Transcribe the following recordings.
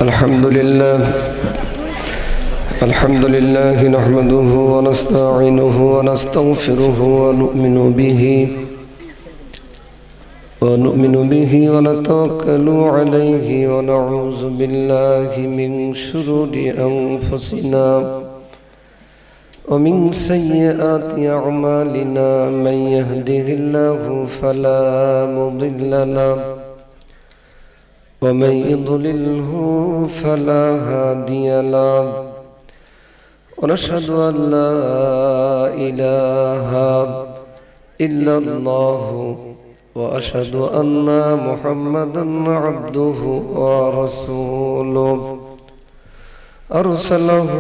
الحمد لله نحمده ونستعينه ونستغفره ونؤمن به ونتوكل عليه ونعوذ بالله من شرور أنفسنا ومن سيئات أعمالنا من يهده الله فلا مضل له ومن يضلله فلا هادي له ونشهد أن لا إله إلا الله وأشهد أن محمدا عبده ورسوله أرسله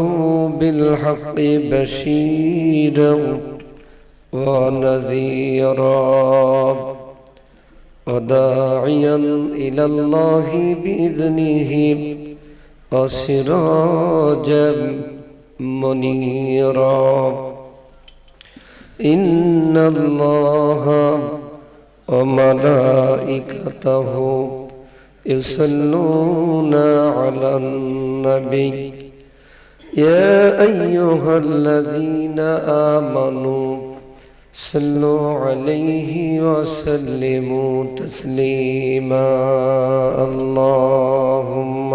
بالحق بشيرا ونذيرا وداعيا إلى الله بإذنه وسراجا منيرا إن الله وملائكته يصلون على النبي يا أيها الذين آمنوا صلوا عليه وسلموا تسليما اللهم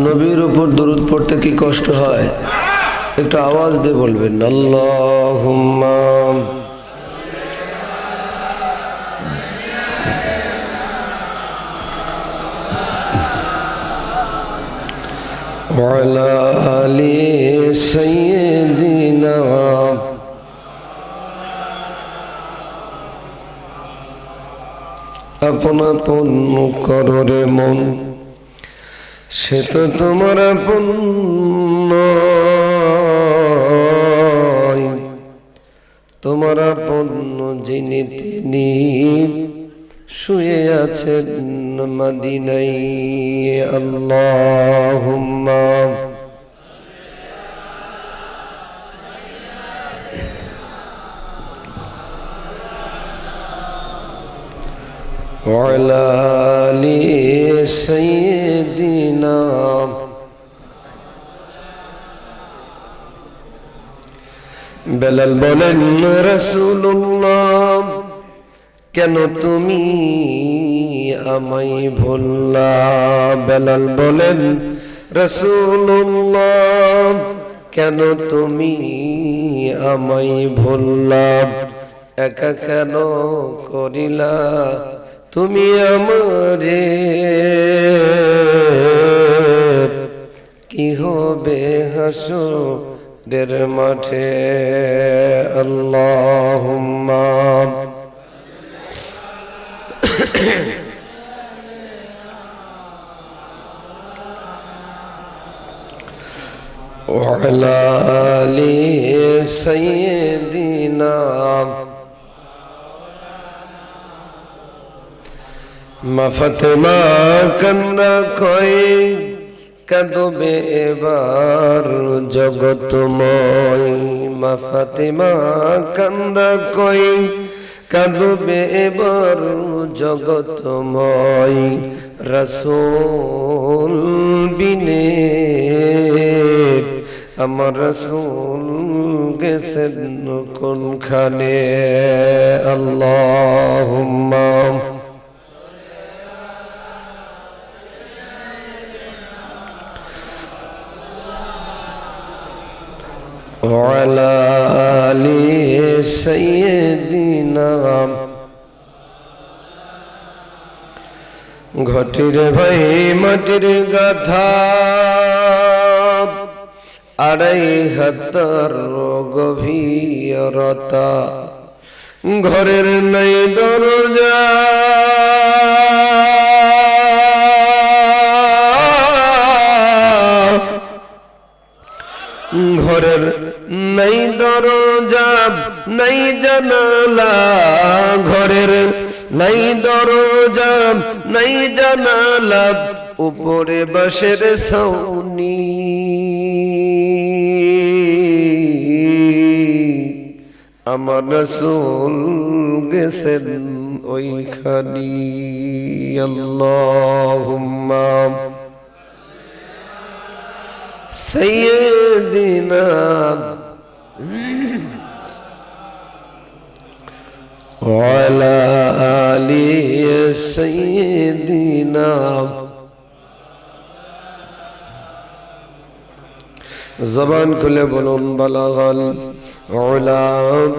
নবীর উপর দরুদ পড়তে কি কষ্ট হয়? একটু আওয়াজ দিয়ে বলবেন আল্লাহুম্মা ওয়া আলা আলি সাইয়্যিদিনা আপন আপন করো রে মন, সে তো তোমার আপন নয়, তোমার আপন যিনি তিনি শুয়ে আছেন মদিনায়। আল্লাহুম্মা ওয়া আলা আলি সাইয়্যিদিনা বেলাল বলেন রাসূলুল্লাহ কেন তুমি আমায় ভুললা? বেলাল বলেন রাসূলুল্লাহ কেন তুমি আমায় ভুললা? একা কেন করিলা তুমি আমারে? কি হবে হাসরের মাঠে? আল্লাহুম্মা ওয়া আলা আলি সাইয়্যিদিনা মা ফাতেমা কান্না কই কাঁদবে এবার জগতময়। মা ফাতেমা কান্না কই কাঁদবে এবার জগতময়। রাসূল বিনে আমার রাসূল গেছেন কোনখানে? আল্লাহুম্মা ওয়া আলা আলি সাইয়্যিদিনা ঘটির ভাই মাটির গাথা আড়াই হাতের গভীরতা ঘরের নাই দরজা ঘরের নাই দরজা নাই জানালা ঘরের ঘরের নাই দরজা নাই জানালা, উপরে বাঁশের ছাউনি। আমার রাসূল গেছেন ওইখানি। আল্লাহুম্মা সাইয়্যিদিনা ওয়া আলা আলি সাইয়্যিদিনা। জবান খুলে বলুন বালাগাল উলা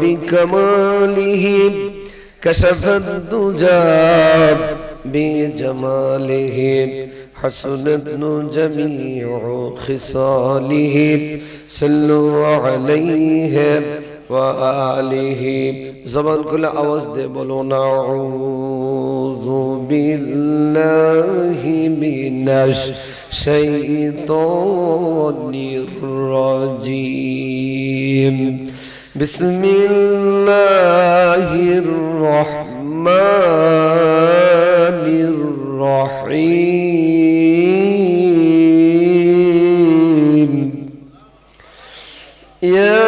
বিকামালিহি কাশাফাদ দুজা বিজামালিহি হাসনাত জামিউ খিসালিহি সাল্লু আলাইহি ওয়া আলিহি। জবান খুলে আওয়াজ দে বলুন আউযু বিল্লাহি মিনাশ শাইতানির রাজিম। বিসমিল্লাহির রহমানির রহিম। ইয়া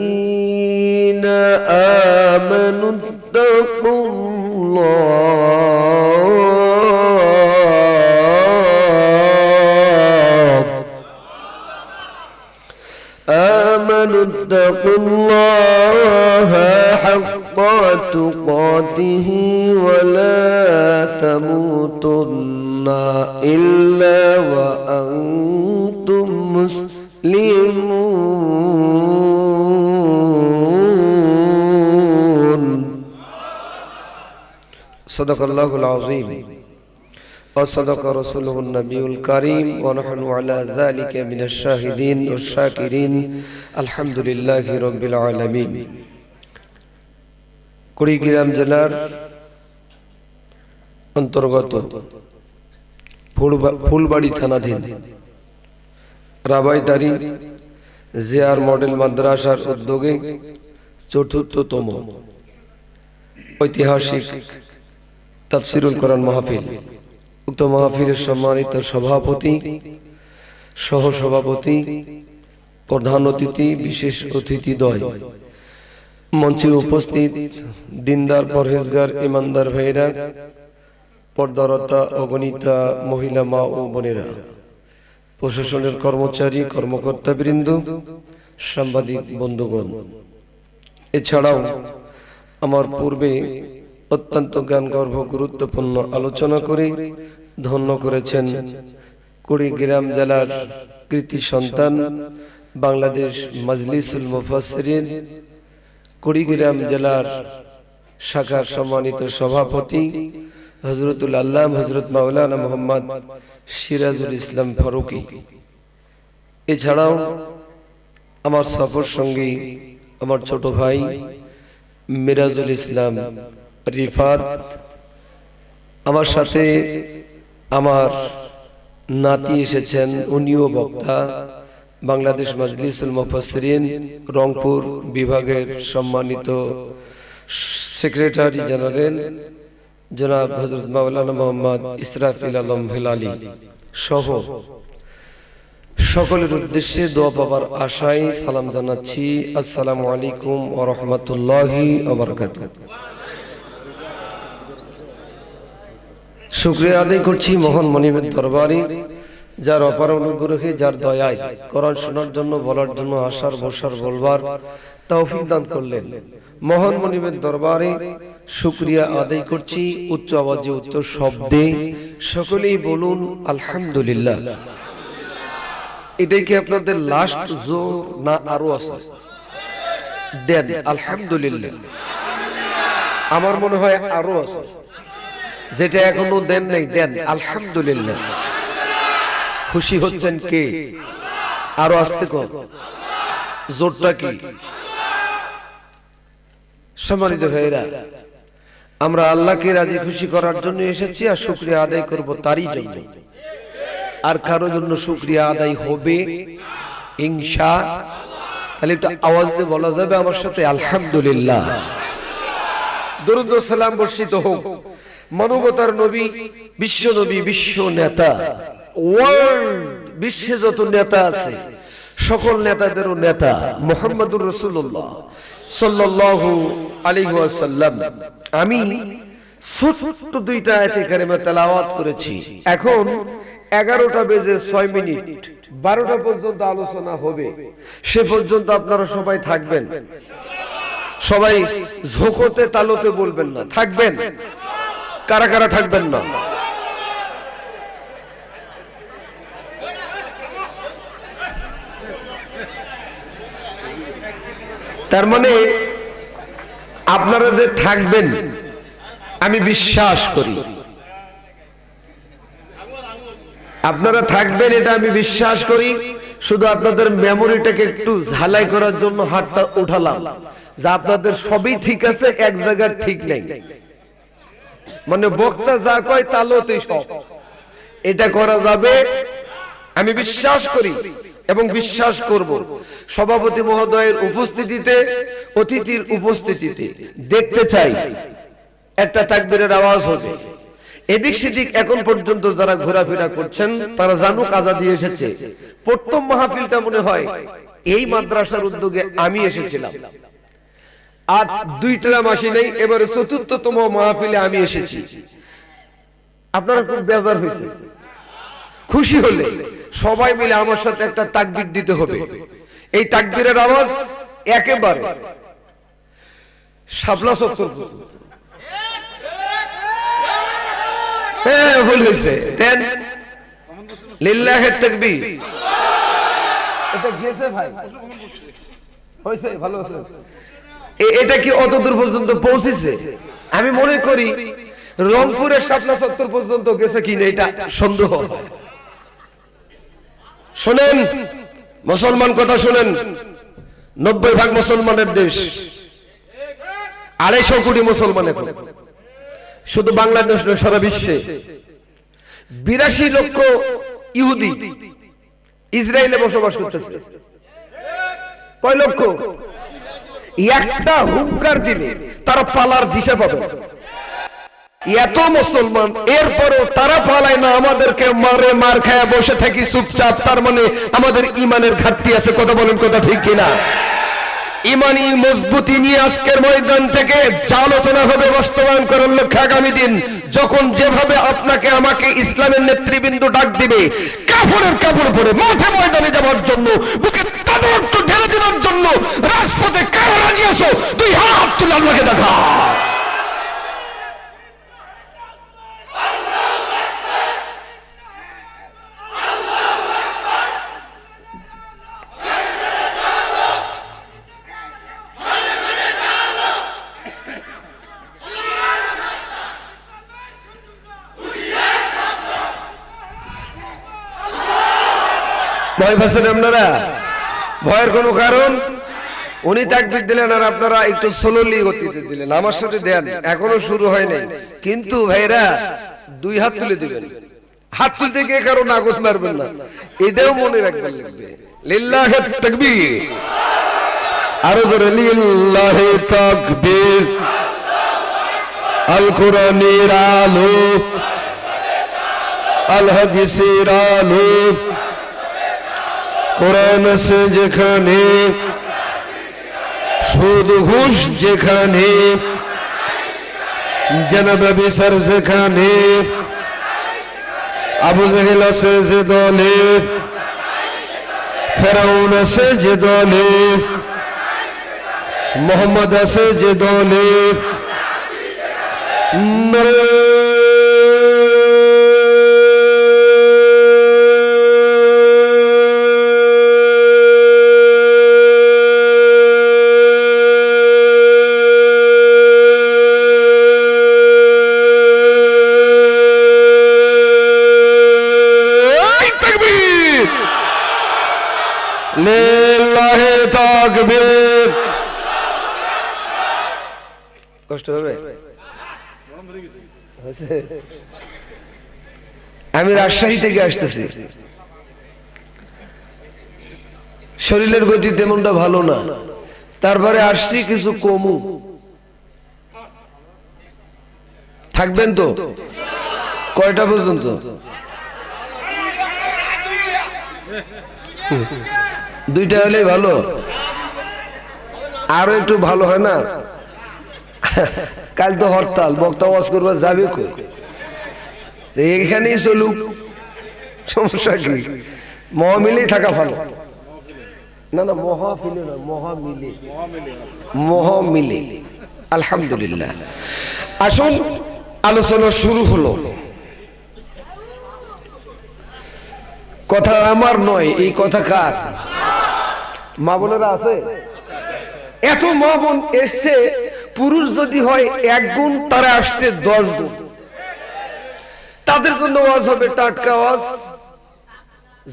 আইয়ুহাল্লাযীনা আমানু اتقوا الله حق تقاته ولا تموتن إلا وأنتم مسلمون. صدق الله العظيم وصدق رسوله النبي الكريم ونحن على ذلك من الشاهدين والشاكرين الحمد لله رب العالمين. কুড়িগ্রাম জেলার অন্তর্গত ফুলবাড়ি থানাধীন রাবাইদারি জিয়ার মডেল মাদ্রাসার উদ্যোগে চতুর্থতম ঐতিহাসিক তাফসিরুল কোরআন মাহফিল, উক্ত মাহফিলের সম্মানিত সভাপতি, সহসভাপতি, প্রধান অতিথি, বিশেষ অতিথিদ্বয়, মঞ্চে উপস্থিত দিনদার পরহেজগার ইমানদার ভাইরা, পর্দারতা অগণিতা মহিলা মা ও বোনেরা, প্রশাসনের কর্মচারী কর্মকর্তাবৃন্দ, সাংবাদিক বন্ধুগণ, এছাড়াও আমার পূর্বে অত্যন্ত জ্ঞানগর্ভ গুরুত্বপূর্ণ আলোচনা করে ধন্য করেছেন কুড়িগ্রাম জেলার কৃতি সন্তান, বাংলাদেশ মাজলিসুল মুফাসসিরিন কুড়িগ্রাম জেলার শাখার সম্মানিত সভাপতি হযরতুল আল্লাম হযরত মাওলানা মুহাম্মদ সিরাজুল ইসলাম ফারুকী। এছাড়াও আমার সফর সঙ্গী আমার ছোট ভাই মিরাজুল ইসলাম রিফাত, আমার সাথে আমার নাতি এসেছেন, উনিও বক্তা, বাংলাদেশ মাজলিসুল মুফাসসিরিন রংপুর বিভাগের সম্মানিত সেক্রেটারি জেনারেল জনাব হযরত মাওলানা মুহাম্মদ ইসরাফিল আলম হিলালি সহ সকলের উদ্দেশ্যে দোয়া পাবার আশায় সালাম জানাচ্ছি। আসসালামু আলাইকুম ওয়া রাহমাতুল্লাহি ওয়া বারাকাতুহু। শুকরিয়া আদায় করছি মহান মনিবের দরবারে, যার অপার অনুগ্রহে, যার দয়ায় কোরআন শোনার জন্য, বলার জন্য, আসার বসার বলবার তৌফিক দান করলেন। মহান মনিবের দরবারে শুকরিয়া আদায় করছি উচ্চ আওয়াজে, উচ্চ শব্দে সকলেই বলুন আলহামদুলিল্লাহ। এটাই কি আপনাদের লাস্ট জোর না আরো আছে? দেন আলহামদুলিল্লাহ। আমার মনে হয় আরো আছে, যেটা এখনো দেন নাই দেন আলহামদুলিল্লাহ। খুশি হচ্ছেন কে? আরো আসতে কর, জোরটা কি? সম্মানিত ভাইরা, আমরা আল্লাহকে রাজি খুশি করার জন্য এসেছি আর শুকরিয়া আদায় করব তারই জন্য। আর কারোর জন্য শুকরিয়া আদায় হবে ইনশা, তাহলে একটু আওয়াজ দিয়ে বলা যাবে আমার সাথে আলহামদুলিল্লাহ। দরুদ ও সালাম বর্ষিত হোক মানবতার নবী, বিশ্ব নবী, বিশ্ব নেতা, ওয়ার্ল্ড বিশ্বে যত নেতা আছে সকল নেতাদেরও নেতা মুহাম্মদুর রাসূলুল্লাহ সাল্লাল্লাহু আলাইহি ওয়াসাল্লাম। আমি ছোট্ট দুইটা আয়াতে কারিমা তেলাওয়াত করেছি। এখন 11টা বেজে 6 মিনিট, 12টা পর্যন্ত আলোচনা হবে। সে পর্যন্ত আপনারা সবাই থাকবেন, সবাই ঝোঁকতে তালতে বলবেন না, থাকবেন। কারা কারা থাকবেন না? তার মানে আপনারা যে থাকবেন আমি বিশ্বাস করি, আপনারা থাকবেন এটা আমি বিশ্বাস করি। শুধু আপনাদের মেমোরিটাকে একটু ঝালাই করার জন্য হাতটা উঠালাম, যা আপনাদের সবই ঠিক আছে, এক জায়গায় ঠিক নেই। মানে বক্তা যা কয় তালতেই সব, এটা করা যাবে আমি বিশ্বাস করি এবং বিশ্বাস করব। সভাপতি মহোদয়ের উপস্থিতিতে, অতিথির উপস্থিতিতে দেখতে চাই একটা তাকবীরের আওয়াজ হবে। এদিক সেদিক এখন পর্যন্ত যারা ঘোরাফেরা করছেন তারা জানুক আজাদি এসেছে। প্রথম মাহফিলটা মনে হয় এই মাদ্রাসার উদ্যোগে আমি এসেছিলাম, আর 2টা মাসই নেই, এবারে 4র্থতম মাহফিলে আমি এসেছি। আপনারা খুব বেজার হয়েছে, খুশি হলে সবাই মিলে আমার সাথে একটা তাকবীর দিতে হবে। এই তাকবীরের আওয়াজ একেবারে শাপলা চত্বর পর্যন্ত। হ্যাঁ, ভুল হয়েছে, দেন লিল্লাহি তাকবীর। এটা গেছে ভাই, হয়েছে, ভালো আছে। এটা কি অত দূর পর্যন্ত পৌঁছেছে? আমি মনে করি রংপুরের শাপলা চত্বর পর্যন্ত গেছে কিনা এটা সন্দেহ। শোনেন মুসলমান, কথা শোনেন, 90% মুসলমানের দেশ, 250 কোটি মুসলমান। এখন শুধু বাংলাদেশ নয়, সারা বিশ্বে 82 লক্ষ ইহুদি ইসরায়েলে বসবাস করতেছে। কয় লক্ষ? একটা হুঙ্কার দিলে তারা পালার দিশা পাবে। এত মুসলমান, এরপরও তারা পালায় না, আমাদেরকে মারে, মার খায় বসে থাকি চুপচাপ। তার মানে আমাদের ইমানের ঘাটতি আছে। কথা বলেন, কথা ঠিক কিনা? ইমানি মজবুতি নিয়ে আজকের ময়দান থেকে যা আলোচনা হবে বাস্তবায়ন করার লক্ষ্যে আগামী দিন যখন যেভাবে আপনাকে আমাকে ইসলামের নেতৃবৃন্দ ডাক দিবে, কাপড়ের কাপড় পরে মাঠে ময়দানে যাওয়ার জন্য, বুকে তাদের ঢেলে দেওয়ার জন্য রাজপথে কারা রাজি আছো? 2 হাত তুলে আল্লাহকে দেখা। ভয় পাচ্ছেন আপনারা? ভয়ের কোনো কারণ? উনি তাকবীর দিলেন আর আপনারা একটু স্লোলি গতিতে দিলেন। আমার সাথে দেন, এখনো শুরু হয় নাই, কিন্তু ভাইরা 2 হাত তুলে দিবেন। হাত তুলতে গিয়ে কারো নাগত মারবেন না, এটাও মনে রাখবেন লাগবে। লিল্লাহি তাকবীর, আরো জোরে লিল্লাহি তাকবীর। আল কোরআনের আলো, আল হাদিসের আলো, কোরআন আছে যেখানে, সুদ ঘুষ যেখানে, জনাবে বিচার যেখানে, আবু জাহেল আছে যে দলে, ফেরাউন আছে যে দলে, মোহাম্মদ আছে যে দলে, লিল্লাহি তাকবীর। কষ্ট হবে? আমি রাজশাহী থেকে আসতেছি, শরীরের গতি তেমনটা ভালো না, তারপরে আসছি কিছু কমু। থাকবেন তো কয়টা পর্যন্ত? দুইটা হলে ভালো, আরো একটু ভালো হয় না? কাল তো হরতাল, বক্তা ওয়াজ করবা যাবে কই? এখানেই চলুক, সমস্যা কি? মহামিলেই থাকা ভালো। না না, মহাফিলে না, মহামিলে, মহামিলে। আলহামদুলিল্লাহ। আসুন, আলোচনা শুরু হলো। কথা আমার নয়, এই কথা কার? মা বোনেরা আছে? এত মা বোন এসছে, পুরুষ যদি হয় 1 গুণ, তারা আসছে 10 গুণ। তাদের জন্য ওয়াজ হবে টাটকা ওয়াজ।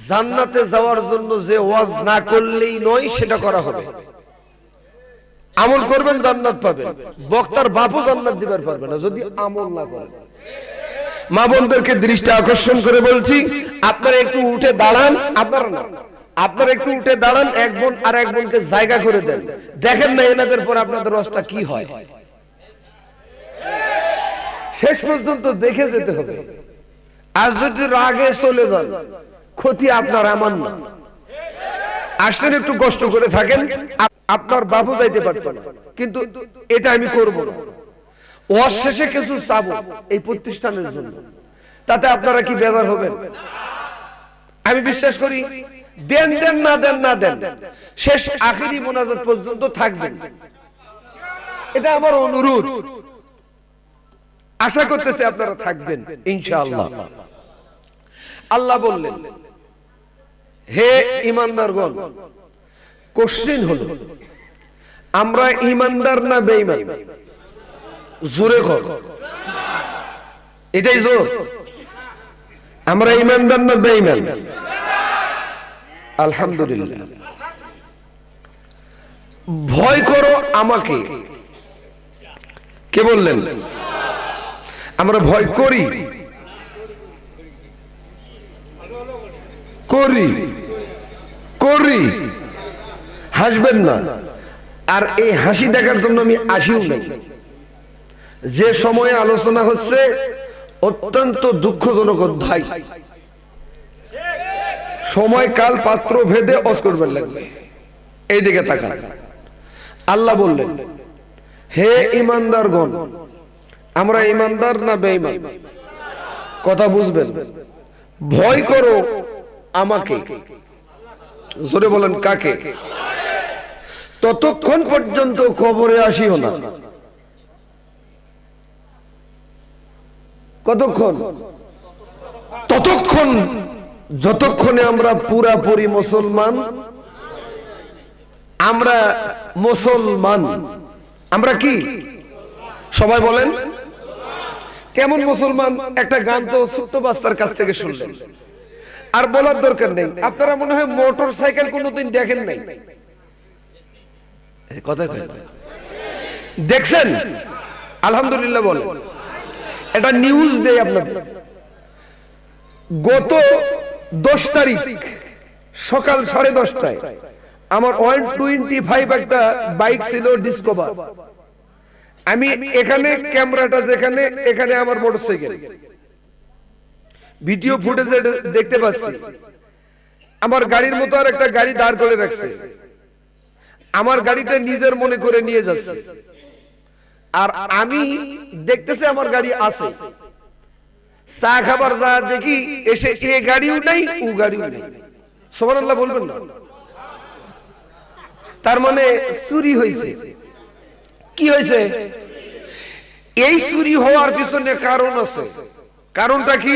জান্নাতে যাওয়ার জন্য যে ওয়াজ না করলেই নয়, সেটা করা হবে। আমল করবেন, জান্নাত পাবেন। বক্তার বাপও জান্নাত দিবার পারবে না যদি আমল না করেন। মা বোনদেরকে দৃষ্টি আকর্ষণ করে বলছি, আপনারা একটু উঠে দাঁড়ান। আপনারা না, আপনারা একটু উঠে দাঁড়ান। 1 বোন আর 1 বোনকে জায়গা করে দেন। দেখেন না এনাদের পর আপনাদের রসটা কি হয়। শেষ পর্যন্ত দেখে যেতে হবে। আজ যদি রাগে চলে যান, ক্ষতি আপনার, আমার না। আসছেন, একটু কষ্ট করে থাকেন। আপনার বাবু যাইতে পারতো না, কিন্তু এটা আমি করব না। ওর শেষে কিছু চাবো এই প্রতিষ্ঠানের জন্য, তাতে আপনারা কি বেজার হবেন? আমি বিশ্বাস করি, দেন দেন না দেন না দেন, শেষ আখিরি মোনাজাত পর্যন্ত থাকবেন। এটা আমার অনুরোধ। আশা করতেছি আপনারা থাকবেন ইনশাআল্লাহ। আল্লাহ বললেন, হে ঈমানদারগণ, কোশ্চেন হলো, আমরা ঈমানদার না বেঈমান? জোরে কর, এটাই জোর। আমরা ঈমানদার না বেঈমান? আলহামদুলিল্লাহ। ভয় করো আমাকে, কে বললেন? আমরা ভয় করি, করি করি। হাসবেন না। আর এই হাসি দেখার জন্য আমি আসিও নাই। যে সময়ে আলোচনা হচ্ছে অত্যন্ত দুঃখজনক অধ্যায়। সময় কাল পাত্র ভেদে অস করবেন লাগবে। এই দিকে তাকান। আল্লাহ বললেন, হে ঈমানদারগণ, আমরা ঈমানদার না বেঈমান? কথা বুঝবেন। ভয় করো আমাকে, জোরে বলেন কাকে? ততক্ষণ পর্যন্ত কবরে আসিও না। কতক্ষণ? ততক্ষণ যতক্ষণে আমরা পুরাপুরি মুসলমান। আমরা মুসলমান। আমরা কি? সবাই বলেন কেমন মুসলমান? একটা গান তো ছোট্ট বাচ্চার কাছ থেকে শুনলেন, আর বলার দরকার নেই। আপনারা মনে হয় মোটর সাইকেল কোনোদিন দেখেন নাই, কথা দেখছেন? আলহামদুলিল্লাহ বলেন। এটা নিউজ দেয় আপনাদের। গত 10 তারিখ সকাল 10:30টায় আমার 125 একটা বাইক ছিল, ডিসকভার। আমি এখানে ক্যামেরাটা যেখানে, এখানে আমার মোটরসাইকেল। ভিডিও ফুটেজে দেখতে পাচ্ছি আমার গাড়ির মতো আর একটা গাড়ি দাঁড় করে রাখছে। আমার গাড়িটা নিজের মনে করে নিয়ে যাচ্ছে, আর আমি দেখতেছি আমার গাড়ি আছে। চা খাবার যা দেখি, এসে এ গাড়িও নাই, ও গাড়িও নেই। সুবহানাল্লাহ বলবেন না? তার মানে চুরি হয়েছে। কি হয়েছে? এই চুরি হওয়ার পিছনে কারণ আছে। কারণটা কি?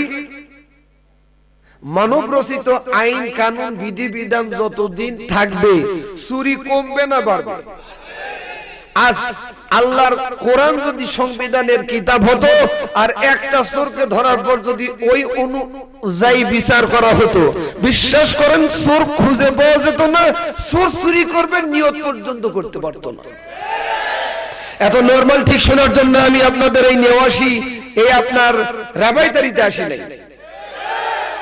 মানব রচিত আইন কানুন বিধিবিধান যতদিন থাকবে, চুরি কমবে না বাড়বে? আজ আল্লাহর কোরআন যদি সংবিধানের কিতাব হতো, আর একটা চোরকে ধরার পর যদি ওই অনুযায়ী বিচার করা হতো, বিশ্বাস করেন চোর খুঁজে পাওয়া যেত না। চোর চুরি করবে নিয়ত পর্যন্ত করতে পারতো না। এত নরমাল ঠিক শোনার জন্য আমি আপনাদের এই নেওয়াসি, এই আপনার রাবাইতারিতে আসি নাই।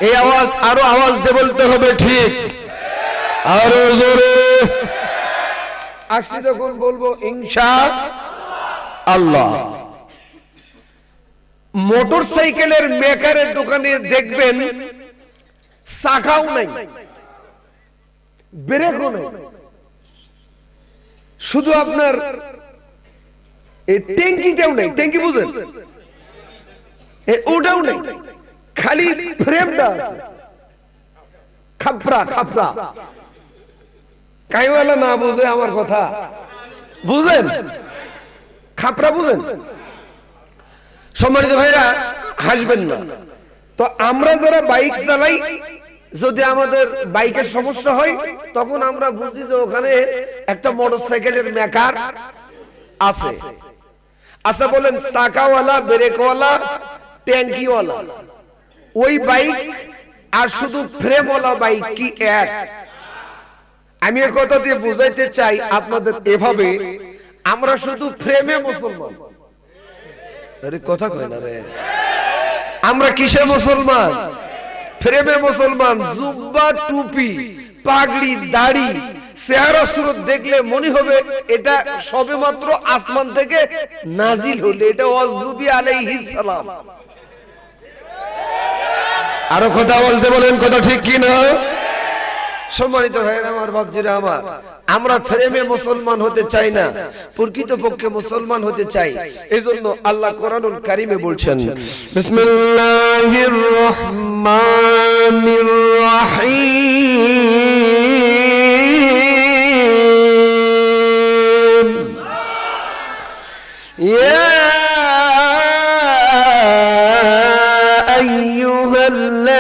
এই আওয়াজ আরো আওয়াজ দিয়ে বলতে হবে, ঠিক? আরো জোরে আসি যখন বলবো ইনশাআল্লাহ। মোটরসাইকেলের মেকারের দোকানে দেখবেন চাকাও নাই, ব্রেকও নাই, শুধু আপনার এই ট্যাঙ্কিটাও নাই, ট্যাঙ্কি বুঝেন, ওটাও নাই, খালি ফ্রেমটা আছে, খাপড়া খাপড়া। কাইওয়ালা না বুঝে আমার কথা বুঝেন, খাপড়া বুঝেন। সম্মানিত ভাইরা হাসবেন না। তো আমরা যারা বাইক চালাই, যদি আমাদের বাইকের সমস্যা হয় তখন আমরা বুঝি যে ওখানে একটা মোটরসাইকেলের মেকার আছে। আচ্ছা বলেন, চাকাওয়ালা, ব্রেকওয়ালা, ট্যাঙ্কিওয়ালা ওই বাইক আর শুধু ফ্রেমওয়ালা বাইক কি এক? আমি এই কথা দিয়ে বুঝাইতে চাই আপনাদের এভাবে, আমরা শুধু ফ্রেমে মুসলমান। আরে কথা কয় না রে, আমরা কিসে মুসলমান? ফ্রেমে মুসলমান। জুব্বা, টুপি, পাগড়ি, দাড়ি, চেহারা সুরত দেখলে মনে হবে এটা সবেমাত্র আসমান থেকে নাজিল হলো, এটা ওয়াজনবী আলাইহিস সালাম। আরো কথা বলতে বলেন, কথা ঠিক কি না? সম্মানিত ভাইরা আমার, বাপজিরা আমার, আমরা ফ্রেমে মুসলমান হতে চাই না, প্রকৃতপক্ষে মুসলমান হতে চাই। এজন্য আল্লাহ কোরআনুল কারীমে বলছেন, বিসমিল্লাহির রহমানির রহিম, ইয়া আইয়ুহাল্লাযীনা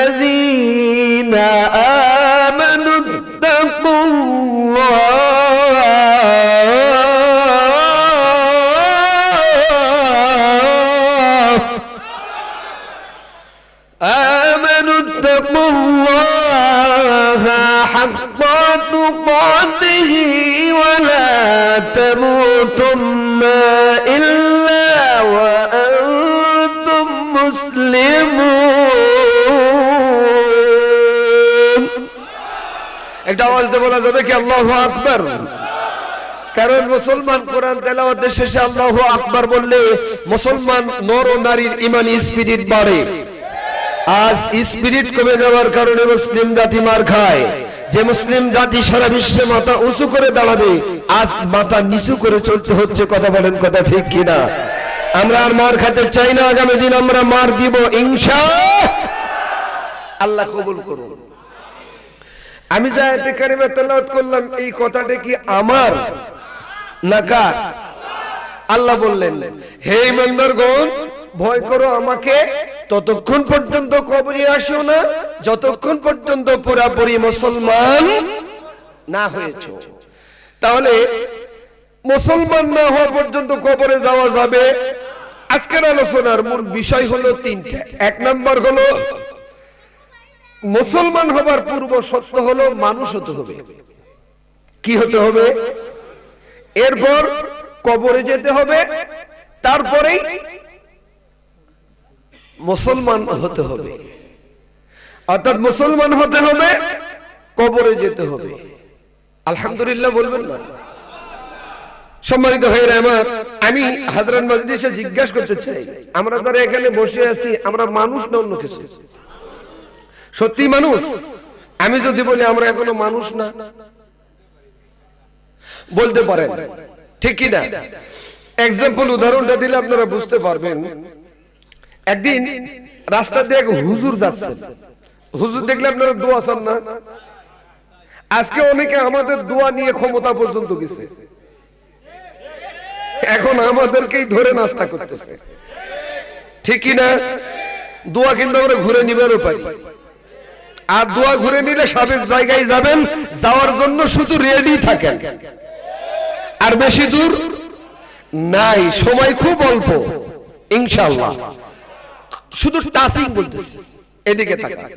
آمنوا اتقوا الله حق تقاته ولا تموتن إلا وأنتم مسلمون। একটা আওয়াজ দিয়ে বলা যাবে কি আল্লাহু আকবার? কারণ মুসলমান কোরআন তেলাওয়াতের শেষে আল্লাহু আকবার বললে মুসলমান নর ও নারীর ঈমানি স্পিরিট বাড়ে। আজ স্পিরিট কমে যাওয়ার কারণে মুসলিম জাতি মার খায়। যে মুসলিম জাতি সারা বিশ্বে মাথা উঁচু করে দাঁড়াবে, আজ মাথা নিচু করে চলতে হচ্ছে। কথা বলেন, কথা ঠিক কিনা? আমরা আর মার খেতে চাই না, আগামী দিন আমরা মার দিব ইনশাআল্লাহ। আল্লাহ কবুল করুন। আমি যে আয়াতে কারিমা তেলাওয়াত করলাম, এই কথাটা কি আমার না কার? আল্লাহ বললেন, হে ইমানদারগণ, ভয় করো আমাকে, ততক্ষণ পর্যন্ত কবরে আসো না যতক্ষণ পর্যন্ত পুরোপুরি মুসলমান না হয়েছো। তাহলে মুসলমান না হওয়া পর্যন্ত কবরে যাওয়া যাবে। আজকের আলোচনার মূল বিষয় হলো তিনটা। এক নম্বর হলো মুসলমান হবার পূর্ব শর্ত হলো মানুষ হতে হবে। কি হতে হবে? এরপর কবরে যেতে হবে, তারপরেই মুসলমান হতে হবে। অর্থাৎ মুসলমান হতে হবে, কবরে যেতে হবে। আলহামদুলিল্লাহ বলবেন না? সম্মানিত ভাইরা আমার, আমি হাজরাত মজলিসে জিজ্ঞাসা করতে চাই, আমরা যারা এখানে বসে আছি, আমরা মানুষ না অন্য কিছু? সত্যি মানুষ? আমি যদি বলি আমরা এখনো মানুষ না, বলতে পারেন ঠিক কি না? এক্সাম্পল, উদাহরণটা দিলে আপনারা বুঝতে পারবেন। একদিন রাস্তা দিয়ে এক হুজুর যাচ্ছেন, হুজুর দেখলে আপনারা দোয়া চান না? আজকে অনেকে আমাদের দোয়া নিয়ে ক্ষমতা পর্যন্ত গেছে, এখন আমাদেরকেই ধরে নাস্তা করতেছে, ঠিক কি না? দোয়া কিন্তু আমরা ঘুরে নিবারও পারি, আর দোয়া ঘুরে নিলে সাবেক জায়গায় যাবেন, যাওয়ার জন্য শুধু রেডি থাকেন, আর বেশি দূর নাই, সময় খুব অল্প ইনশাআল্লাহ। শুধু টাচিং বলতেছি, এদিকে তাকান।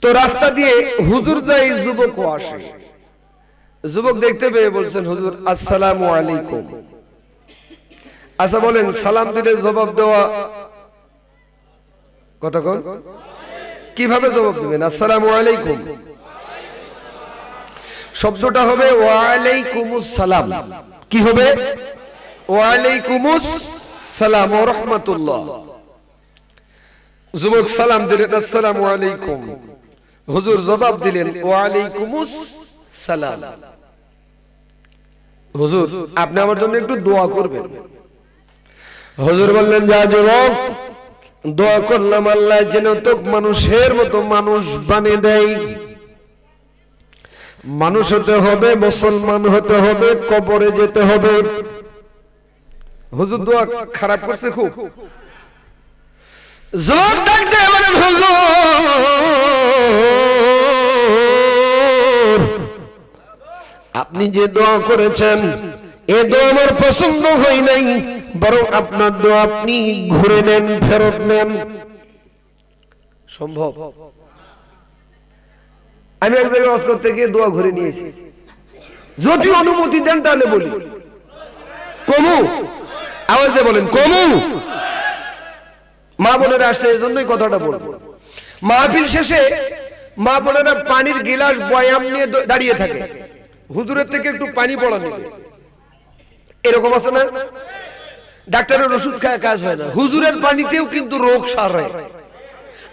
তো রাস্তা দিয়ে হুজুর যাই, যুবকও আসে। যুবক দেখতে পেয়ে বলছেন, হুজুর আসসালামু আলাইকুম। আচ্ছা বলেন, সালাম দিলে জবাব দেওয়া কতক্ষণ? কিভাবে জবাব দিবেন? আসসালামু আলাইকুম। শব্দটা হবে ওয়া আলাইকুমুস সালাম। কি হবে? ওয়া আলাইকুমুস সালাম ওয়া রাহমাতুল্লাহ। যুবক সালাম দিলেন আসসালামু আলাইকুম, হুজুর জবাব দিলেন ওয়া আলাইকুমুস সালাম। হুজুর আপনি আমার জন্য একটু দোয়া করবেন। হুজুর বললেন যা যুবক, দোয়া করলাম আল্লাহ যেন তোকে মানুষের মতো মানুষ বানিয়ে দেয়। মানুষ হতে হবে, মুসলমান হতে হবে, কবরে যেতে হবে। হুজুর দোয়া খারাপ করছে খুব। জোর ডাকতে বলেন হুজুর আপনি যে দোয়া করেছেন এ দোয়া আমার পছন্দ হয় নাই, বরং আপনার দোয়া আপনি ঘুরে নেন, ফেরত নেন। সম্ভব? আমি এক জায়গায় ওয়াজ করতে গিয়ে দোয়া ঘুরে নিয়েছি। যদি অনুমতি দেন তাহলে বলি। কমু আওয়াজে বলেন কমু। মা বোনেরা আসছে এই জন্যই কথাটা বলবো। মাহফিল শেষে মা বোনেরা পানির গিলাস বয়াম নিয়ে দাঁড়িয়ে থাকে, হুজুরের থেকে একটু পানি পড়া নেবে, এরকম আছে না? ডাক্তারের ওষুধ খায় কাজ হয় না, হুজুরের পানিতেও কিন্তু রোগ সার হয়।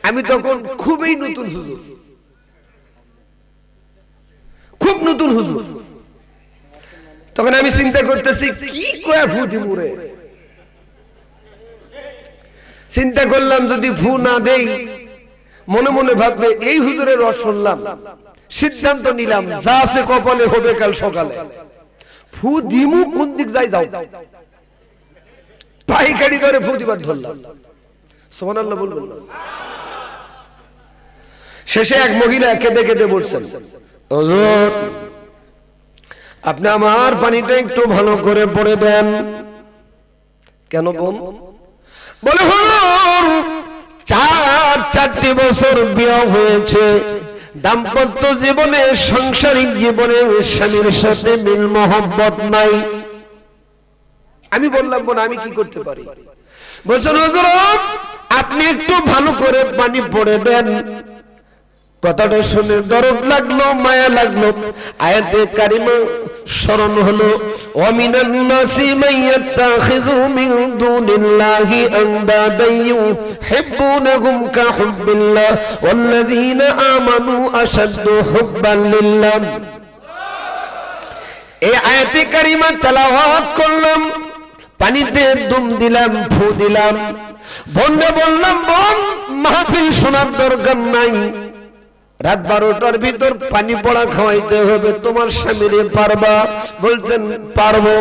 আমি তখন খুবই নতুন হুজুর, খুব নতুন হুজুর। তখন আমি চিন্তা করতেছি কি কয়া ফু দিমুরে। চিন্তা করলাম যদি ফু না দেই মনে মনে ভাববে এই হুজুরের রস শুনলাম, সিদ্ধান্ত নিলাম যা আছে কপালে হবে কাল সকালে। ফু দিমু কোন দিক যাই যাও, পাইকারি করে ফু দিবার ধরলাম। সুবহানাল্লাহ বলবেন না? শেষে এক মহিলা কেঁদে কেঁদে বলছেন হুজুর আপনি আমার পানিটা একটু ভালো করে পড়ে দেন। কেন বোন? বলে হুজুর 4 বছর বিয়ে হয়েছে, দাম্পত্য জীবনে সাংসারিক জীবনে স্বামীর সাথে মিল মহব্বত নাই। আমি বললাম বোন আমি কি করতে পারি? বলছেন হুজুর আপনি একটু ভালো করে পানি পড়ে দেন। কথাটা শুনে দরদ লাগলো, মায়া লাগলো। আয়াতে কারিমা স্মরণ হলো ওয়া মিনান নাসি মাইয়াত্তাখিযু মিন দুনিল্লাহি আনদাদান ইউহিব্বুনাহুম কাহুব্বিল্লাহ ওয়াল্লাযীনা আমানু আশাদ্দু হুব্বান লিল্লাহ। এই আয়াতে কারিমা তেলাওয়াত করলাম, পানিতে দুম দিলাম, ফু দিলাম। বোনকে বললাম বোন মাহফিল শোনার দরকার নাই, রাত 12টার ভিতর পানি পড়া খাওয়াইতে হবে তোমার স্বামীরে, পারবা? বলছেন পারবো।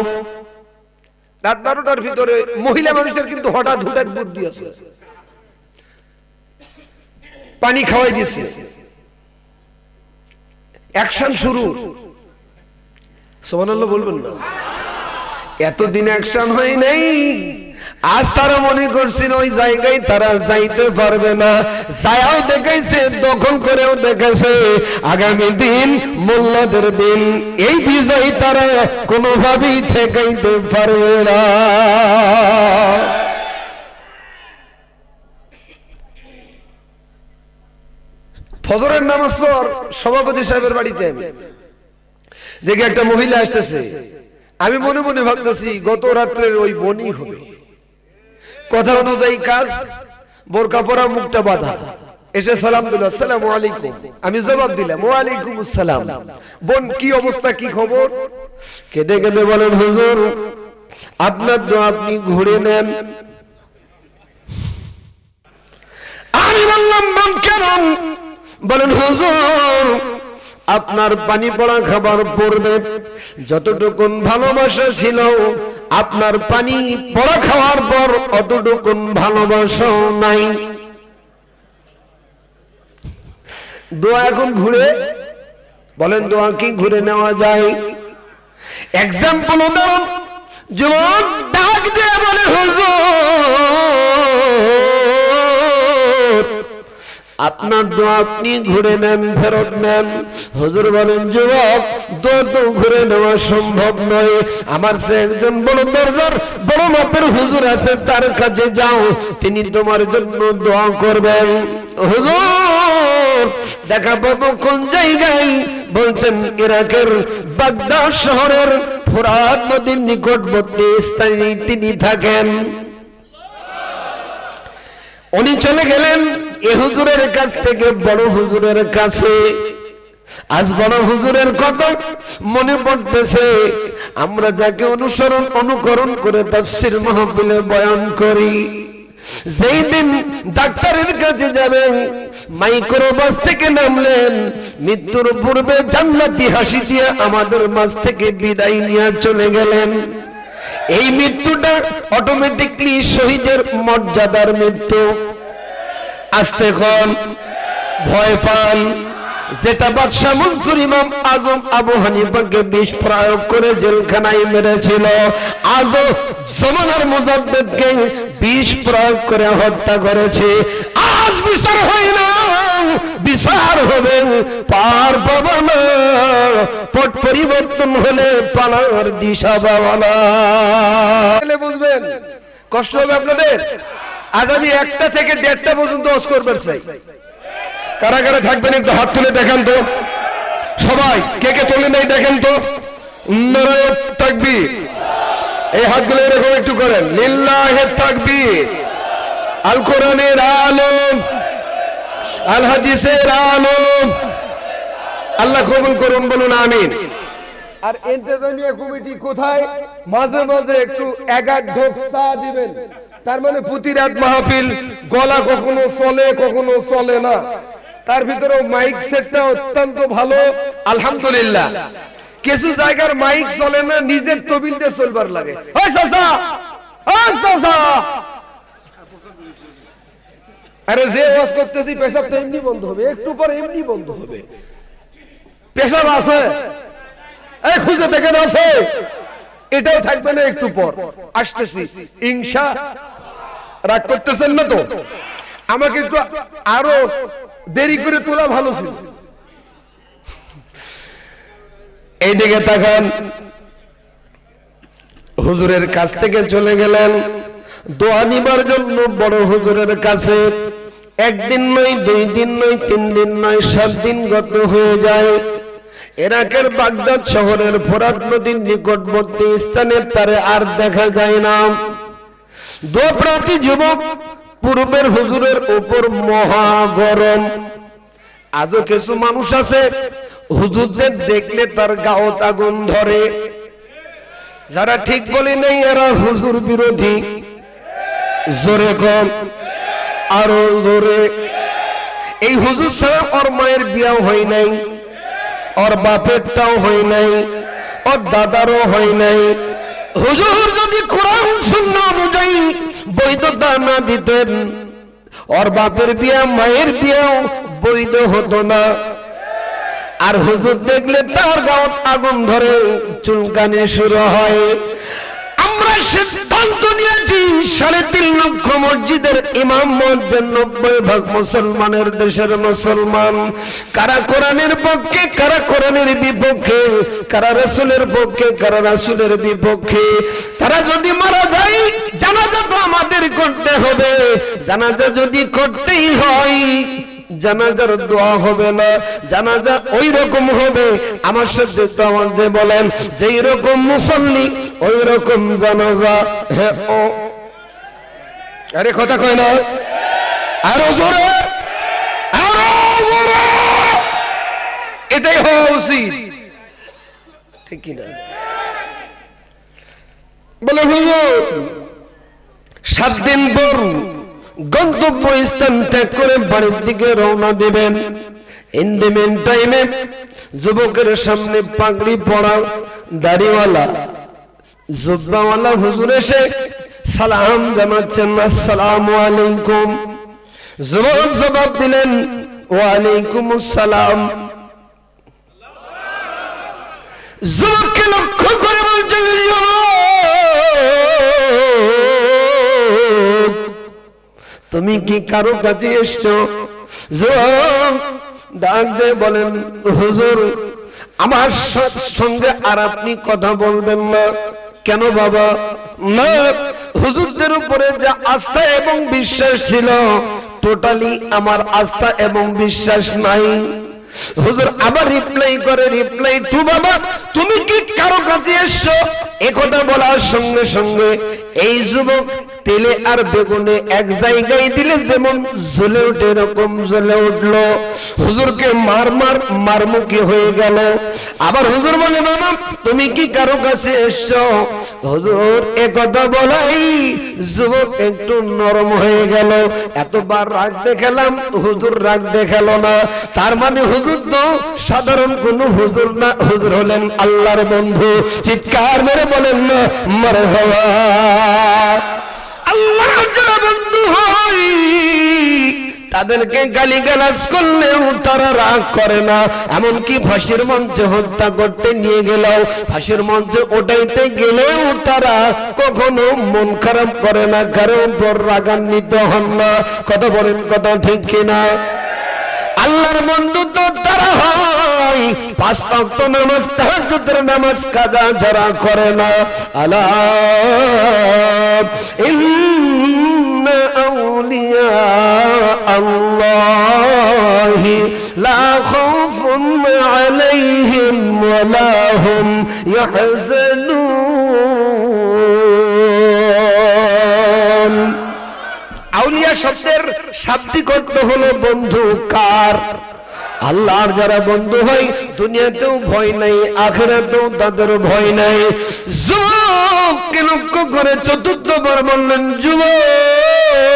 রাত 12টার ভিতরে মহিলা মানুষের কিন্তু হঠাৎ হুঠাৎ বুদ্ধি আছে, পানি খাওয়াই দিয়েছে, অ্যাকশন শুরু। সুবহানাল্লাহ বলবেন না? এতদিন অ্যাকশন হয় নাই, আজ তারা মনে করছিল ওই জায়গায় তারা যাইতে পারবে না, যায়াও দেখাইছে, দখল করেও দেখাইছে। আগামী দিন মোল্লাদের দিন, এই বিজয় তারা কোনোভাবেই ঠেকাইতে পারবে না। ফজরের নামাজ পর সভাপতি সাহেবের বাড়িতে দেখি একটা মহিলা আসতেছে। আমি মনে মনে ভাবতেছি গত রাত্রের ওই বনি হবে। কথা অনুযায়ী কাজ, বোরকা পরা, মুখটা বাঁধা, এসে সালাম দিল আসসালামু আলাইকুম। আমি জবাব দিলাম ওয়া আলাইকুমুস সালাম। বোন কি অবস্থা, কি খবর? কেঁদে কেঁদে বলেন হুজুর আপনার দোয়া আপনি ঘুরে নেন। আমি বললাম বোন কেন? বলেন হুজুর আপনার পানি পড়া খাবার পড়বে, যতটুকুন ভালোবাসা ছিল আপনার পানি পড়া খাওয়ার পর অতটুকুন ভালোবাসা নাই। দোয়া এখন ঘুরে, বলেন দোয়া কি ঘুরে নেওয়া যায়? এক্সাম্পল উদাহরণ, যুবক ডাক দিয়ে বলে হুজুর আপনার দোয়া আপনি ঘুরে নেন, ফেরত নেন। হুজুর বলেন যুবক দোয়া তো ঘুরে নেওয়া সম্ভব নয়, আমার সে একজন বড় দরজার বড় মাপের হুজুর আছে, তার কাছে যাও, তিনি তোমার জন্য দোয়া করবেন। হুজুর দেখা পাবো কোন জায়গায়? বলছেন ইরাকের বাগদাদ শহরের ফোরাত নদীর নিকটবর্তী স্থানে তিনি থাকেন। উনি চলে গেলেন এ হুজুরের কাছ থেকে বড় হুজুরের কাছে। আজ বড় হুজুরের কথা মনে পড়তেছে, আমরা যাকে অনুকরণ করে তাফসীর মাহফিলে বয়ান করি। যেই দিন ডাক্তারের কাছে যাবেন, মাইক্রোবাস থেকে নামলেন, মৃত্যুর পূর্বে জান্নাতি হাসি দিয়ে আমাদের মাঝ থেকে বিদায় নিয়ে চলে গেলেন। এই মৃত্যুটা অটোমেটিকলি শহীদের মর্যাদার মৃত্যু। আস্তে কোন ভয় পান, যেটা বাদশাহ মনসুর ইমাম আজম আবু হানিফাকে বিষ প্রয়োগ করে জেলখানায় মেরেছিল, আজও জমানার মুজাদ্দিদকে বিষ প্রয়োগ করে হত্যা করেছে। আজ বিচার হয় না, বিচার হবে পার পাবো না, পট পরিবর্তন হলে পালার দিশা পাবো না। বুঝবেন কষ্ট হবে আপনাদের। আজ আমি 1টা থেকে 1:30 পর্যন্ত ওয়াজ করবার চাই। কারা কারা থাকবেন একটু হাত তুলে দেখেন তো। সবাই কে কে তোলে নাই দেখেন তো। নারায়ে তাকবীর। এই হাতগুলো এরকম একটু করেন। লিল্লাহে তাকবীর। আল কোরআনের আলম, আল হাদিসের আলম। আল্লাহ কবুল করুন, বলুন আমিন। আর ইন্তেজামিয়া কমিটি কোথায়? মাঝে মাঝে একটু 1 ঢোক চা দিবেন। তার মানে প্রতি রাত মাহফিল, গলা কখনো চলে কখনো চলে না। তার ভিতরেও মাইক সেটটা অত্যন্ত ভালো আলহামদুলিল্লাহ। কিছু জায়গার মাইক চলে না, নিজের তবিলতে চলবার লাগে। ওই চাচা, ওই চাচা, আরে যে ওয়াজ করতেছি পেশাবটা এমনি বন্ধ হবে, একটু পরে এমনি বন্ধ হবে। পেশাব আছে, এই খুঁজে দেখেন আছে, এটাও থাকবে না একটু পর। আসতেছি ইনশা। রাগ করতেছেন না তো? আমাকে একটু আরো দেরি করে তোলা ভালো ছিল। এইদিকে তাকান, হুজুরের কাছ থেকে চলে গেলেন দোয়া নিবার জন্য বড় হুজুরের কাছে। 1 দিন নয়, 2 দিন নয়, 3 দিন নয়, 7 দিন গত হয়ে যায়। ইরাকের বাগদাদ শহরের ফোরাত নদীর নিকটবর্তী স্থানে তারে আর দেখা যায় না। দোপ্রাতি যুবক পূর্বের হুজুরের উপর মহা গরম। আজও কিছু মানুষ আছে হুজুরদের দেখলে তার গাওত আগুন ধরে। যারা ঠিক বলে নেই এরা হুজুর বিরোধী। জোরে কম, আরো জোরে। এই হুজুর ছাড়া ওর মায়ের বিয়াও হয় নাই, ওর বাপেরটাও হয় নাই, ওর দাদারও হয় নাই। হুজুর যদি কোরআন সুন্নাহ অনুযায়ী বৈধতা না দিতেন, ওর বাপের বিয়া মায়ের বিয়াও বৈধ হতো না। আর হুজুর দেখলে তার গাওত আগুন ধরে, চুলকানি শুরু হয়। আমরা সিদ্ধান্ত নিয়েছি 3.5 লক্ষ মসজিদের ইমাম মসজিদের 90% মুসলমানের দেশের মুসলমান। কারা কোরআনের পক্ষে, কারা কোরআনের বিপক্ষে, কারা রাসূলের পক্ষে, কারা রাসূলের বিপক্ষে। তারা যদি মারা যায়, জানাজা তো আমাদের করতে হবে। জানাজা যদি করতেই হয়, জানাজার দোয়া হবে না, জানাজা ওই রকম হবে। আমার সাথে তো আমাদের বলেন, যেই রকম মুসল্লি ওই রকম জানাজা। হ্যাঁ, ও আরে কথা কয় না, আরো জোরে, আরো জোরে। এটাই হওয়া উচিত, ঠিক কি না? বলে হুজুর 7 দিন পর গন্তব্য স্থান ত্যাগ করে বাড়ির দিকে রওনা দিবেন। ইন দ্য মেন টাইমে যুবকের সামনে পাগড়ি পরা, দাড়িওয়ালা, জুব্বাওয়ালা হুজুর এসে সালাম জানাচ্ছেন, আসসালামু আলাইকুম। যুবক জবাব দিলেন, ওয়া আলাইকুমুস সালাম। যুবককে লক্ষ্য করে বলছেন, তুমি কি কারো কাছে এসছো? যুবক ডাক দিয়ে বলেন, হুজুর আমার সঙ্গে আর আপনি কথা বলবেন না। কেন বাবা? না, হুজুরদের উপরে যা আস্থা এবং বিশ্বাস ছিল টোটালি আমার আস্থা এবং বিশ্বাস নাই। হুজুর আবার রিপ্লাই টু বাবা তুমি কি কারো কাছে এসছো? একথা বলার সঙ্গে সঙ্গে এই যুবক তেলে আর বেগুনে এক জায়গায় দিলে যেমন জ্বলে ওঠে এরকম জ্বলে উঠলো। হুজুরকে মারমুখী হয়ে গেল। আবার হুজুর বলে বাবা তুমি কি কারো কাছে এসছো? হুজুর একথা বলাই যুবক একটু নরম হয়ে গেল। এতবার রাগ দেখালাম, হুজুর রাগ দেখালো না। তার মানে হুজুর তো সাধারণ কোন হুজুর না, হুজুর হলেন আল্লাহর বন্ধু। চিৎকার মেরে বলেন না মারহাবা। আল্লাহর যারা বন্ধু হয় তাদেরকে গালিগালাজ করলেও তারা রাগ করে না। এমনকি ফাঁসির মঞ্চে হত্যা করতে নিয়ে গেলেও, ফাঁসির মঞ্চে ওঠাইতে গেলেও তারা কখনো মন খারাপ করে না, কারো উপর রাগান্বিত হন না। কথা বলেন, কথা ঠিক কিনা? আল্লাহর বন্ধু তো তারা হয় 5 ওয়াক্ত নামাজ, তাহাজ্জুদের নামাজ কাজা যারা করে না। আলা ইন্না আউলিয়া আল্লাহি লা খাউফুন আলাইহিম ওয়া লা হুম ইয়াহজানুন। আউলিয়া শব্দের শাব্দিক অর্থ হলো বন্ধু। কার? আল্লাহর যারা বন্ধু হয় দুনিয়াতেও ভয় নাই, আখিরাতেও তাদের ভয় নাই। যুবককে লক্ষ্য করে চতুর্থবার বললেন যুবক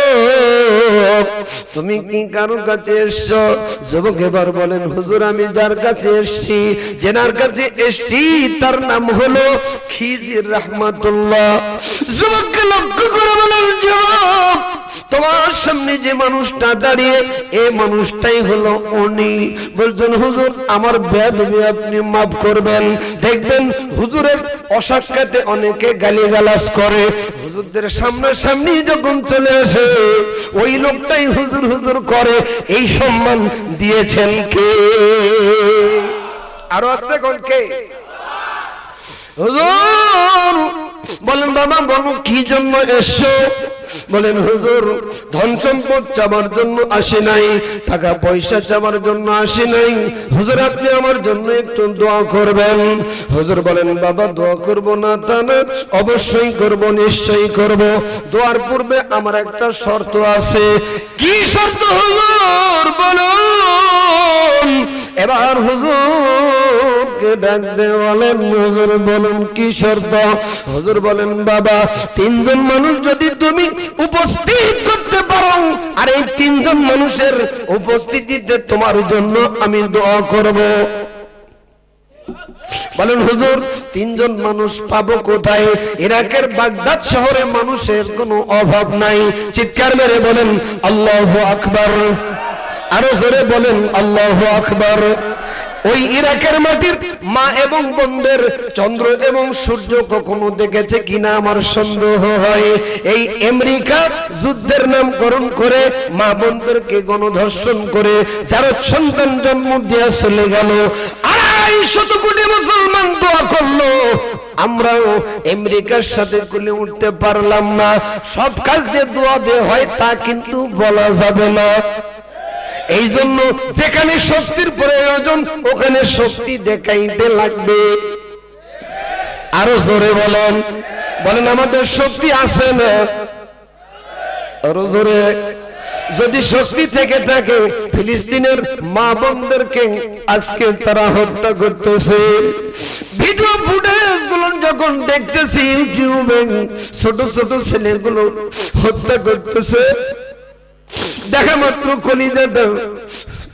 তুমি কি কারো কাছে এসছো? যুবক এবার বলেন হুজুর আমি যার কাছে এসছি, জেনার কাছে এসছি তার নাম হলো খিজির রাহমাতুল্লাহ। যুবককে লক্ষ্য করে বলেন যুবক তোমার সামনে যে মানুষটা দাঁড়িয়ে এই মানুষটাই হলো উনি। বলছেন হুজুর আমার বেয়াদবি আপনি মাফ করবেন। দেখবেন হুজুরের অসাক্ষাতে অনেকে গালিগালাজ করে, হুজুরদের সামনাসামনি যখন চলে আসে ওই লোকটাই হুজুর হুজুর করে। এই সম্মান দিয়েছেন কে? আরো আসতে কোন কে? হুজুর বলেন বাবা বলো কি জন্য এসছো? বলেন হুজুর ধন সম্পদ চাওয়ার জন্য আসি নাই, টাকা পয়সা চাওয়ার জন্য আসি নাই। হুজুর আপনি আমার জন্য একটু দোয়া করবেন। হুজুর বলেন বাবা দোয়া করব না তা না, অবশ্যই করব, নিশ্চয়ই করব। দোয়ার পূর্বে আমার একটা শর্ত আছে। কি শর্ত হুজুর বলুন? এবার হুজুরকে ডাক দিয়ে বলেন হুজুর বলুন কি শর্ত? হুজুর বলেন বাবা 3 জন মানুষ যদি তুমি উপস্থিত করতে পারো আর এই 3 জন মানুষের উপস্থিতিতে তোমার জন্য আমি দোয়া করব। বলেন হুজুর 3 জন মানুষ পাবো কোথায়? ইরাকের বাগদাদ শহরে মানুষের কোনো অভাব নাই। চিৎকার মেরে বলেন আল্লাহু আকবার। আরো জোরে বলেন আল্লাহু আকবার। ওই ইরাকের মাটির মা এবং বোনদের চন্দ্র এবং সূর্য কখনো দেখেছে কিনা আমার সন্দেহ হয়। এই আমেরিকা যুদ্ধের নামকরণ করে মা বোনদেরকে গণধর্ষণ করে যার সন্তান জন্ম দিয়ে চলে গেল। 250 কোটি মুসলমান দোয়া করলো, আমরাও আমেরিকার সাথে কোলে উঠতে পারলাম না। সব কাজ দিয়ে দোয়া দিয়ে হয় তা কিন্তু বলা যাবে না। এই জন্য যেখানে শক্তির প্রয়োজন ওখানে শক্তি দেখাইতে লাগবে। আরো জোরে বলেন, বলেন আমাদের শক্তি আছে না? আরো জোরে। যদি শক্তি থেকে থাকে ফিলিস্তিনের মা বোনদেরকে আজকে তারা হত্যা করতেছে। ভিডিও ফুটেজ গুলো যখন দেখতেছি ইউটিউবে ছোট ছোট ছেলেগুলো হত্যা করতেছে, দেখা মাত্র কলিজাটা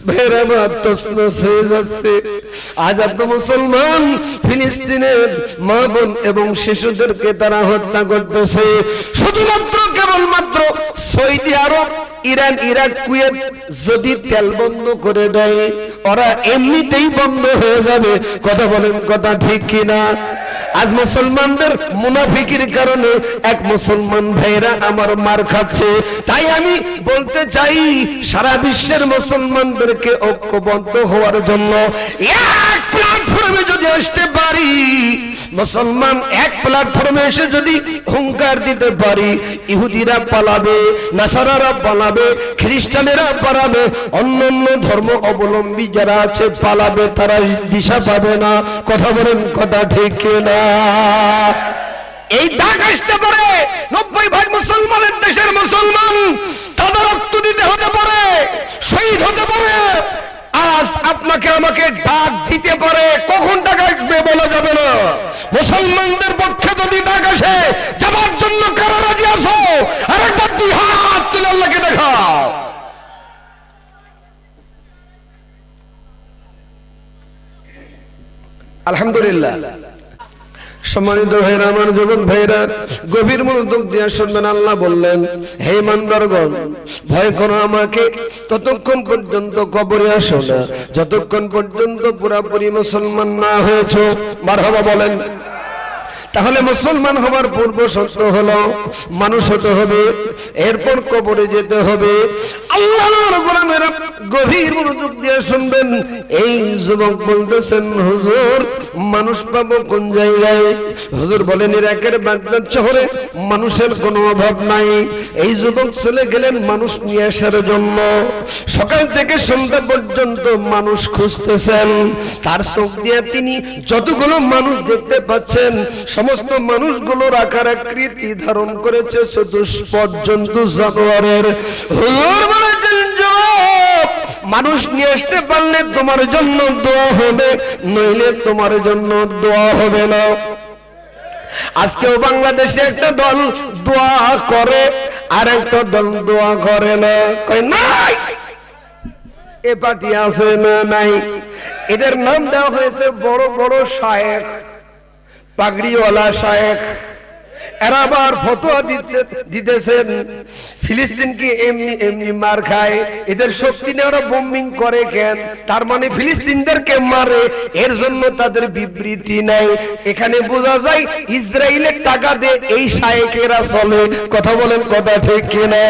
ভেড়া তছনছ হয়ে যাচ্ছে। আজ এত মুসলমান ফিলিস্তিনের মা বোন এবং শিশুদেরকে তারা হত্যা করতেছে। শুধুমাত্র কেবলমাত্র সৌদি আরব, ইরান, ইরাক, কুয়েত যদি তেল বন্ধ করে দেয় ওরা এমনিতেই বন্ধ হয়ে যাবে। কথা বলেন, কথা ঠিক কিনা? আজ মুসলমানদের মুনাফিকির কারণে এক মুসলমান ভাইরা আমার মার খাচ্ছে। তাই আমি বলতে চাই সারা বিশ্বের মুসলমানদেরকে ঐক্যবদ্ধ হওয়ার জন্য এক প্ল্যাটফর্মে যদি আসতে পারি মুসলমান এক প্ল্যাটফর্মে এসে যদি হুঙ্কার দিতে পারি, ইহুদিরা পালাবে, নাসারারা পালাবে, খ্রিস্টানেরা পালাবে, অন্যান্য ধর্ম অবলম্বী যারা আছে পালাবে, তারা দিশা পাবে না। কথা বলেন, কথা ঠিক কিনা? এই ডাক আসতে পারে 90% মুসলমানের দেশের মুসলমান, তাদের রক্ত দিতে হতে পারে, শহীদ হতে পারে। আজ আপনাকে আমাকে ডাক দিতে পারে, কখন ডাক আসবে বলা যাবে না। মুসলমানদের পক্ষে যদি ডাক আসে, যাবার জন্য কারা রাজি আছো? আরেকবার দুই হাত তুলে আল্লাহকে দেখাও। আলহামদুলিল্লাহ। সম্মানিত ভাইরা, আমার যুবক ভাইরা, গভীর মনোযোগ দিয়ে শুনবেন। আল্লাহ বললেন, হে ইমানদারগণ, ভয় করো আমাকে ততক্ষণ পর্যন্ত কবরে আসো না, যতক্ষণ পর্যন্ত পুরাপুরি মুসলমান না হয়েছো। মারহাবা বলেন। তাহলে মুসলমান হওয়ার পূর্ব শর্ত হলো মানুষ হতে হবে, এরপর কবরে যেতে হবে। আল্লাহর গোলামেরা গভীর মনোযোগ দিয়ে শুনবেন। এই যুবক বলতেছেন, হুজুর মানুষ পাবো কোন জায়গায়? হুজুর বলেন, ইরাকের বাগদাদ শহরে মানুষের কোনো অভাব নাই। এই যুবক চলে গেলেন মানুষ নিয়ে আসার জন্য। সকাল থেকে সন্ধ্যা পর্যন্ত মানুষ খুঁজতেছেন। তার চোখ দিয়ে তিনি যতগুলো মানুষ দেখতে পাচ্ছেন, সমস্ত মানুষগুলোর আকার আকৃতি ধারণ করেছে চতুষ্পদ জন্তু জানোয়ারের। হুজুর বলেছেন, যুবক মানুষ নিয়ে আসতে পারলে তোমার জন্য দোয়া হবে, নইলে তোমার জন্য দোয়া হবে না। আজকেও বাংলাদেশে একটা দল দোয়া করে, আর একটা দল দোয়া করে না। কই নাই, এ পার্টি আছে না নাই। এদের নাম দেওয়া হয়েছে বড় বড় শায়েখ, পাগড়িওয়ালা শায়েখ। এরা আবার ফতোয়া দিতেছেন ফিলিস্তিনকে এমনি এমনি মার খায়। এদের শক্তি নিয়ে ওরা বোম্বিং করে কেন? তার মানে ফিলিস্তিনদেরকে মারে, এর জন্য তাদের বিবৃতি নাই। এখানে বোঝা যায় ইসরায়েলের টাকা দিয়ে এই শায়েকেরা চলে। কথা বলেন, কথা ঠিক কিনা?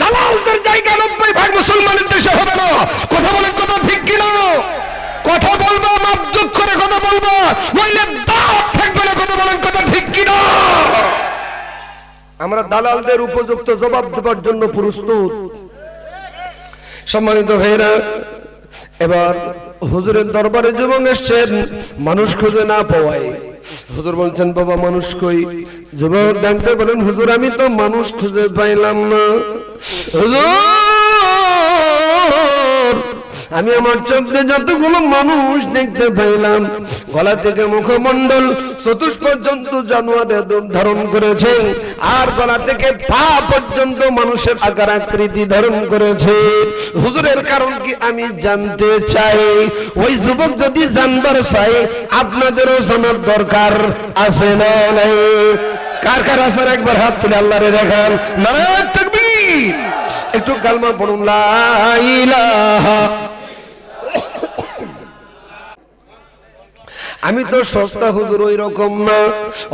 দালালদের জায়গা 90% মুসলমানের দেশে হবে না। কথা বলেন, কথা ঠিক কিনা? কথা বলবো, মাপজুক করে কথা বলবো, নইলে দাঁত থাকবে না। কথা বলেন, কথা ঠিক কিনা? আমরা দালালদের উপযুক্ত জবাব দেওয়ার জন্য প্রস্তুত। সম্মানিত ভাইরা, এবার হুজুরের দরবারে যুবক এসছেন মানুষ খুঁজে না পাওয়ায়। হুজুর বলছেন, বাবা মানুষ কই? যুবক ডাকতে বলেন, হুজুর আমি তো মানুষ খুঁজে পাইলাম না। হুজুর আমি আমার চোখে যতগুলো মানুষ দেখতে পাইলাম, গলা থেকে মুখমণ্ডল চতুষ্পদ জন্তু জানোয়ারের রূপ ধারণ করেছে, আর গলা থেকে পা পর্যন্ত মানুষের আকার আকৃতি ধারণ করেছে। হুজুরের কারণ কি আমি জানতে চাই। ওই যুবক যদি জানবার চাই, আপনাদেরও জানার দরকার আছে না নাই? কার কার আছে একবার হাত তুলে আল্লাহরে দেখান। নারায়ে তাকবীর। একটু কালমা পড়ুন, লা ইলাহা। আমি তো সস্তা হুজুর ওই রকম না।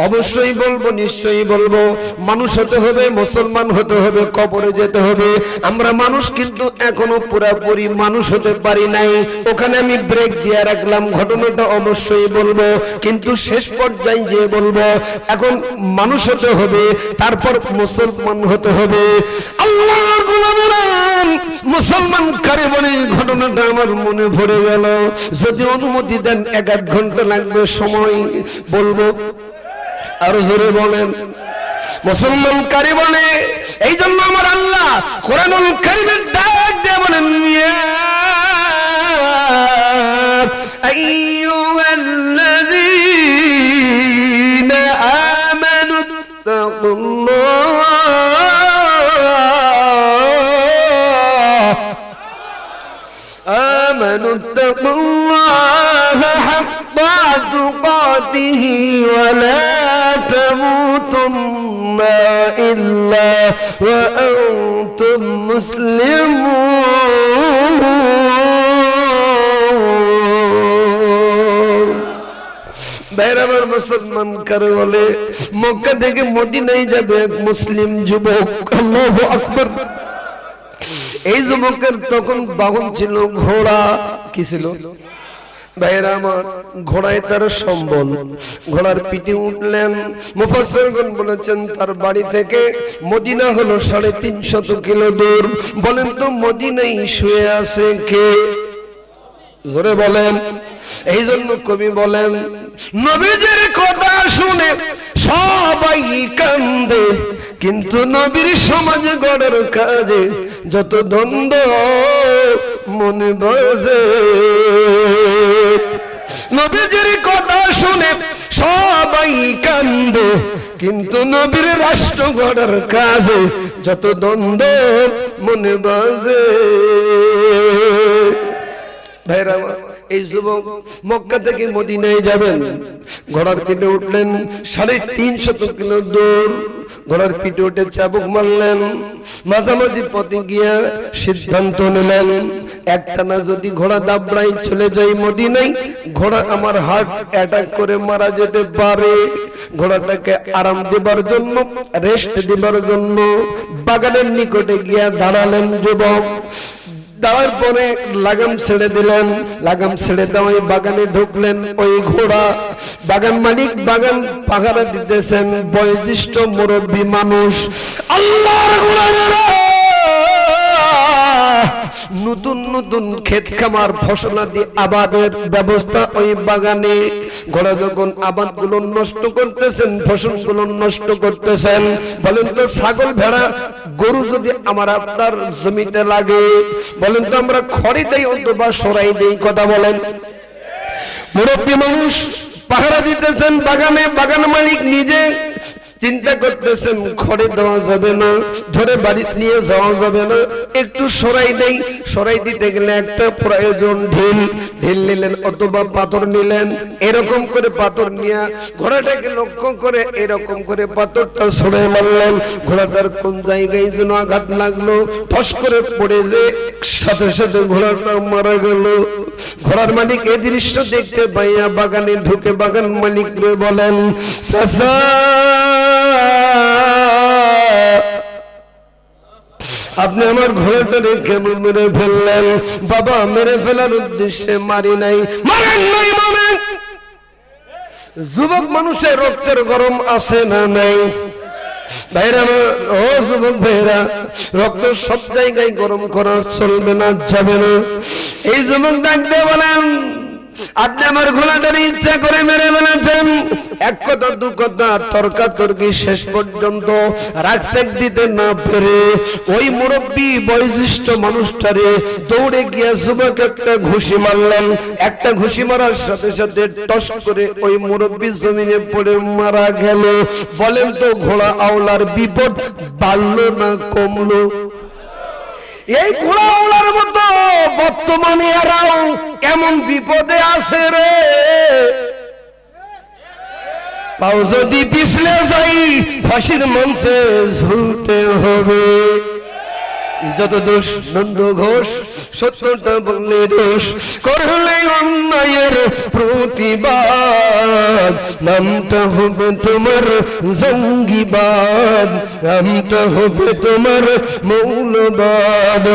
অবশ্যই বলবো, নিশ্চয়ই বলবো, মানুষ হতে হবে, মুসলমান হতে হবে, কবরে যেতে হবে। আমরা মানুষ কিন্তু এখনো পুরাপুরি মানুষ হতে পারি নাই। ওখানে আমি ব্রেক দিয়ে রাখলাম, ঘটনাটা অবশ্যই বলবো, কিন্তু শেষ পর্যায়ে যে বলবো এখন মানুষ হতে হবে, তারপর মুসলমান হতে হবে। আল্লাহর গোলামেরা, মুসলমান কারে বলে ঘটনাটা আমার মনে পড়ে গেল। যদি অনুমতি দেন 1-1 ঘন্টা লাগবে সময় বলবো। আরো জোরে বলেন, মুসলমান কারে বলে? এই জন্য আমার আল্লাহ কোরআনুল কারীমের ডাক দিয়ে বলেন, ইয়া আইয়ুহাল্লাযীনা আমানুত্তাকুল্লাহ اتقوا الله حق تقاته ولا تموتن إلا وأنتم مسلمون। বেরাবার মুসলমান কারে বলে? মক্কা থেকে মদিনায় যাবে মুসলিম যুবক। আল্লাহু আকবার। এই যুবকের তখন বাহন ছিল ঘোড়া। কি ছিল? ভাইরা আমার, ঘোড়ায় তার সম্বল, ঘোড়ার পিঠে উঠলেন। মুফাসসিরগণ বলেছেন তার বাড়ি থেকে মদিনা হলো 350 কিলো দূর। বলেন তো মদিনায় শুয়ে আছে কে? জোরে বলেন। এই জন্য কবি বলেন, নবীজির কথা শুনে সবাই কান্দে, কিন্তু নবীর সমাজ গড়ের কাজে যত দ্বন্দ্ব মনে বাজে। নবীজির কথা শুনে সবাই কান্দে, কিন্তু নবীর রাষ্ট্র গড়ার কাজে যত দ্বন্দ্ব মনে বাজে। ভাইরা আমার, এই যুবক মক্কা থেকে মদিনায় যাবেন, ঘোড়ার পিঠে উঠলেন। 350 কিলো দূর ঘোড়ার পিঠে উঠে চাবুক মারলেন। মাঝামাঝি পথে গিয়ে সিদ্ধান্ত নিলেন, একটানা যদি ঘোড়া দাবড়াই চলে যাই মদিনায়, ঘোড়া আমার হার্ট অ্যাটাক করে মারা যেতে পারে। ঘোড়াটাকে আরাম দেবার জন্য, রেস্ট দেবার জন্য বাগানের নিকটে গিয়ে দাঁড়ালেন যুবক। দেওয়ার পরে লাগাম ছেড়ে দিলেন। লাগাম ছেড়ে দেওয়াই বাগানে ঢুকলেন। ওই ঘোড়া বাগান মালিক বাগান পাহারা দিতেছেন, বয়োজ্যেষ্ঠ মুরব্বী মানুষ। আল্লাহর গোলামেরা, নতুন নতুন ক্ষেত খামার ফসলাদি আবাদের ব্যবস্থা ওই বাগানে। ঘোড়া যখন আবাদগুলো নষ্ট করতেছেন, ফসলগুলো নষ্ট করতেছেন, বলেন তো ছাগল ভেড়া গরু যদি আমার আপনার জমিতে লাগে, বলেন তো আমরা খড়ি দেই অথবা সরাই দেই? কথা বলেন। মুরব্বী মানুষ পাহারা দিতেছেন বাগানে, বাগান মালিক নিজে চিন্তা করতেছেন খড়ে দেওয়া যাবে না, ধরে বাড়ি নিয়ে যাওয়া যাবে না, একটু সরাই দেই। সরাই দিতে গেলে একটা প্রয়োজন ঢিল। ঢিল নিলেন অথবা পাথর নিলেন। এরকম করে পাথর নিয়ে ঘোড়াটাকে লক্ষ্য করে এরকম করে পাথরটা সরাই মারলেন। ঘোড়াটার কোন জায়গায় যেন আঘাত লাগলো, ফস করে পড়ে যে সাথে সাথে ঘোড়াটা মারা গেল। ঘোড়ার মালিক এই দৃশ্য দেখতে পাইয়া বাগানে ঢুকে বাগান মালিক বলেন, চাচা আপনি আমার ঘোড়াটারে কেন মেরে ফেললেন? বাবা, মেরে ফেলার উদ্দেশ্যে মারি নাই। মারেন নাই মানে? যুবক মানুষের রক্তের গরম আছে না নাই? ভাইরা, ও যুবক ভাইরা, রক্ত সব জায়গায় গরম করা চলবে না, যাবে না। এই যুবক ডাক দিয়ে বলেন, আপনি আমার ঘোড়াটার ইচ্ছা করে মেরে ফেলেছেন। এক কথা দু কথা তর্কাতর্কি শেষ পর্যন্ত রাগসেক দিতে না পেরে ওই মুরব্বী বয়োজ্যেষ্ঠ মানুষটারে দৌড়ে গিয়ে যুবক একটা ঘুষি মারলেন। একটা ঘুষি মারার সাথে সাথে টস করে ওই মুরব্বী জমিনে পড়ে মারা গেল। বলেন তো ঘোড়া আওলার বিপদ বাড়লো না কমলো? এই ঘোড়া আওলার মতো বর্তমানে এরাও এমন বিপদে আছে রে। পাও যদি পিছলে যাই, ফাঁসির মঞ্চে ঝুলতে হবে। যত দোষ নন্দ ঘোষ, সত্যটা বললে দোষ, করলে অন্যায়ের প্রতিবাদ, নামটা হবে তোমার জঙ্গিবাদ, নামটা হবে তোমার মৌলবাদ।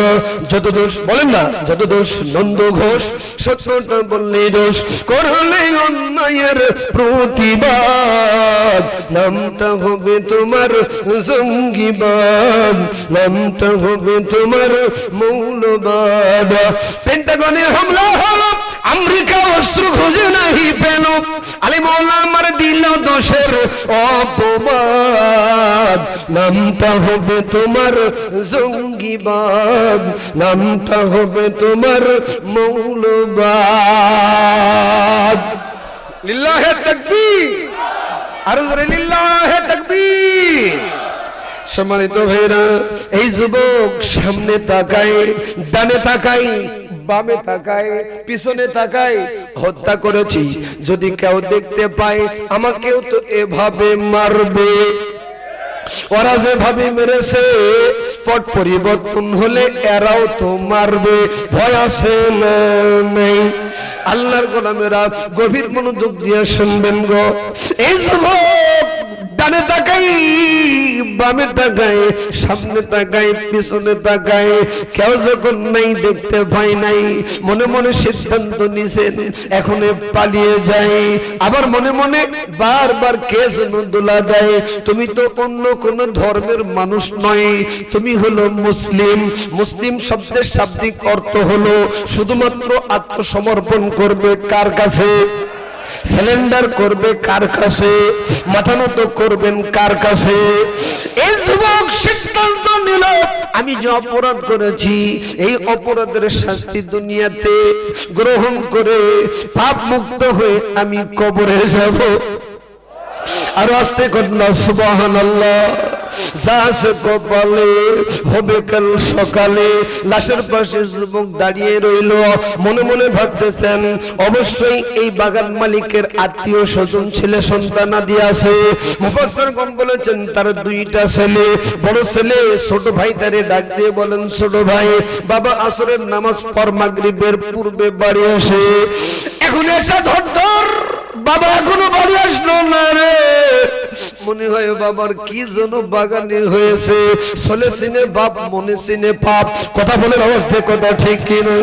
যত দোষ, বলেন না, যত দোষ নন্দ ঘোষ, সত্যটা বললে দোষ, করলে অন্যায়ের প্রতিবাদ, নামটা হবে তোমার জঙ্গিবাদ, নামটা হবে তোমার মৌলবাদ। পেন্টাগনের হামলা হলো, আমেরিকা অস্ত্র খুঁজে নাহি পেল, আলী মাওলা আমার দিল দোষের অপবাদ, নামটা হবে তোমার জঙ্গিবাদ, নামটা হবে তোমার মৌলবাদ। লিল্লাহে তাকবীর, আরো জোরে লিল্লাহে তাকবীর। সম্মানিত ভাইরা, এই যুবক সামনে তাকায়, ডানে তাকায়, বামে তাকায়, পিছনে তাকায়, হত্যা করেছি, যদি কেউ দেখতে পায় আমাকেও তো এভাবে মারবে। ওরা যেভাবে মেরেছে, পট পরিবর্তন হলে এরাও তো মারবে। ভয় আছে না নেই? আল্লাহর গোলামেরা গভীর মনোযোগ দিয়ে শুনবেন গো। এই যুবক ডানে তাকাই বামে তাকাই সামনে তাকাই পিছনে তাকাই কেউ যখন নাই দেখতে পাই নাই মনে মনে সিদ্ধান্ত নিছেন এখন পালিয়ে যাই আবার মনে মনে বারবার কে যেন দোলা দেয় তুমি তো অন্য কোন ধর্মের মানুষ নয় তুমি হলো মুসলিম মুসলিম শব্দের শাব্দিক অর্থ হলো শুধুমাত্র আত্মসমর্পণ করবে কার কাছে সিলিন্ডার করবে কার কাছে মাথা নত করবেন কার কাছে এই যুবক সিদ্ধান্ত নিল আমি যে অপরাধ করেছি এই অপরাধের শাস্তি দুনিয়াতে গ্রহণ করে পাপ মুক্ত হয়ে আমি কবরে যাব আর আস্তে কন্যা সুবহানাল্লাহ যাসে কপালে হবে কাল সকালে লাশের পাশে যুবক দাঁড়িয়ে রইল মনে মনে ভাবতেছেন অবশ্যই এই বাগান মালিকের আত্মীয় স্বজন ছেলে সন্তানাদি আছে মুফাসসিরগণ বলেছেন তার দুইটা ছেলে বড় ছেলে ছোট ভাই তারে ডাক দিয়ে বলেন ছোট ভাই বাবা আসরের নামাজ পর মাগরিবের পূর্বে বাড়ি আসে এখন এসে ধর বাবা এখনো বাড়ি আসলো না রে মনে হয় বাবার কি যেন বাগানে হয়েছে চলে সিনে বাপ মনে সিনে পাপ কথা বলে অবস্থা কথা ঠিক কিনা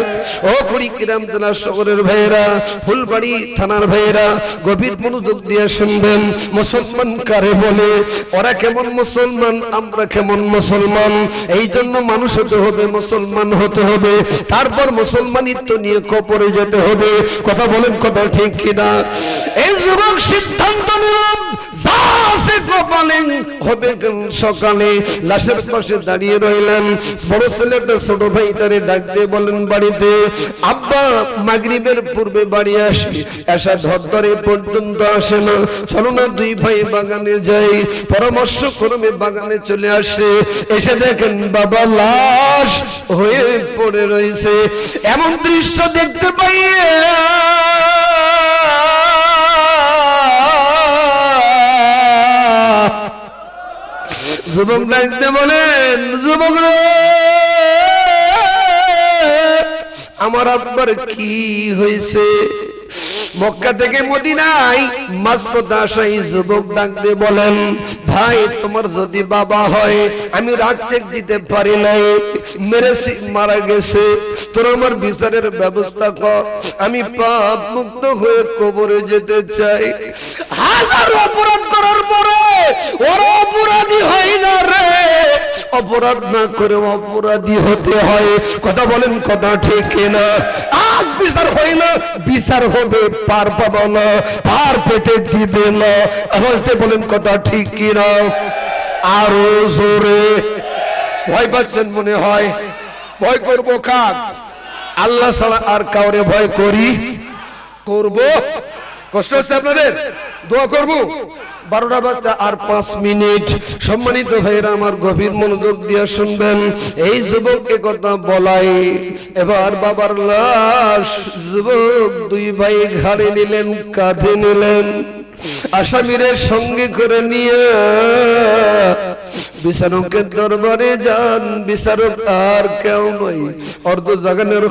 ও কুড়িগ্রাম জেলা শহরের ভাইয়েরা ফুলবাড়ি থানার ভাইয়েরা গভীর মনোযোগ দিয়ে শুনবেন মুসলমান কারে বলে ওরা কেমন মুসলমান আমরা কেমন মুসলমান এই জন্য মানুষ হতে হবে মুসলমান হতে হবে তারপর মুসলমানিত্ব নিয়ে কবরে যেতে হবে কথা বলেন কথা ঠিক কিনা এই যুবক সিদ্ধান্ত নিলাম যাসে কপালে হবে সকালে লাশের পাশে দাঁড়িয়ে রইলেন বড় ছেলেটা ছোট ভাইটারে ডাক দিয়ে বলেন বাড়িতে আব্বা মাগরিবের পূর্বে বাড়ি আসি এসা ধরে পর্যন্ত আসে না চলো না দুই ভাই বাগানে যাই পরামর্শ ক্রমে বাগানে চলে আসে এসে দেখেন বাবা লাশ হয়ে পড়ে রয়েছে এমন দৃশ্য দেখতে পাইয়ে যুবক ডাকতে বলেন যুবক রে আমার আব্বার কি হয়েছে মক্কা থেকে মদিনায় মাঝপথে আসা এই যুবক ডাকতে বলেন ভাই তোমার যদি বাবা হয় আমি রাগ চেক দিতে পারি নাই মেরেছি মারা গেছে তোর আমার বিচারের ব্যবস্থা কর আমি পাপ মুক্ত হয়ে কবরে যেতে চাই হাজার অপরাধ করার পরে ওর অপরাধী হয় না রে অপরাধ না করে অপরাধী হতে হয় কথা বলেন কথা ঠিক কিনা আজ বিচার হয় না বিচার হবে পার পাবো না পার পেতে দিবে না আওয়াজে বলেন কথা ঠিক কিনা আরো জোরে ভয় পাচ্ছেন মনে হয় ভয় করবো কাক আল্লাহ ছাড়া আর কাউরে ভয় করব কষ্ট হচ্ছে আপনাদের দোয়া করব 12টা বাজতে আর 5 মিনিট সম্মানিত ভাইরা আমার গভীর মনোযোগ দিয়ে শুনবেন এই যুবককে কথা বলাই এবার বাবার লাশ যুবক দুই ভাই ঘাড়ে নিলেন কাঁধে নিলেন আসামিরের সঙ্গে করে নিয়ে বিচারকের দরবারে যান বিচারক আর কেউ নয় অর্ধ জাগানের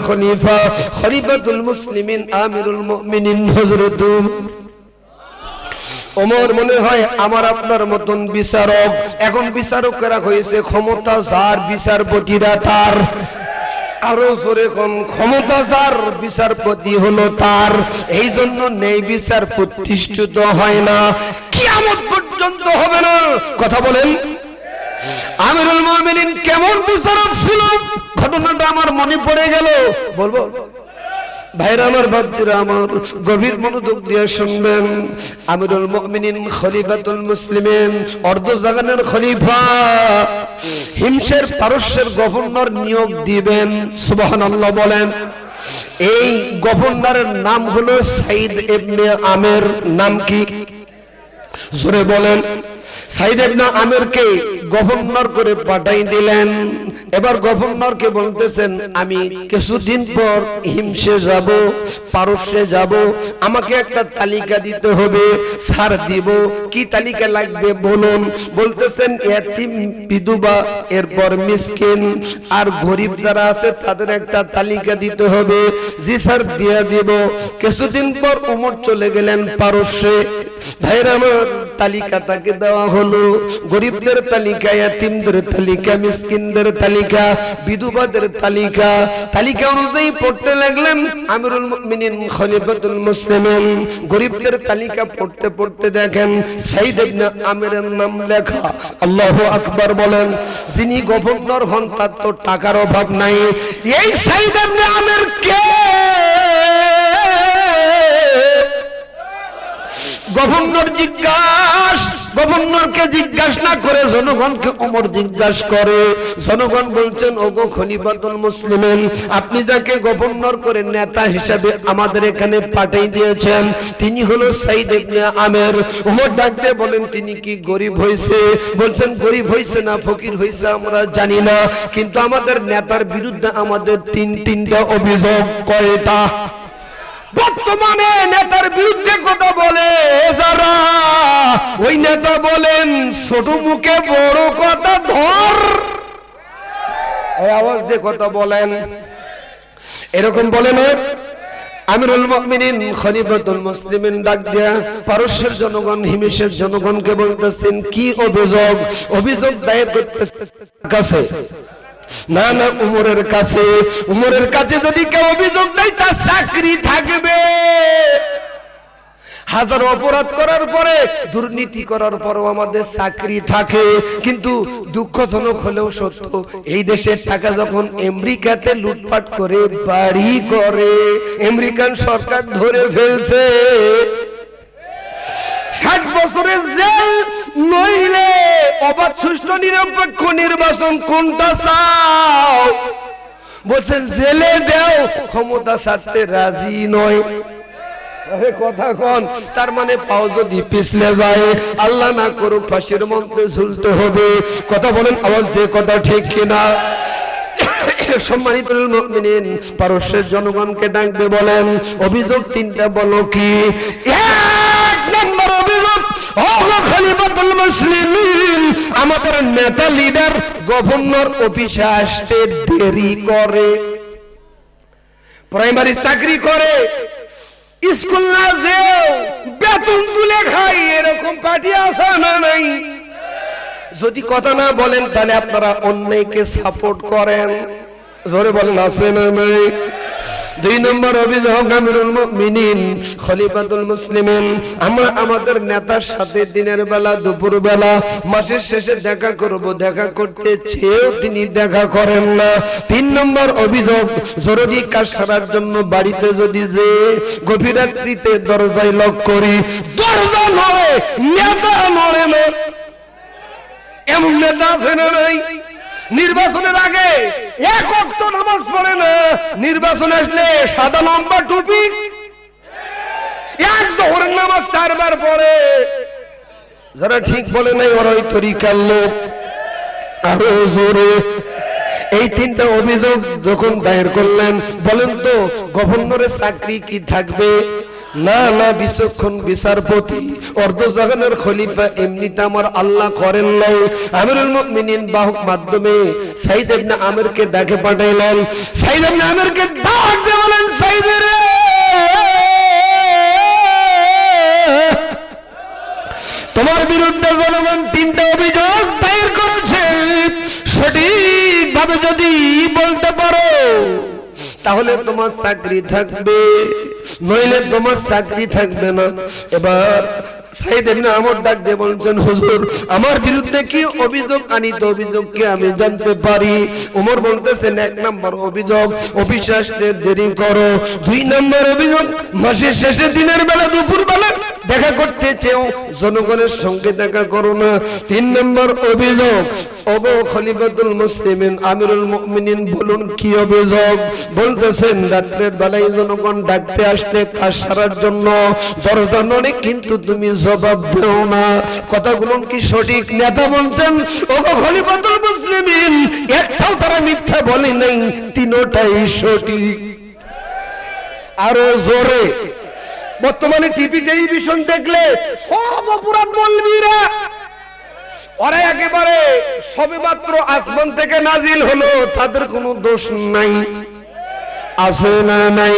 খলিফাতুল মুসলিমিন আমিরুল মুমিনিন হযরত ওমর মনে হয় আমার আপনার মতন বিচারক এখন বিচারকেরা হয়েছে ক্ষমতা যার বিচারপতিরা তার আরো জোরে কোন ক্ষমতা যার বিচারপতি হলো তার এই জন্য নেই বিচার প্রতিষ্ঠিত হয় না কিয়ামত পর্যন্ত হবে না কথা বলেন আমিরুল মুমিনিন কেমন বিচারক ছিল ঘটনাটা আমার মনে পড়ে গেল বলবো ভাইরা আমার বাপজিরা আমার গভীর মনোযোগ দিয়ে শুনবেন আমিরুল মুমিনিন খলিফাতুল মুসলিমিন অর্ধ জাগানের খলিফা হিমসের পারস্যের গভর্নর নিয়োগ দিবেন সুবহানাল্লাহ বলেন এই গভর্নরের নাম হলো সাইদ ইবনে আমের নাম কি জোরে বলেন সাইদ ইবনে আমেরকে গভর্নর করে পাঠাই দিলেন। এবার গভর্নরকে বলতেছেন, আমি কিছুদিন পর হিমসে যাব, পারস্যে যাব, আমাকে একটা তালিকা দিতে হবে। স্যার দিব, কি তালিকা লাগবে বলুন। বলতেছেন এতিম, বিধবা, এরপর মিসকিন আর গরিব যারা আছে তাদের একটা তালিকা দিতে হবে। জি স্যার দিয়ে দিব। কিছুদিন পর ওমর চলে গেলেন পারস্যে। ভাইরা আমার, তালিকা তাকে দেওয়া হলো, গরিবদের তালিকা, এতিমদের তালিকা, মিসকিনদের তালিকা, বিধবাদের তালিকা। তালিকা অনুযায়ী পড়তে লাগলেন আমিরুল মুমিনিন খলিফাতুল মুসলিমিন। গরিবদের তালিকা পড়তে পড়তে দেখেন সাইদ ইবনে আমিরের নাম লেখা। আল্লাহু আকবার বলেন। যিনি গভর্নর হন তার তো টাকার অভাব নাই। এই সাইদ ইবনে আমির কে? গভর্নর গভর্নরকে জিজ্ঞাসা না করে জনগণকে ওমর জিজ্ঞাসা করে। জনগণ বলছেন, ওগো খলিফাতুল মুসলিমিন, আপনি যাকে গভর্নর করে নেতা হিসেবে আমাদের এখানে পাঠিয়ে দিয়েছেন তিনি হলো সাইদ ইবনে আমির। ওমর ডাকতে বলেন, তিনি কি গরিব হয়েছে? বলছেন, গরিব হয়েছে না ফকির হয়েছে আমরা জানি না, কিন্তু আমাদের নেতার বিরুদ্ধে আমাদের তিনটা অভিযোগ। কয়টা? বর্তমানে নেতার বিরুদ্ধে কথা বলে যারা, ওই নেতা বলেন ছোট মুখে বড় কথা ধর। আওয়াজ দিয়ে কথা বলেন, এরকম বলে না। আমিরুল মুমিনিন খলিফাতুল মুসলিমিন ডাক দিয়া পারস্যের জনগণ, হিমিশের জনগণকে বলতেছেন, কি অভিযোগ? অভিযোগ দায়ের করতেছে না না উমরের কাছে। উমরের কাছে যদি কেউ অভিযোগ দেয় তার চাকরি থাকবে। হাজার অপরাধ করার পরে, দুর্নীতি করার পরও আমাদের চাকরি থাকে। কিন্তু দুঃখজনক হলেও সত্য, এই দেশের টাকা যখন আমেরিকাতে লুটপাট করে বাড়ি করে, আমেরিকান সরকার ধরে ফেলছে। 60 বছরের জেল নইলে অবাধ সুষ্ঠু নিরপেক্ষ নির্বাচন কোনটা চাও? বলছেন জেলে দেও, ক্ষমতা ছাড়তে রাজি নয়। কথা কন, তার মানে পাও যদি পিছলে যায়, আল্লাহ না করুক ফাঁসির মঞ্চে ঝুলতে হবে। কথা বলেন আওয়াজ দিয়ে, কথা ঠিক কিনা? সম্মানিত মুমিনিন, পারস্যের জনগণকে ডাকতে বলেন, অভিযোগ তিনটা বলো কি? এক নম্বর অভিযোগ, খলিফাতুল মুসলিমিন আমাদের নেতা লিডার গভর্নর অফিসে আসতে দেরি করে, প্রাইমারি চাকরি করে, স্কুল না যেও বেতন তুলে খাই, এরকম পার্টি আছে না নাই? যদি কথা না বলেন তাহলে আপনারা অন্যায়কে সাপোর্ট করেন। জোরে বলেন, আছে না নাই? 2 নম্বর অভিযোগ, আমিরুল মুমিনিন খলিফাতুল মুসলিমিন আমরা আমাদের নেতার সাথে দিনের বেলা, দুপুর বেলা, মাসের শেষে দেখা করব, দেখা করতে চেয়েও তিনি দেখা করেন না। 3 নম্বর অভিযোগ, জরুরি কাজ সারার জন্য বাড়িতে যদি যে গভীর রাত্রিতে দরজায় লক করি, দরজা নড়ে, নেতা নড়ে না। এমন নেতা আছে না নাই? নির্বাচনের আগে এক ওয়াক্ত নামাজ পড়ে না, নির্বাচন আসলে সাদা লম্বা টুপি, এক জোহরের নামাজ 4 বার পড়ে। যারা ঠিক বলে নাই ওরা ওই তরিকার লোক। আরো জোরে। এই 3টা অভিযোগ যখন দায়ের করলেন, বলেন তো গভর্নরের চাকরি কি থাকবে? না না, বিচক্ষণ বিচারপতি, অর্ধজাহানের খলিফা এমনিতে আমার আল্লাহ করেন নাই। আমিরুল মুমিনিন বাহক মাধ্যমে সাইদ ইবনে আমিরকে ডাকে পাঠাইলেন। সাইদ ইবনে আমিরকে ডাক দিয়ে বলেন, সাইদ রে, তোমার বিরুদ্ধে জনগণ 3টা অভিযোগ দায়ের করেছে, সঠিকভাবে যদি বলতে পারো তাহলে তোমার চাকরি থাকবে, নইলে তোমার চাকরি থাকবে না। এবার সাইদ ইবনে আমর ডাক দিয়ে বলছেন, হুজুর আমার বিরুদ্ধে কি অভিযোগ আনিত, অভিযোগ কি আমি জানতে পারি? ওমর বলতেছেন, 1 নম্বর অভিযোগ অফিসে আসতে দেরি করো। 2 নম্বর অভিযোগ মাসের শেষে দিনের বেলা, দুপুর বেলা দেখা করতে চেও জনগণের সঙ্গে দেখা করো না। 3 নম্বর অভিযোগ, ওগো খলিফাতুল মুসলিমিন আমিরুল মুমিনিন বলুন কি অভিযোগ? বলতেছেন, রাত্রের বেলায় জনগণ ডাকতে আসলে কাজ সারার জন্য দরজা নড়ে, কিন্তু তুমি জবাব দাও না। কথাগুলো কি সঠিক? নেতা বলছেন ওগো খলিফাতুল মুসলিমিন, একটাও তারা মিথ্যা বলে নাই, তিনটাই সঠিক। আরো জোরে। বর্তমানে টিভি টেলিভিশন দেখলে সব অপরাধ মৌলবীরা, ওরা একেবারে সবেমাত্র আসমান থেকে নাজিল হলো, তাদের কোনো দোষ নাই, আছে না নাই?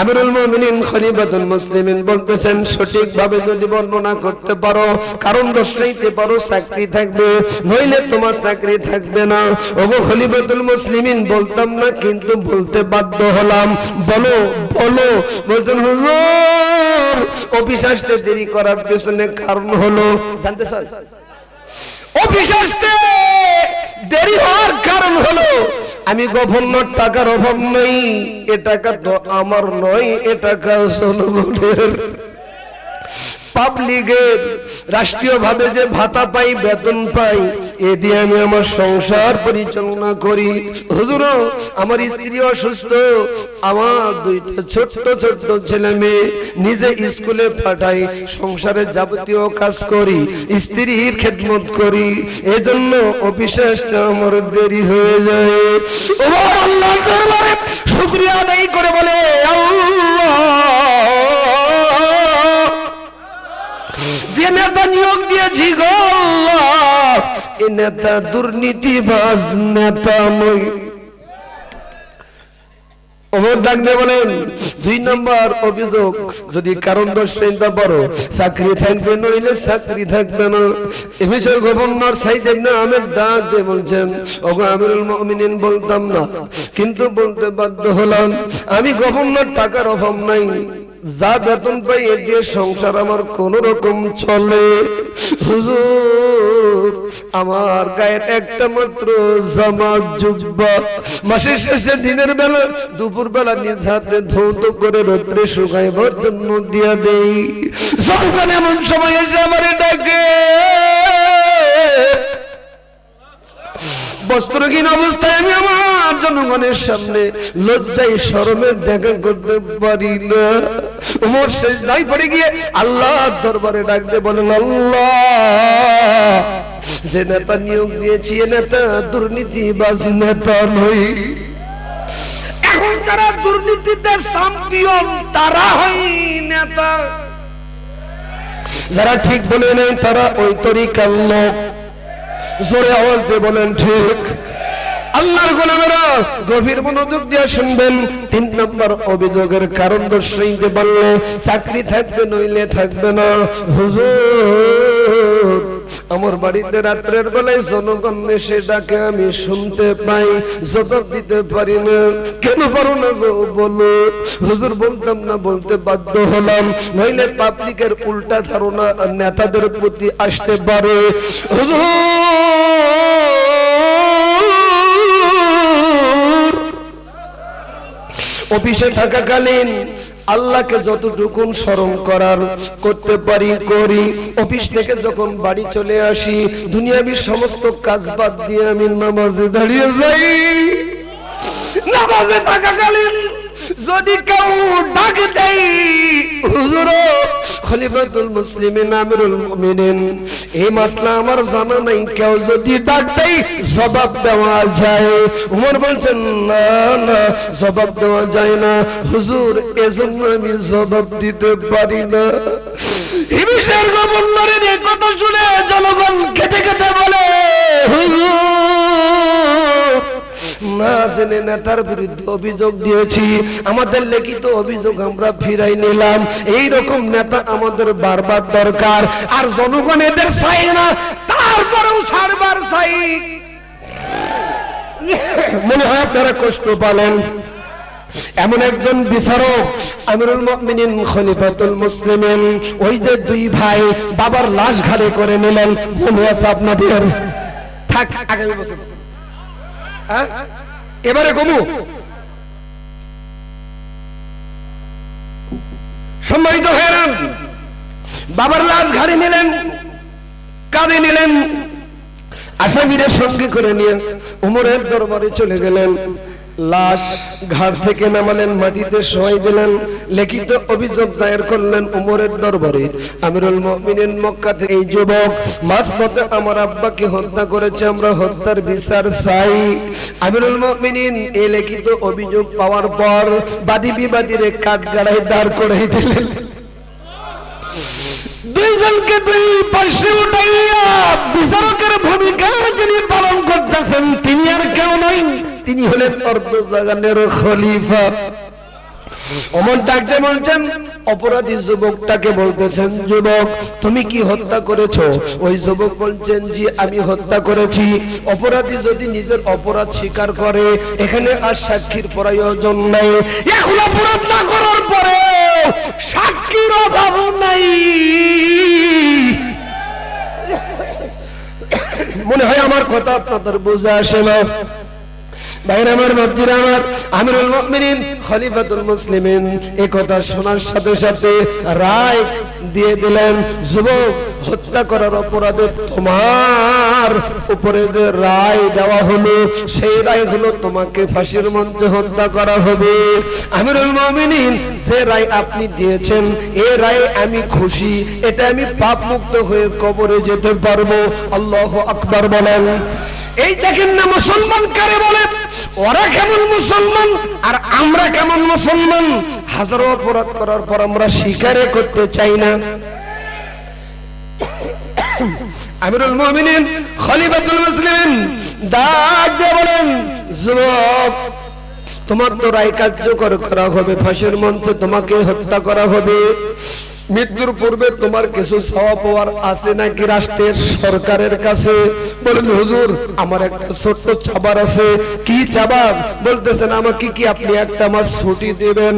আমিরুল মুমিনিন খলিফাতুল মুসলিমিন বলতেছেন সঠিকভাবে যদি বর্ণনা করতে পারো, কারণ দোষ নিতে পারো, চাকরি থাকবে, নইলে তোমার চাকরি থাকবে না। ওগো খলিফাতুল মুসলিমিন, বলতাম না কিন্তু বলতে বাধ্য হলাম। বলো বলো। বলতেন হুজুর অফিস আসতে দেরি করার পেছনে কারণ হলো, জানতে চান? অফিস আসতে দেরি হওয়ার কারণ হলো আমি গভর্নর, টাকার অভাব নেই, এ টাকা তো আমার নয়, এ টাকা জনগণের, পাবলিকের। রাষ্ট্রীয় ভাবে যে ভাতা পাই, বেতন পাই, এ দিয়ে আমি আমার সংসার পরিচালনা করি। হুজুর আমার স্ত্রী অসুস্থ, আমার দুইটা ছোট্ট ছোট্ট ছেলে মেয়ে, নিজে স্কুলে পাঠাই, সংসারে যাবতীয় কাজ করি, স্ত্রীর খেদমত করি, এজন্য অফিসে আসতে আমার দেরি হয়ে যায়। ওমর আল্লাহর দরবারে শুকরিয়া আদায় করে বলে, আল্লাহ যে নেতা নিয়োগ দিয়েছি গো আল্লাহ, এ নেতা দুর্নীতিবাজ নেতা নয়। ওমর ডাক দিয়ে বলেন, 2 নম্বর অভিযোগ, যদি কারণ দোষ চিন্তা করো, চাকরি থাকবে, নইলে চাকরি থাকবে না। এ বিষয়ে গভর্নর সাইদ ইবনে আহমেদ ডাক দিয়ে বলছেন, ওগো আমিরুল মুমিনিন, বলতাম না কিন্তু বলতে বাধ্য হলাম। আমি গভর্নর, টাকার অভাব নাই, যা বেতন পাই এ দিয়ে সংসার আমার কোন রকম চলে। হুজুর আমার গায়ে একটা মাত্র জামা জুব্বা, মাসের শেষে দিনের বেলা দুপুর বেলা নিজ হাতে ধৌত করে রোদ্রে শুকাইবার জন্য দিয়া দেই। যখন এমন সময় এসে আমারে ডাকে, বস্ত্রহীন অবস্থায় আমি আমার জনগণের সামনে লজ্জায় শরমে দেখা করতে পারি না। ওমর সিজদায় পড়ে গিয়ে আল্লাহর দরবারে ডাকতে বলেন, আল্লাহ যে নেতা নিয়োগ দিয়েছি এ নেতা দুর্নীতিবাজ নেতা নয়। এখন যারা দুর্নীতিতে চ্যাম্পিয়ন তারা হয় নেতা, যারা ঠিক বলে নেই তারা ওই তরিকার লোক। জোরে আওয়াজ দিয়ে বলেন ঠিক। আল্লাহর গোলামেরা গভীর মনোযোগ দিয়ে শুনবেন। 3 নম্বর অভিযোগের কারণ দর্শাইতে পারলে চাকরি থাকবে, নইলে থাকবে না। হুজুর আমার বাড়িতে রাত্রের বেলায় জনগণ এসে ডাকে, আমি শুনতে পাই, জবাব দিতে পারি না। কেন পারো না গো বলো? হুজুর বলতাম না, বলতে বাধ্য হলাম, নইলে পাবলিকের উল্টা ধারণা নেতাদের প্রতি আসতে পারে। হুজুর অফিসে থাকাকালীন আল্লাহকে যতটুকু স্মরণ করার করতে পারি করি। অফিস থেকে যখন বাড়ি চলে আসি, দুনিয়াবি সমস্ত কাজ বাদ দিয়ে আমি নামাজে দাঁড়িয়ে যাই। নামাজে থাকাকালীন যদি কেউ ডাক দেয়, হুজুর খলিফাতুল মুসলিমিন আমিরুল মুমিনিন, এই মাসলা আমার জানা নাই, কেউ যদি ডাক দেয় জবাব দেওয়া যায়। ওমর বলছেন, না না জবাব দেওয়া যায় না হুজুর, এজন্য আমি জবাব দিতে পারি না। হিবিসের গভর্নরের এই কথা শুনে জনগণ কেটে কেটে বলে, হুজুর না জেনে নেতার বিরুদ্ধে অভিযোগ দিয়েছি, আমাদের লিখিত অভিযোগ আমরা ফিরাই নিলাম। এই রকম নেতা আমাদের বারবার দরকার। আর জনগণ এদের চাই না, তারপরেও সারবার চাই। মনে হয় আপনারা কষ্ট পালেন। এমন একজন বিচারক আমিরুল মুমিনিন খলিফাতুল মুসলিমিন, ওই যে 2 ভাই বাবার লাশ ঘাড়ে করে নিলেন, মনে আছে আপনাদের? থাক আগামী বছর এবারে কমু। সম্মানিত হয়েছেন, বাবার লাশ ঘাড়ে নিলেন, কাঁধে নিলেন, আসামিদের সঙ্গে করে নিয়ে উমরের দরবারে চলে গেলেন। লাশ ঘাট থেকে নামালেন, মাটিতে শোয়াই দিলেন, লিখিত অভিযোগ দায়ের করলেন উমরের দরবারে। আমিরুল মুমিনিন মক্কা থেকে এই যুবক মাঝপথে আমার আব্বাকে হত্যা করেছে, আমরা হত্যার বিচার চাই। আমিরুল মুমিনিন এই লিখিত অভিযোগ পাওয়ার পর বাদী বিবাদীরে কাঠগড়ায় দাঁড় করাই দিলেন। দুইজনকে দুই পাশে উঠাইয়া বিচারকের ভূমিকা যিনি পালন করতেছেন তিনি আর কেউ নয়, তিনি হলেন অর্ধজাগানের খলিফা। ওমর ডাকতে বলছেন, অপরাধী যুবকটাকে বলতেছেন, যুবক তুমি কি হত্যা করেছো? ওই যুবক বলছেন, জি আমি হত্যা করেছি। অপরাধী যদি নিজের অপরাধ স্বীকার করে এখানে আর সাক্ষীর প্রয়োজন নাই। এখন অপরাধ না করার পরে সাক্ষীর অভাব নাই। মনে হয় আমার কথা আপনাদের বুঝে আসে না। ভাইরা আমার, বাপজিরা আমার, আমিরুল মুমিনিন খলিফাতুল মুসলিমিন এই কথা শোনার সাথে সাথে রায় দিয়ে দিলেন, যুবক হত্যা করার অপরাধে তোমার উপরে যে রায় দেওয়া হলো সেই রায় হলো তোমাকে ফাঁসির মঞ্চে হত্যা করা হবে। আমিরুল মুমিনিন যে রায় আপনি দিয়েছেন এই রায়ে আমি খুশি, এটা আমি পাপ মুক্ত হয়ে কবরে যেতে পারবো। আল্লাহু আকবার বলেন। এই দেখেন না মুসলমান কারে বলে, ওরা কেমন মুসলমান আর আমরা কেমন মুসলমান। হাজারো অপরাধ করার পর আমরা স্বীকারই করতে চাই না। আমিরুল মুমিনিন খলিফাতুল মুসলিমিন ডাক দিয়ে বলেন, যুবক তোমার তো রায় কার্যকর করা হবে, ফাঁসির মঞ্চে তোমাকে হত্যা করা হবে। মৃত্যুর পূর্বে তোমার কিছু চাওয়া পাওয়ার আছে নাকি রাষ্ট্রের সরকারের কাছে? বলেন, হুজুর আমার একটা ছোট্ট চাবার আছে। কি চাবার? বলতেছেন, আমাকে কি আপনি একটা মাস ছুটি দেবেন?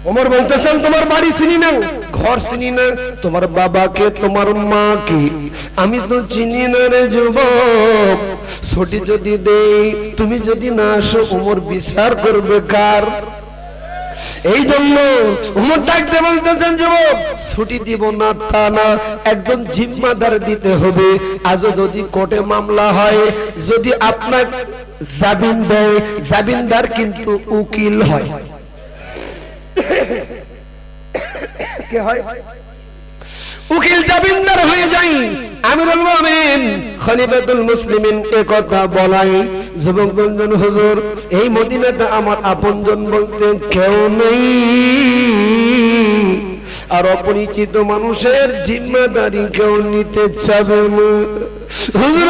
ওমর বলতেছেন, তোমার বাড়ি চিনি না, ঘর চিনি না, তোমার বাবাকে তোমার মাকে আমি তো চিনি না রে যুবক। ছুটি যদি দেই, তুমি যদি না আসো ওমর বিচার করবে কার? এই জন্য ওমর ডাকতে বলতেছেন, যুবক ছুটি দিব না তা না, একজন জিম্মাদার দিতে হবে। আজও যদি কোর্টে মামলা হয়, যদি আপনার জামিন দেয়, জামিনদার কিন্তু উকিল হয়। কে হয়? উকিল জামিনদার হয়ে যায়। আমিরুল মুমিনিন খলিফাতুল মুসলিমিন এই কথা বলাই। যুবক বলছেন, হুজুর এই মদিনাতে আমার আপনজন বলতে কেউ নেই, আর অপরিচিত মানুষের জিম্মাদারি কেউ নিতে চাবে না। হুজুর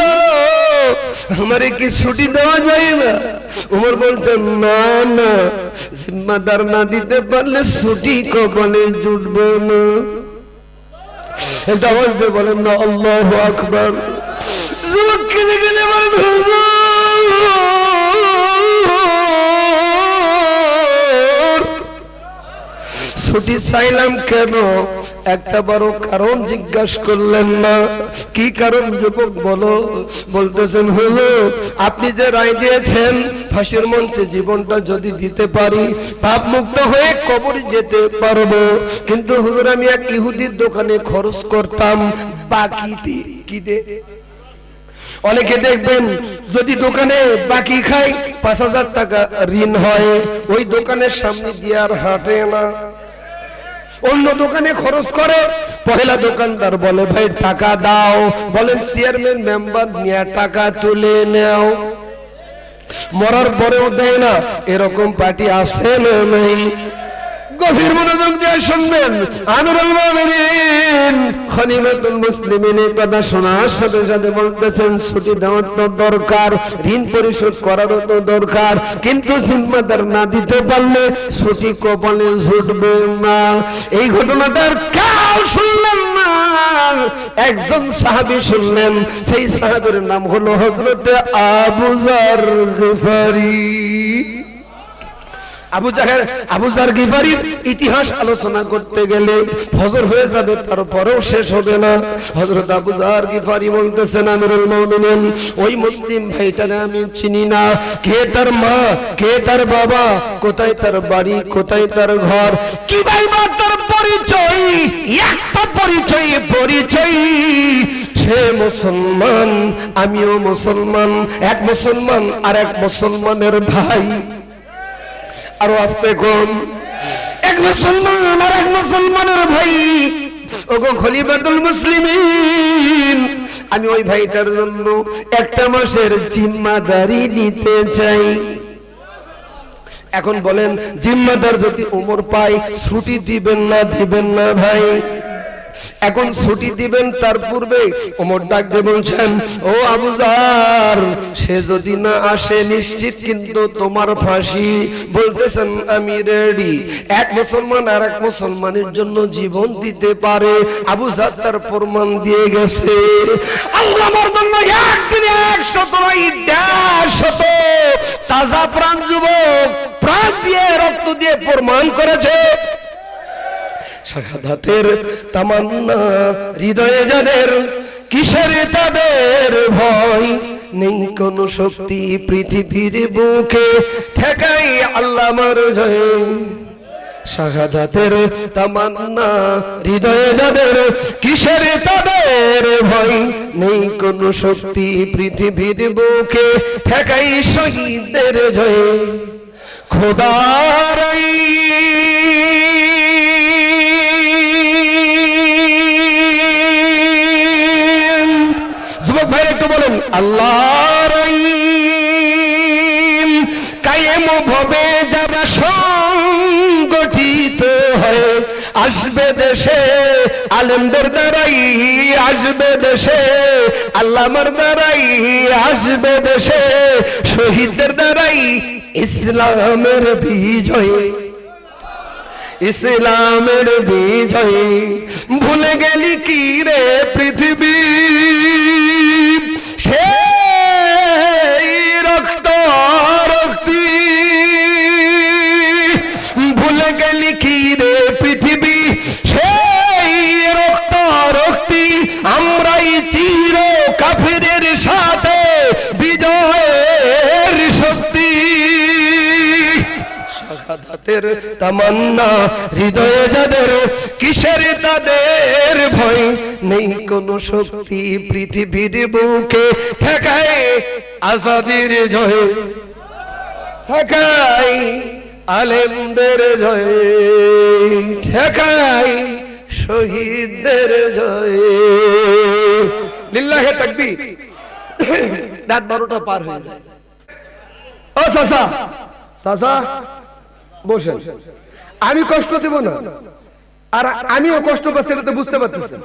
আমারে কি ছুটি দেওয়া যায় না? ওমর বলছেন, না না, জিম্মাদার না দিতে পারলে ছুটি কপালে জুটবে না। একটা আওয়াজ দিয়ে বলেন না আল্লাহু আকবার। যুবক কেঁদে কেঁদে বলেন, হুজুর ছুটি চাইলাম কেন? একটা বড় কারণ জিজ্ঞাসা করলেন না। কি কারণ যুবক বলো? বলতেছেন, হুজুর আপনি যে রায় দিয়েছেন ফাঁসির মঞ্চে জীবনটা যদি দিতে পারি পাপ মুক্ত হয়ে কবরে যেতে পারবো, কিন্তু হুজুর আমি এক ইহুদির দোকানে খরচ করতাম বাকিতে। কি দে? অনেকে দেখবেন যদি দোকানে বাকি খায় ৫,০০০ টাকা ঋণ হয়, ওই দোকানের সামনে দিয়ে আর হাঁটে না, অন্য দোকানে খরচ করে। পহেলা দোকানদার বলে, ভাই টাকা দাও, বলেন চেয়ারম্যান মেম্বার নিয়ে টাকা তুলে নাও, মরার পরেও দেয় না। এরকম পার্টি আছে না নেই? গভীর মনোযোগ দিয়ে শুনবেন। আমিরুল মুমিনিন খলিফাতুল মুসলিমিন এই কথা শোনার সাথে সাথে বলতেছেন, ছুটি দেওয়ার তো দরকার, ঋণ পরিশোধ করারও তো দরকার, কিন্তু জিম্মাদার না দিতে পারলে ছুটি কপালে জুটবে না। এই ঘটনাটার কেউ শুনলেন না, একজন সাহাবী শুনলেন। সেই সাহাবীর নাম হলো হযরত আবু যার গিফারি। আবু যার গিফারির ইতিহাস আলোচনা করতে গেলে ফজর হয়ে যাবে, তারপরেও শেষ হবে না। হযরত আবু যার গিফারি বলতেছেন, আমিরুল মুমিনিন ওই মুসলিম ভাইটারে আমি চিনি না। কে তার মা, কে তার বাবা, কোথায় তার বাড়ি, কোথায় তার ঘর, কি ভাই বা তার পরিচয়? একটা পরিচয় সে মুসলমান, আমিও মুসলমান, এক মুসলমান আর এক মুসলমানের ভাই। আরো আস্তে কোন, এক মুসলমান আর এক মুসলমানের ভাই। ওগো খলিফাতুল মুসলিমিন, আমি ওই ভাইটার জন্য একটা মাসের জিম্মাদারি নিতে চাই। এখন বলেন, জিম্মাদার যদি ওমর পায়, ছুটি দিবেন না দিবেন না ভাই? এখন ছুটি দিবেন, তার পূর্বে ওমর ডাক দিয়ে বলছেন, ও আবু যার, সে যদি না আসে নিশ্চিত কিন্তু তোমার ফাঁসি। বলতেছেন আমি রেডি। এক মুসলমান আর এক মুসলমানের জন্য জীবন দিতে পারে। আবু যার তার প্রমাণ দিয়ে গেছে। আল্লাহ আমার জন্য একদিনে 100 নয় 150 তাজা প্রাণ যুবক প্রাণ দিয়ে রক্ত দিয়ে প্রমাণ করেছে। শাহাদাতের তামান্না হৃদয়ে যাদের, কিসের তাদের ভয়? নেই কোন শক্তি পৃথিবীর বুকে ঠেকাই আল্লাহ আমার জয়। শাহাদাতের তামান্না হৃদয়ে যাদের, কিসের তাদের ভয়? নেই কোন শক্তি পৃথিবীর বুকে ঠেকাই শহীদদের জয়। খোদার যুবক ভাই একটু বলেন, আল্লাহর আইন কায়েম হবে যারা সংগঠিত হয়ে, আসবে দেশে আলেমদের দ্বারাই, আসবে দেশে আল্লামার দ্বারাই, আসবে দেশে শহীদদের দ্বারাই ইসলামের বিজয়, ইসলামের বিজয়। ভুলে গেলি কি রে পৃথিবী সেই রক্ত রক্তি, ভুলে গেলি কি রে পৃথিবী সেই রক্ত রক্তি। আমরাই চির কাফিরের সাথে বিজয়ের শক্তি। শাহাদাতের তামান্না হৃদয়ে যাদের, কিসের তাদের ভয়? নেই কোন শক্তি পৃথিবীর বুকে ঠেকায় আজাদির জয়, ঠেকায় আলেমদের জয়, ঠেকায় শহীদদের জয়। লিল্লাহে তাকবীর। রাত 12টা পার হয়ে যায়। ও চাচা, চাচা বসেন, আমি কষ্ট দেব না, আর আমিও কষ্ট পাচ্ছি, এটা তো বুঝতে পারতেছেন।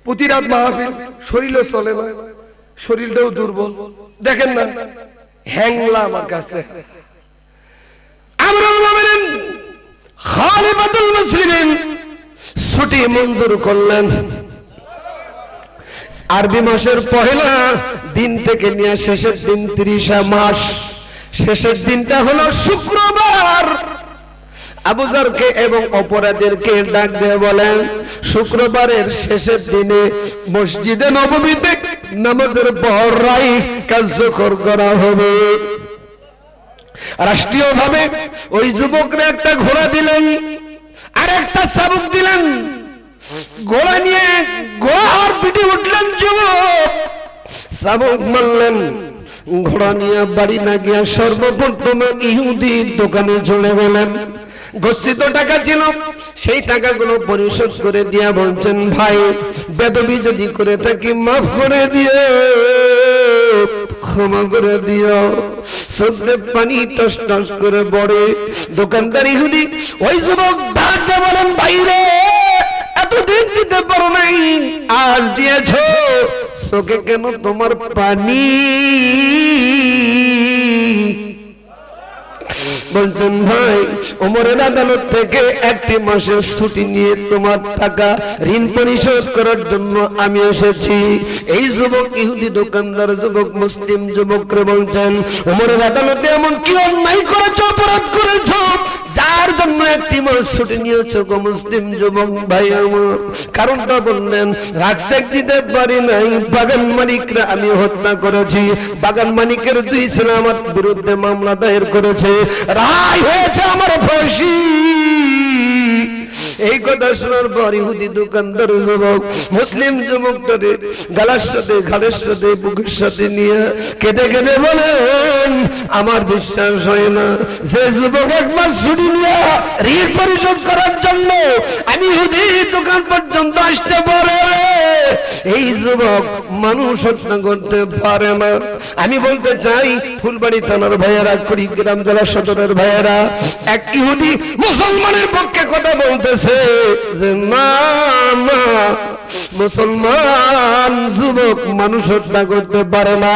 প্রতি রাত মাহফিল, শরীরও চলে না, শরীরটাও দুর্বল, দেখেন না হ্যাংলা আমার কাছে। আমরুল মুমিনিন খলিফাতুল মুসলিমিন ছুটি মঞ্জুর করলেন। আরবি মাসের পহেলা দিন থেকে নিয়ে শেষের দিন 30 মাস, শেষের দিনটা হলো শুক্রবার। আবু যারকে এবং অপরাধীদেরকে ডাক দিয়ে বলেন, শুক্রবারের শেষের দিনে মসজিদে নববীতে নামাজের পড়াই কার্যকর করা হবে। রাষ্ট্রীয়ভাবে ওই যুবকরা একটা ঘোড়া দিলেন আর একটা চাবুক দিলেন। ঘোড়া নিয়ে ঘোড়ার পিঠে উঠলেন যুবক, চাবুক মারলেন। ঘোড়া নিয়ে বাড়ি না গিয়া সর্বপ্রথমে ইহুদির দোকানে চলে গেলেন। গচ্ছিত টাকা ছিল, সেই টাকাগুলো পরিশোধ করে দিয়া বলছেন, ভাই বেদবি যদি করে থাকি মাফ করে দিও, ক্ষমা করে দিও। চোখে পানি টস টস করে পড়ে। দোকানদার ইহুদি ওই যুবক ডাক বলেন, ভাই রে এতদিন দিতে পারো নাই, আজ দিয়েছ, চোখে কেন তোমার পানি? বলছেন, ভাই ওমরের আদালত থেকে 1 মাসের ছুটি নিয়ে তোমার টাকা ঋণ পরিশোধ করার জন্য আমি এসেছি। এই যুবক ইহুদি দোকানদার যুবক মুসলিম যুবকরে বলছেন, ওমরের আদালতে এমন কি অন্যায় করেছো, অপরাধ করেছো, যার জন্য 1 মাস ছুটি নিয়েছো গো মুসলিম যুবক ভাই আমার? কারণটা বললেন, রাখছেক দিতে পারি নাই, বাগান মালিকরা আমি হত্যা করেছি। বাগান মালিকের 2 ছেলে আমার বিরুদ্ধে মামলা দায়ের করেছে, রায় হয়েছে আমার ফাঁসি। এই কথা শোনার পর ইহুদি দোকানদার যুবক মুসলিম যুবকটারে গালার সাথে ঘাড়ের সাথে বুকের সাথে নিয়ে কেঁদে কেঁদে বলেন, আমার বিশ্বাস হয় না যে যুবক একবার ছুটি নিয়ে ঋণ পরিশোধ করার জন্য আমি ইহুদি দোকান পর্যন্ত আসতে পারে, এই যুবক মানুষ হত্যা করতে পারে না। আমি বলতে চাই ফুলবাড়ি থানার ভাইয়েরা, কুড়িগ্রাম জেলা সদরের ভাইয়েরা, এক ইহুদি মুসলমানের পক্ষে কথা বলতেছে যে না না, মুসলমান যুবক মানুষ হত্যা করতে পারে না।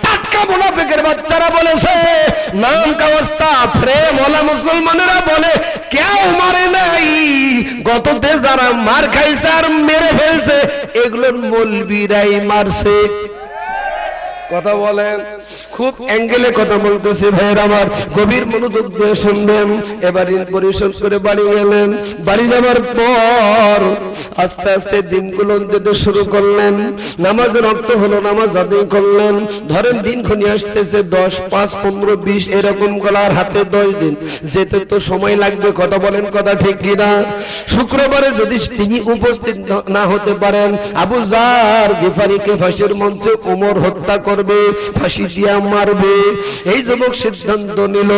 টাটকা মুনাফিকের বাচ্চারা বলেছে, নাম কা অবস্থা প্রেম ওলা মুসলমানেরা বলে কেউ মারে নাই, গততে যারা মার খাইছে আর মেরে ফেলছে এগুলোর মৌলবীরাই মারছে। কথা বলেন, খুব অ্যাঙ্গেলে কথা বলতেছি ভাইয়ের আমার, গভীর মনোযোগ দিয়ে শুনবেন। এবার ঋণ পরিশোধ করে বাড়ি গেলেন। বাড়ি যাবার পর আস্তে আস্তে দিনগুলো যেতে শুরু করলেন। নামাজের অর্থ হলো নামাজ আদায় করলেন। ধরেন দিন ক্ষণি আসতেছে 10, 5, 15, 20 এরকম গলার হাতে 10 দিন, যেতে তো সময় লাগবে। কথা বলেন, কথা ঠিক কিনা? শুক্রবারে যদি তিনি উপস্থিত না হতে পারেন, আবু যার গিফারিকে ফাঁসির মঞ্চে ওমর হত্যা করবে, ফাঁসি দিয়া মারবে। এই যুবক সিদ্ধান্ত নিল,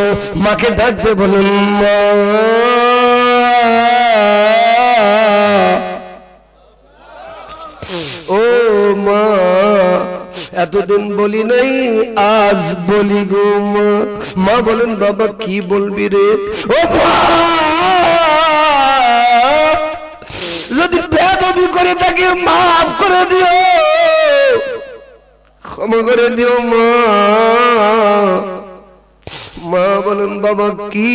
মাকে ডাকবে, বলেন মা, ও মা, এতদিন বলি নাই আজ বলি গো মা। মা বলেন, বাবা কি বলবি রে? ও মা, যদি বেয়াদবি করে তাকে মাফ করে দিও, ক্ষমা করে দিও মা। মা বলেন, বাবা কি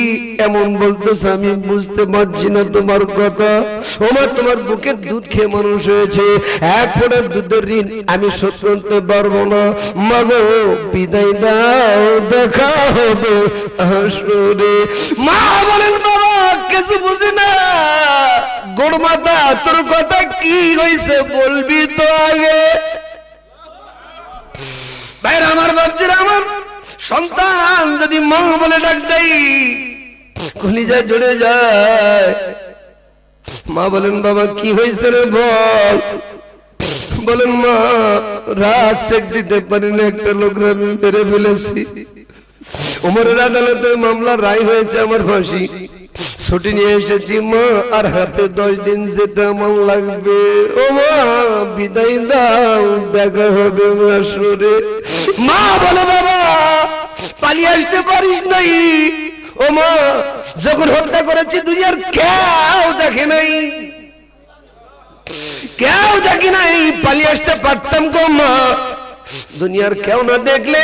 এমন বলতেছে আমি বুঝতে পারছি না তোমার কথা। ও মা, তোমার বুকের দুধ খেয়ে মানুষ হয়েছে, এক ফোঁটা দুধের ঋণ আমি শোধ করতে পারবো না। মা গো, বিদায় দাও, দেখা হবে হাসরে। মা বলেন, বাবা কিছু বুঝি না, গোড় মাথা, তোর কথা কি হয়েছে বলবি তো আগে। ভাইরা আমার, বাপজিরা আমার, সন্তান যদি মা বলে ডাক দেয় কলিজা জুড়ে যায়। মা বলেন, বাবা কি হয়েছে রে বল। বলেন, মা রাত সেক দিতে পারি না, একটা লোক আমি মেরে ফেলেছি। ওমরের আদালতে মামলা রায় হয়েছে আমার ফাঁসি, ছুটি নিয়ে এসেছি মা, আর হাতে 10 দিন যেতে আমার লাগবে। ও মা, বিদায় দাও, দেখা হবে হাসরে। মা বলে, বাবা পালিয়ে আসতে পারিস নাই। ও মা, যখন হত্যা করেছি দুনিয়ার কেউ দেখে নাই, কেউ দেখে নাই, পালিয়ে আসতে পারতাম গো মা। দুনিয়ার কেউ না দেখলে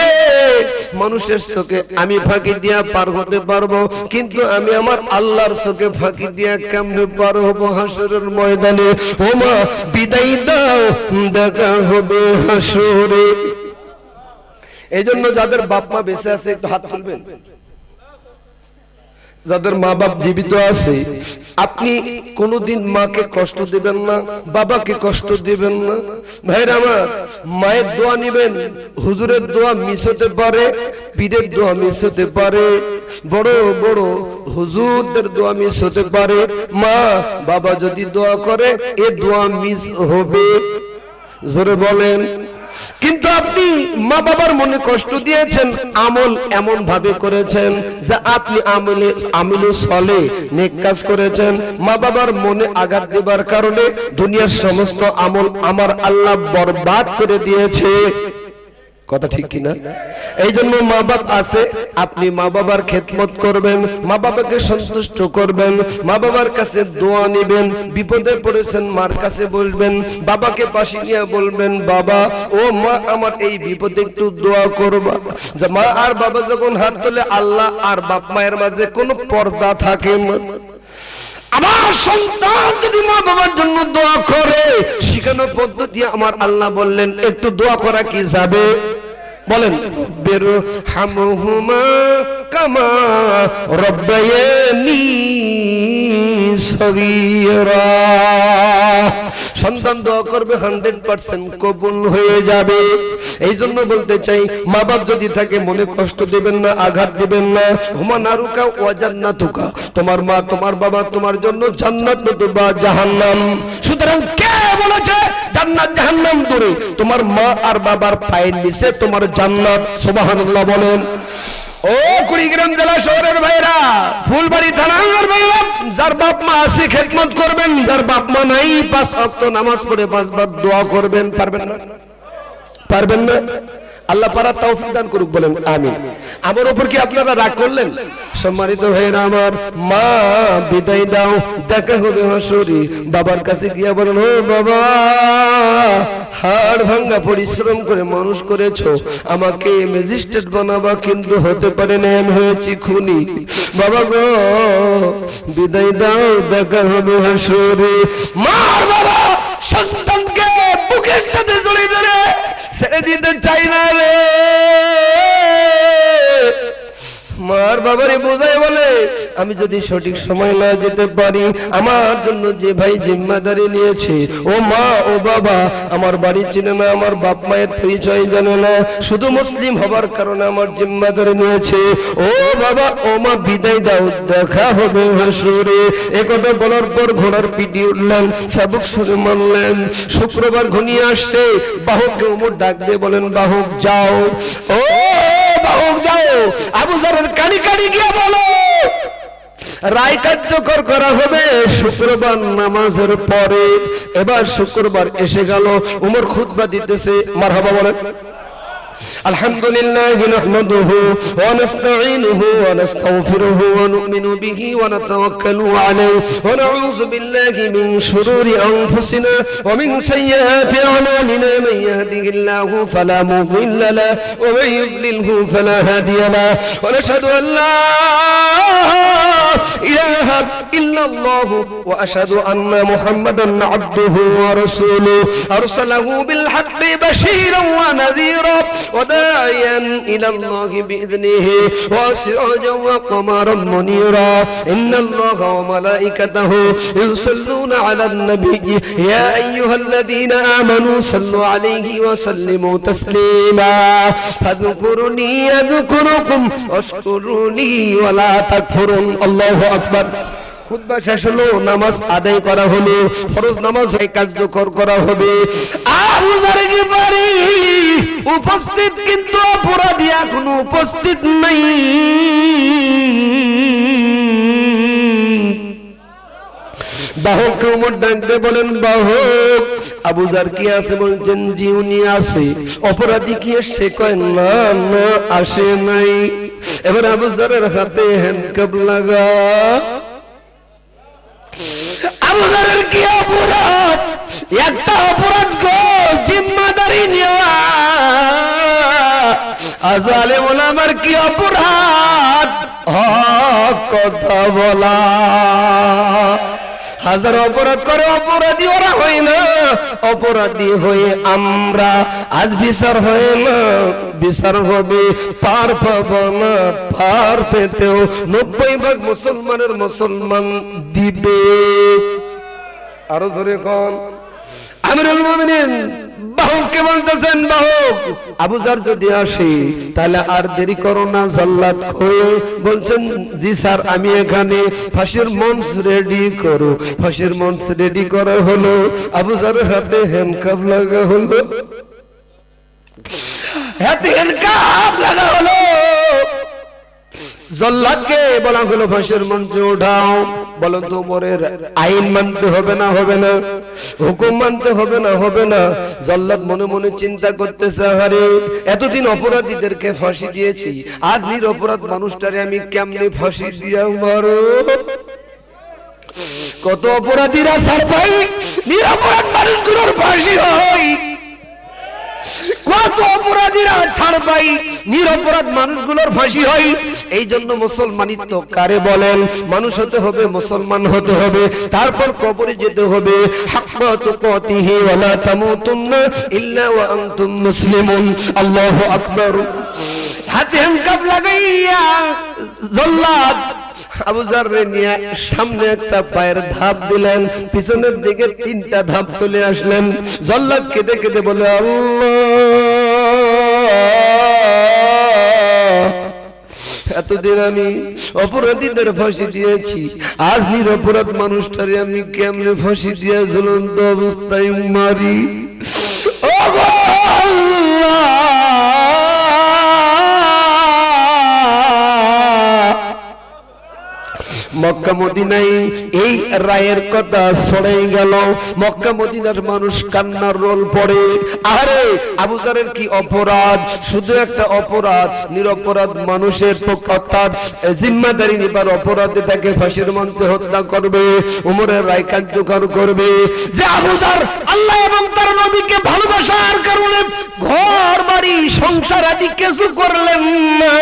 মানুষের চোখে আমি ফাঁকি দিয়া পার হতে পারবো, কিন্তু আমি আমার আল্লাহর চোখে ফাঁকি দিয়া কেমনে পার হবো হাসরের ময়দানে। ও মা, বিদায় দাও, দেখা হবে হাসরে। এই জন্য যাদের বাপ মা বেঁচে আছে একটু হাত তুলবেন। যাদের মা বাপ জীবিত আছে, আপনি কোনদিন মাকে কষ্ট দিবেন না, বাবাকে কষ্ট দিবেন না। ভাইরা আমার, মায়ের দোয়া নিবেন, হুজুরের দোয়া মিস হতে পারে, পীরের দোয়া মিস হতে পারে, বড় বড় হুজুরদের দোয়া মিস হতে পারে। মা বাবা যদি দোয়া করে এ দোয়া মিস হবে, জোরে বলেন। কিন্তু আপনি মা বাবার মনে কষ্ট দিয়েছেন, আমল এমন ভাবে করেছেন যে আপনি আমলে সলে নেক কাজ করেছেন, মা বাবার মনে আঘাত দেবার কারণে দুনিয়ার সমস্ত আমল আমার আল্লাহ বরবাদ করে দিয়েছে। কথা ঠিক কিনা? এই জন্য মা বাপ আছে, আপনি মা বাবার খেদমত করবেন, মা বাবাকে সন্তুষ্ট করবেন, মা বাবার কাছে দোয়া নেবেন। বিপদে পড়েছেন, মার কাছে বলবেন, বাবাকে পাশে নিয়ে বলবেন, বাবা ও মা আমার এই বিপদে একটু দোয়া করবা। মা আর বাবা যখন হাত তোলে, আল্লাহ আর বাপ মায়ের মাঝে কোনো পর্দা থাকে না। আমার সন্তান যদি মা বাবার জন্য দোয়া করে, শিখানো পদ্ধতি আমার আল্লাহ বললেন, একটু দোয়া করা কি যাবে? বলেন, বের হামহুমা কামা রব্বায়ানি সগীরা। সন্তান দোয়া করবে 100% কবুল হয়ে যাবে। এই জন্য বলতে চাই, মা বাপ যদি থাকে মনে কষ্ট দিবেন না, আঘাত দিবেন না। হুমা নারুকা ওয়া জান্নাতুকা, তোমার মা তোমার বাবা তোমার জন্য জান্নাত নতুবা জাহান্নাম। সুতরাং কে বলেছে জান্নাত জাহান্নাম দূরে? তোমার মা আর বাবার পায়ের নিচে তোমার জান্নাত। সুবহানাল্লাহ বলেন। ও কুড়িগ্রাম জেলা শহরের ভাইরা, ফুলবাড়ি থানার ভাইরা, যার বাপ মা আছে খেদমত করবেন, যার বাপ মা নাই 5 ওয়াক্ত নামাজ পড়ে 5 বার দোয়া করবেন। পারবেন না? পারবেন না? আল্লাহ পারা তৌফিক দান করুক, বলেন আমিন। আমার উপর কি আপনারা রাগ করলেন? সম্মানিত ভাইরা আমার, মা বিদায় দাও, দেখা হবে হাসরে। বাবার কাছে গিয়া বলেন, ও বাবা, হাড় ভাঙা পরিশ্রম করে মানুষ করেছো, আমাকে ম্যাজিস্ট্রেট বানাবা, কিন্তু হতে পারে না, আমি হয়েছি খুনি। বাবা গো বিদায় দাও, দেখা হবে হাসরে। মা আর বাবা সন্তানকে বুকের সাথে জড়িয়ে ধরে ছেড়ে দিতে চাই না রে। মার বাবারে বোঝায় বলে, আমি যদি সঠিক সময় না যেতে পারি, আমার জন্য যে ভাই জিম্মাদারি নিয়েছে, ও মা ও বাবা আমার বাড়ি চিনে না, আমার বাপ মায়ের পরিচয় জানে না, শুধু মুসলিম হবার কারণে আমার জিম্মাদারি নিয়েছে। ও বাবা ও মা বিদায় দাও, দেখা হবে হাসরে। একথা বলার পর ঘোড়ার পিটি উঠলেন, সাবুক শুনে মানলেন। শুক্রবার ঘনিয়ে আসছে, বাহককে ওমর ডাক দিয়ে বলেন, বাহক যাও, ও বাহক যাও, আবু যারের কানি কানি গিয়া বলো রায় কার্যকর করা হবে শুক্রবার নামাজের পরে। এবার শুক্রবার এসে গেল, ওমর খুতবা দিতেছে। মারহাবা বলেন। الحمد لله نحمده ونستعينه ونستغفره ونؤمن به ونتوكل عليه ونعوذ بالله من شرور أنفسنا ومن سيئات أعمالنا، من يهده الله فلا مضل له ومن يضلله فلا هادي له، ونشهد أن لا إله إلا الله وأشهد أن محمدا عبده ورسوله، أرسله بالحق بشيرا ونذيرا وداعيا إلى الله بإذنه وسراجا وقمرا منيرا، إن الله وملائكته يصلون على النبي يا أيها الذين آمنوا صلوا عليه وسلموا تسليما، فاذكروني أذكركم واشكروني ولا تكفرون। আল্লাহু আকবার। খুতবা শেষ হলো, নামাজ আদায় করা হলো, ফরজ নামাজ কার্যকর করা হবে। আবু যার গিফারি উপস্থিত, কিন্তু অপরাধী এখনো উপস্থিত নাই। বাহককে ওমর ডাকতে বলেন, বাহক আবু যার কি আছে? বলছেন জি উনি আছে। অপরাধী কি এসছে? কয় না না আসে নাই। এবার আবু যারের হাতে হ্যান্ডকাপ লাগা। আবু যারের কি অপরাধ? একটা অপরাধ গো, জিম্মাদারি নেওয়া। আজালে ওলামার কি অপরাধ? হক কথা বলা। হাজার অপরাধ করে অপরাধী ওরা হয় না, অপরাধী হয়ে আমরা। আজ বিচার হয় না, বিচার হবে। পার পাবো না, পার পেতেও 90% মুসলমানের মুসলমান দিবে। আরো ধরে কোন আমিরুল মুমিনিন বাহককে বলতেছেন, বাহক আবু যার যদি আসে তাহলে আর দেরি করো না, জাল্লাত হয়ে বলছেন জি স্যার আমি এখানে। ফাঁসির মঞ্চ রেডি করো। ফাঁসির মঞ্চ রেডি করা হলো, আবু যারের হাতে হ্যান্ডকাপ লাগা হলো, হাতে হ্যান্ডকাপ লাগা হলো। জল্লাদকে বলা হলো ফাঁসির মঞ্চে উঠাও। বলো তো ওমরের আইন মানতে হবে না হবে না? হুকুম মানতে হবে না হবে না? জল্লাদ মনে মনে চিন্তা করতেছে, আরে এতদিন অপরাধীদেরকে ফাঁসি দিয়েছি, আজ নিরপরাধ মানুষটারে আমি কেমনে ফাঁসি দিয়া মারো? কত অপরাধীরা ছাড় পাই, নিরপরাধ মানুষগুলোর ফাঁসি হয়। কত অপরাধীরা ছাড় পাই, নিরপরাধ মানুষগুলোর ফাঁসি হয়। এই জন্য মুসলমানিত্ব কারে বলেন? মানুষ হতে হবে, মুসলমান হতে হবে, তারপর কবরে যেতে হবে। হাক্কা তুকাতিহি ওয়া লা তামুতুন্না ইল্লা ওয়া আনতুম মুসলিমুন। আল্লাহু আকবার। হাতে হ্যান্ডকাপ লাগাইয়া জল্লাদ আবু যাররে নিয়ে সামনে একটা পায়ের ধাপ দিলেন, পিছনের দিকে 3টা ধাপ চলে আসলেন। জল্লাদ কেঁদে কেঁদে বলে, আল্লাহ, এতদিন আমি অপরাধীদের ফাঁসি দিয়েছি, আজ নিরপরাধ মানুষটারে আমি কেমনে ফাঁসি দিয়ে ঝুলন্ত অবস্থায় মারি। মক্কা মদিনায় এই রায়ের কথা ছড়াই গেল। মক্কা মদিনার মানুষ কান্নার রোল পড়ে। আরে আবু যারের কি অপরাধ? শুধু একটা অপরাধ, নিরপরাধ মানুষের অর্থাৎ জিম্মাদারি নিবার অপরাধে তাকে ফাঁসির মঞ্চে হত্যা করবে, উমরের রায় কার্যকর করবে। যে আবু যার আল্লাহ এবং তার নবীকে ভালোবাসার কারণে ঘর বাড়ি সংসার আদি কিছু করলেন না,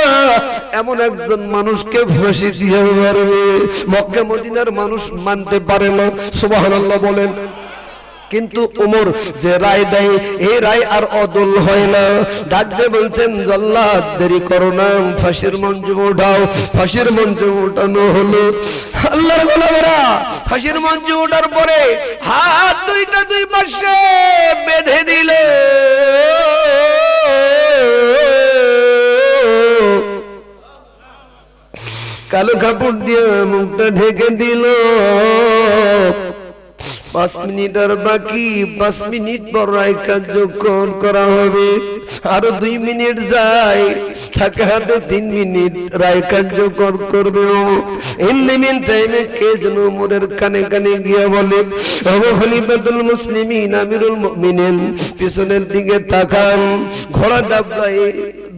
এমন একজন মানুষকে ফাঁসি দিয়ে মারবে, মক্কা মদিনার মানুষ মানতে পারে না। সুবহানাল্লাহ বলেন। কিন্তু ওমর যে রায় দেয়, এই রায় আর অদল হয় না। ডাকতে বলছেন, জল্লাদ দেরি করো না, ফাঁসির মঞ্চে উঠাও। ফাঁসির মঞ্চে উঠানো হলো। আল্লাহর গোলামেরা ফাঁসির মঞ্চে ওঠার পরে হাত দুইটা দুই পাশে বেঁধে দিলে, কালো কাপড় দিয়ে মুখটা ঢেকে দিল। 5 মিনিট আর বাকি, 5 মিনিট পর রায় কার্যকর করা হবে। আরো 2 মিনিট যায়, থাকে হাতে 3 মিনিট, রায় কার্যকর করবে। ইন টাইমে কে যেন ওমরের কানে কানে গিয়ে বলে, ওগো খলিফাতুল মুসলিমিন, আমিরুল মুমিনিন, পিছনের দিকে তাকান, ঘোড়া ডাবলায়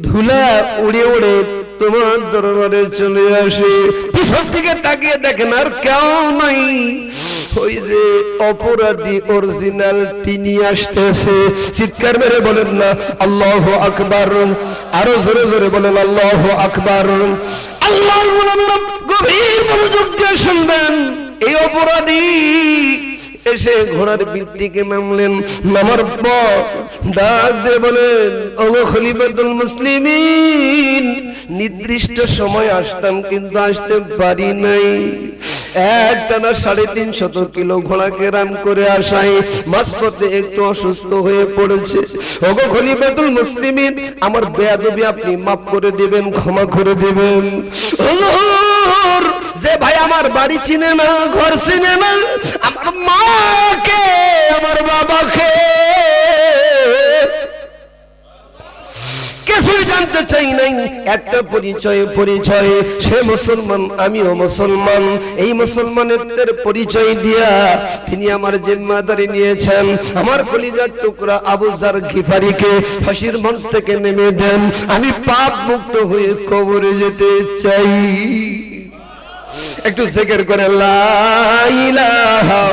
ধুলা উড়ে উড়ে তোমার দরবারে চলে আসে। পিছন থেকে তাকিয়ে দেখেন আর কেউ নাই, ওই যে অপরাধী অরিজিনাল তিনি আসতেছে। চিৎকার মেরে বলেন না আল্লাহু আকবার, আরো জোরে জোরে বলেন আল্লাহু আকবার। আল্লাহর গোলামেরা গভীর মনোযোগ দিয়ে শুনবেন। এই অপরাধী এসে ঘোড়ার পিঠ থেকে নামলেন। নামার পর ডাক দিয়ে বলেন, ওগো খলিফাতুল মুসলিমিন, নির্দিষ্ট সময় আসতাম কিন্তু আসতে পারি নাই। একটানা 350 কিলো ঘোড়াকে রান করে আসায় মাঝপথে একটু অসুস্থ হয়ে পড়েছে। ওগো খলিফাতুল মুসলিমিন, আমার বেয়াদবি আপনি মাফ করে দিবেন, ক্ষমা করে দিবেন। যে ভাই আমার বাড়ি চিনে না, ঘর চিনে না, আমার মাকে, আমার বাবাকে কিছুই জানতে চাই নাই, একটা পরিচয় সে মুসলমান, আমিও মুসলমান। এই মুসলমানের পরিচয় দিয়া তিনি আমার জিম্মাদারি নিয়েছেন। আমার কলিজার টুকরা আবু যার গিফারিকে ফাঁসির মঞ্চ থেকে নেমে দেন, আমি পাপ মুক্ত হয়ে কবরে যেতে চাই। একটু জিকির করে লা ইলাহা,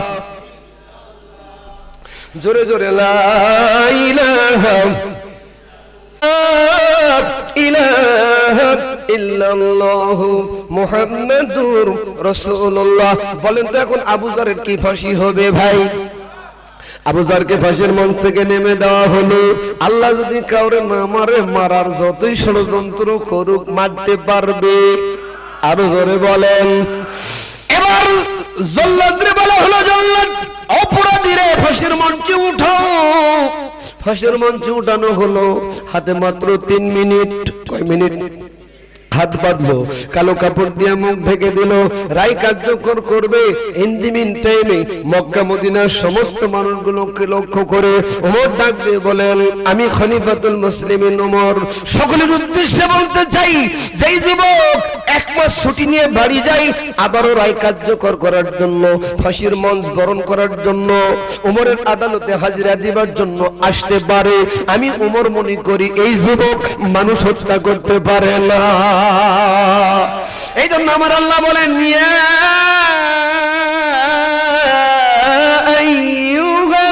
জোরে জোরে লা ইলাহা ইল্লাল্লাহু মুহাম্মাদুর রাসূলুল্লাহ। বলেন তো এখন আবু যারের কি ফাঁসি হবে ভাই? আবু যারকে ফাঁসির মঞ্চ থেকে নেমে দেওয়া হলো। আল্লাহ যদি কাউরে না মারে, মারার যতই ষড়যন্ত্র করুক মারতে পারবে। আরো জোরে বলেন। এবার জল্লাদরে বলা হলো, জল্লাদ অপরাধীরে ফাঁসির মঞ্চে উঠাও। ফাঁসির মঞ্চে উঠানো হলো। হাতে মাত্র 3 মিনিট। কয় মিনিট? হাত বাঁধলো, কালো কাপড় দিয়ে মুখ ঢেকে দিল, রায় কার্যকর করবে। ইন দি মিন টাইমে মক্কা মদিনার সমস্ত মানুষগুলোকে লক্ষ্য করে ওমর ডাক দিয়ে বলেন, আমি খলিফাতুল মুসলিমিন ওমর সকলের উদ্দেশ্যে বলতে চাই, যেই যুবক 1 মাস ছুটি নিয়ে বাড়ি যায় আবারও রায় কার্যকর করার জন্য, ফাঁসির মঞ্চ বরণ করার জন্য, ওমরের আদালতে হাজিরা দিবার জন্য আসতে পারে, আমি ওমর মনে করি এই যুবক মানুষ হত্যা করতে পারে না। এই জন্য আমার আল্লাহ বলেন, ইয়া আইয়ুহাল্লাযীনা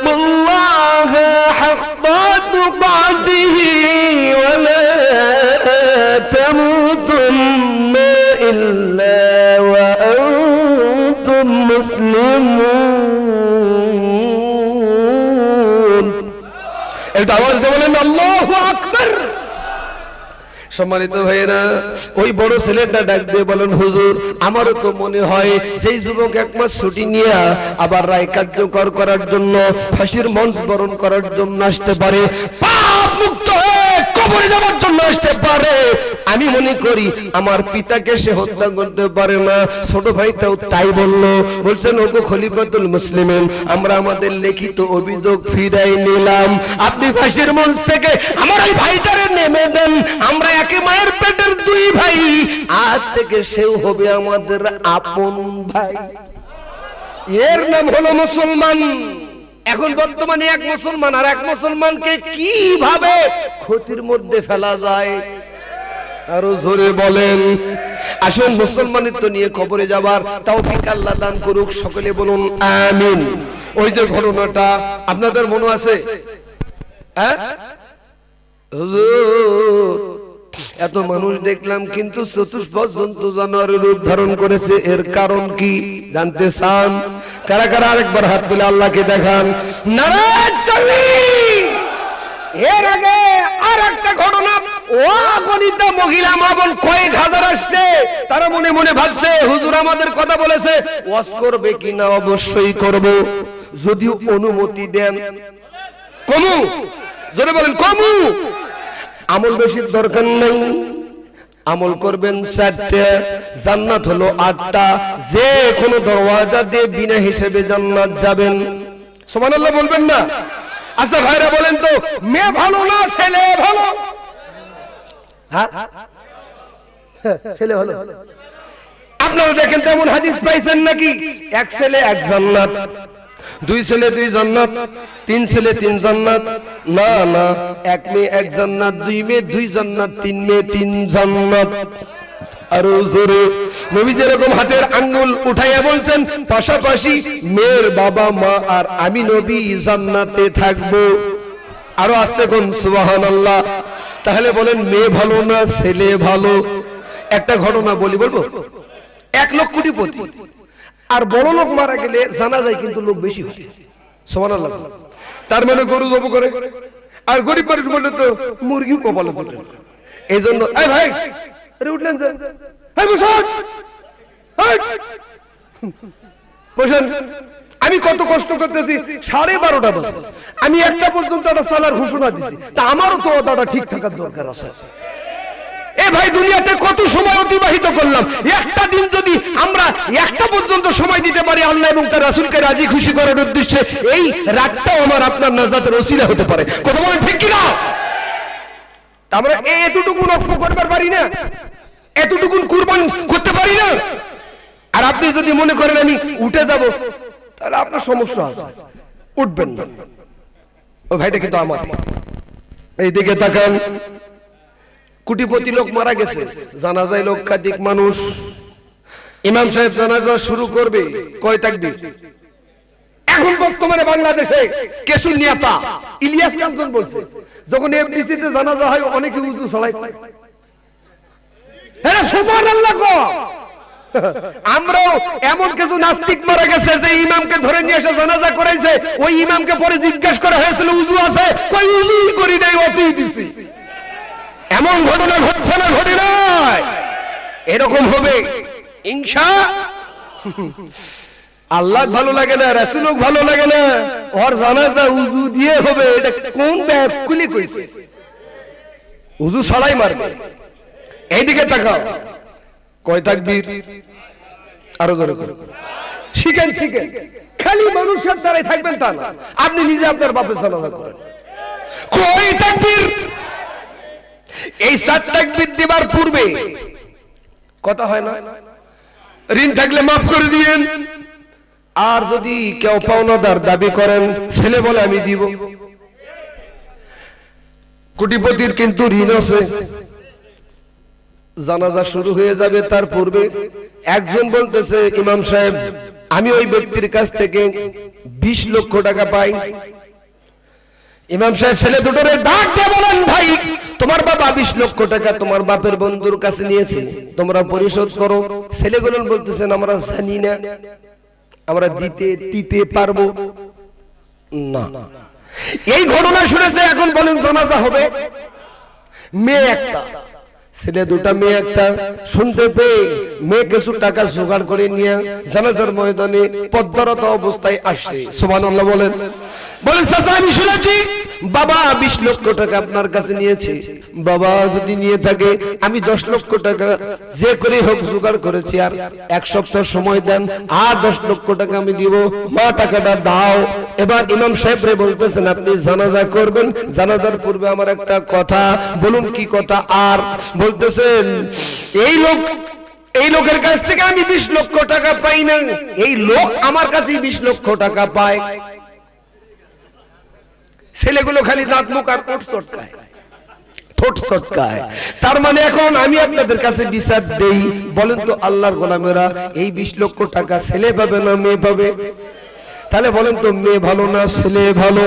আমানুত্তাকুল্লাহা হাক্কা তুকাতিহি ওয়া লা তামুতুন্না ইল্লা একটু আওয়াজ দিয়ে বলেন আল্লাহু আকবার। সম্মানিত ভাইরা, ওই বড় ছেলেটা ডাক দিয়ে বলেন, হুজুর আমারও তো মনে হয় সেই যুবক এক মাস ছুটি নিয়ে আবার রায় কার্যকর করার জন্য, ফাঁসির মঞ্চ বরণ করার জন্য আসতে পারে, পাপ মুক্ত হয়ে কবরে যাওয়ার জন্য আসতে পারে। আমি মনে করি আমার পিতাকে সে হত্যা করতে পারে না। ছোট ভাইটাও তাই বলল। বলছেন, ওগো খলিফাতুল মুসলিমিন, আমরা আমাদের লিখিত অভিযোগ ফিরাই নিলাম। আপনি ফাঁসির মঞ্চ থেকে আমার ওই ভাইটারে নেমে দেন। আমরা একে মায়ের পেটের দুই ভাই, আজ থেকে সেও হবে আমাদের আপন ভাই। এর নাম হলো মুসলমান। এখন বর্তমানে এক মুসলমান আর এক মুসলমানকে কিভাবে ক্ষতির মধ্যে ফেলা যায়, আরো জোরে বলেন। আসুন মুসলমানিত্ব নিয়ে কবরে যাবার তৌফিক আল্লাহ দান করুক, সকলে বলুন আমিন। ওই যে ঘটনাটা আপনাদের মনে আছে? হ্যাঁ হুজুর, এত মানুষ দেখলাম কিন্তু চতুষ্পদ জন্তু জানোয়ারের রূপ ধারণ করেছে, এর কারণ কি জানতে চান? কারা কারা আরেকবার হাত তুলে আল্লাহকে দেখান। নারায়ণ তাকবীর। এর আগে আর একটা ঘটনা, অগণিত মহিলা মা বোন কয়েক হাজার আসছে, তারা মনে মনে ভাবছে হুজুর আমাদের কথা বলেছে, ওয়াজ করবে কিনা? অবশ্যই করব, যদি অনুমতি দেন। কমু, জোরে বলেন কমু। আমল বেশি দরকার নেই, আমল করবেন 4টা, জান্নাত হলো 8টা, যে কোনো দরওয়াজা দিয়ে বিনা হিসেবে জান্নাত যাবেন। সুবহানাল্লাহ বলবেন না? আচ্ছা ভাইরা বলেন তো, মেয়ে ভালো না ছেলে ভালো? হ্যাঁ ছেলে ভালো। আপনারা দেখেন তেমন হাদিস পাইছেন নাকি? এক ছেলে এক জান্নাত, দুই ছেলে দুই জান্নাত, তিন ছেলে তিন জান্নাত। না না, এক মেয়ে এক জান্নাত, দুই মেয়ে দুই জান্নাত, তিন মেয়ে তিন জান্নাত। আর জোরে নবী যেরকম হাতের আঙ্গুল উঠাইয়া বলছেন, পাশাপাশি মেয়ের বাবা মা আর আমি নবী জান্নাতে থাকবো। আরো আস্তে কোন সুবহানাল্লাহ। তাহলে বলেন মেয়ে ভালো না ছেলে ভালো? একটা ঘটনা বলি, বলবো? 1 লক্ষ কোটিপতি আর বড় লোক মারা গেলে জানা যায় কিন্তু লোক বেশি হয়। সুবহানাল্লাহ। তার মানে গরু জব করে, আর গরিব মানুষ বললে তো মুরগিও কপালে জোটে। এই জন্য এই ভাই আরে উঠলেন যে, এই বসুন, বসেন। আমি কত কষ্ট করতেছি, 12:30 বাজে, আমি 1টা পর্যন্ত একটা সালার ঘোষণা দিছি, তা আমারও তো ওটা ঠিক থাকার দরকার আছে। এ ভাই দুনিয়াতে কত সময় অতিবাহিত করলাম, একটা দিন যদি আমরা 1টা পর্যন্ত সময় দিতে পারি আল্লাহ এবং তার রাসূলকে রাজি খুশি করার উদ্দেশ্যে, এই রাতটাও আমার আপনার নাজাতের ওসিলা হতে পারে। কথা বলেন ঠিক কি না? আমরা এতটুকু নফল করতে পারি না, এতটুকু কুরবান করতে পারি না। আর আপনি যদি মনে করেন আমি উঠে যাব, তাহলে আপনার সমস্যা আছে, উঠবেন না। ও ভাইটা কিন্তু আমার। এইদিকে তাকান, কোটিপতি লোক মারা গেছে, জানাজায় লক্ষাধিক মানুষ। ইমাম সাহেব জানাজা শুরু করবে, কয় তাকবীর? এখন বর্তমানে বাংলাদেশে কেসুর নেতা ইলিয়াস কাঞ্চন বলছে, যখন এফডিসি তে জানাজা হয় অনেকে উজু ছড়ায়। হ্যাঁ সুবহানাল্লাহ কো। আমরাও এমন কিছু নাস্তিক মারা গেছে যে ইমামকে ধরে নিয়ে এসে জানাজা করাইছে, ওই ইমামকে পরে জিজ্ঞাসা করা হয়েছিল উজু আছে, কই উজুই করি নাই, ওতেই দিছি। এমন ঘটনা ঘটছে না, ঘটে নাই? এরকম হবে ইনশাআল্লাহ। আল্লাহ ভালো লাগে না, রাসূলও ভালো লাগে না, ওর জানাজা উজু দিয়ে হবে। এটা কোন ব্যাকুলি কইছে? উজু ছাড়াই মারবে। এইদিকে তাকাও, কয় তাকবীর? আরো জোরে করো। শিখেন শিখেন, খালি মানুষের দ্বারাই থাকবেন তা না, আপনি নিজে আপনার বাপের জানাজা করেন। কয় তাকবীর? এই 7 তাকবীর দিবার পূর্বে কথা হয় না, ঋণ থাকলে মাফ করে দিবেন। আর যদি কেউ পাওনাদার দাবি করেন, ছেলে বলে আমি দিব। কোটিপতির কিন্তু ঋণ আছে, জানাজা শুরু হয়ে যাবে তার পূর্বে একজন বলতেছে, ইমাম সাহেব আমি ওই ব্যক্তির কাছ থেকে 20 লক্ষ টাকা পাই। ইমাম সাহেব ছেলে দুটোরে ডাক দিয়ে বলেন, ভাই তোমার বাবা 20 লক্ষ টাকা তোমার বাপের বন্ধুর কাছে নিয়েছে, তোমরা পরিশোধ করো। ছেলেগুলো বলতেছেন আমরা জানি না, আমরা দিতে পারবো না। এই ঘটনা শুনেছে, এখন বলেন জানাজা হবে? মেয়ে একটা, ছেলে দুটা, মেয়ে একটা। শুনতে পেয়ে মেয়ে কিছু টাকা জোগাড় করে নিয়ে জানাজার ময়দানে পদ্মারত অবস্থায় আসে। সুবহানাল্লাহ বলেন। বলেন চাচা আমি শুনেছি বাবা 20 লক্ষ টাকা আপনার কাছে নিয়েছে। বাবা যদি নিয়ে থাকে আমি 10 লক্ষ টাকা যে করে হোক জোগাড় করেছি, আর 1 সপ্তাহ সময় দেন, আর 10 লক্ষ টাকা আমি দিব। মা টাকাটা দাও। এবার ইমাম সাহেব রে বলতেছেন আপনি জানাজা করবেন, জানাজার পূর্বে আমার একটা কথা বলুন। কি কথা? আর বলতেছেন এই লোকের কাছ থেকে আমি 20 লক্ষ টাকা পাই না, এই লোক আমার কাছে 20 লক্ষ টাকা পায়। ছেলেগুলো খালি দাঁত মুখ আর ঠোঁট চটকায়। তার মানে এখন আমি আপনাদের কাছে বিচার দেই, বলেন তো আল্লাহর গোলামেরা, এই 20 লক্ষ টাকা ছেলে পাবে না মেয়ে পাবে? তাহলে বলেন তো মেয়ে ভালো না ছেলে ভালো?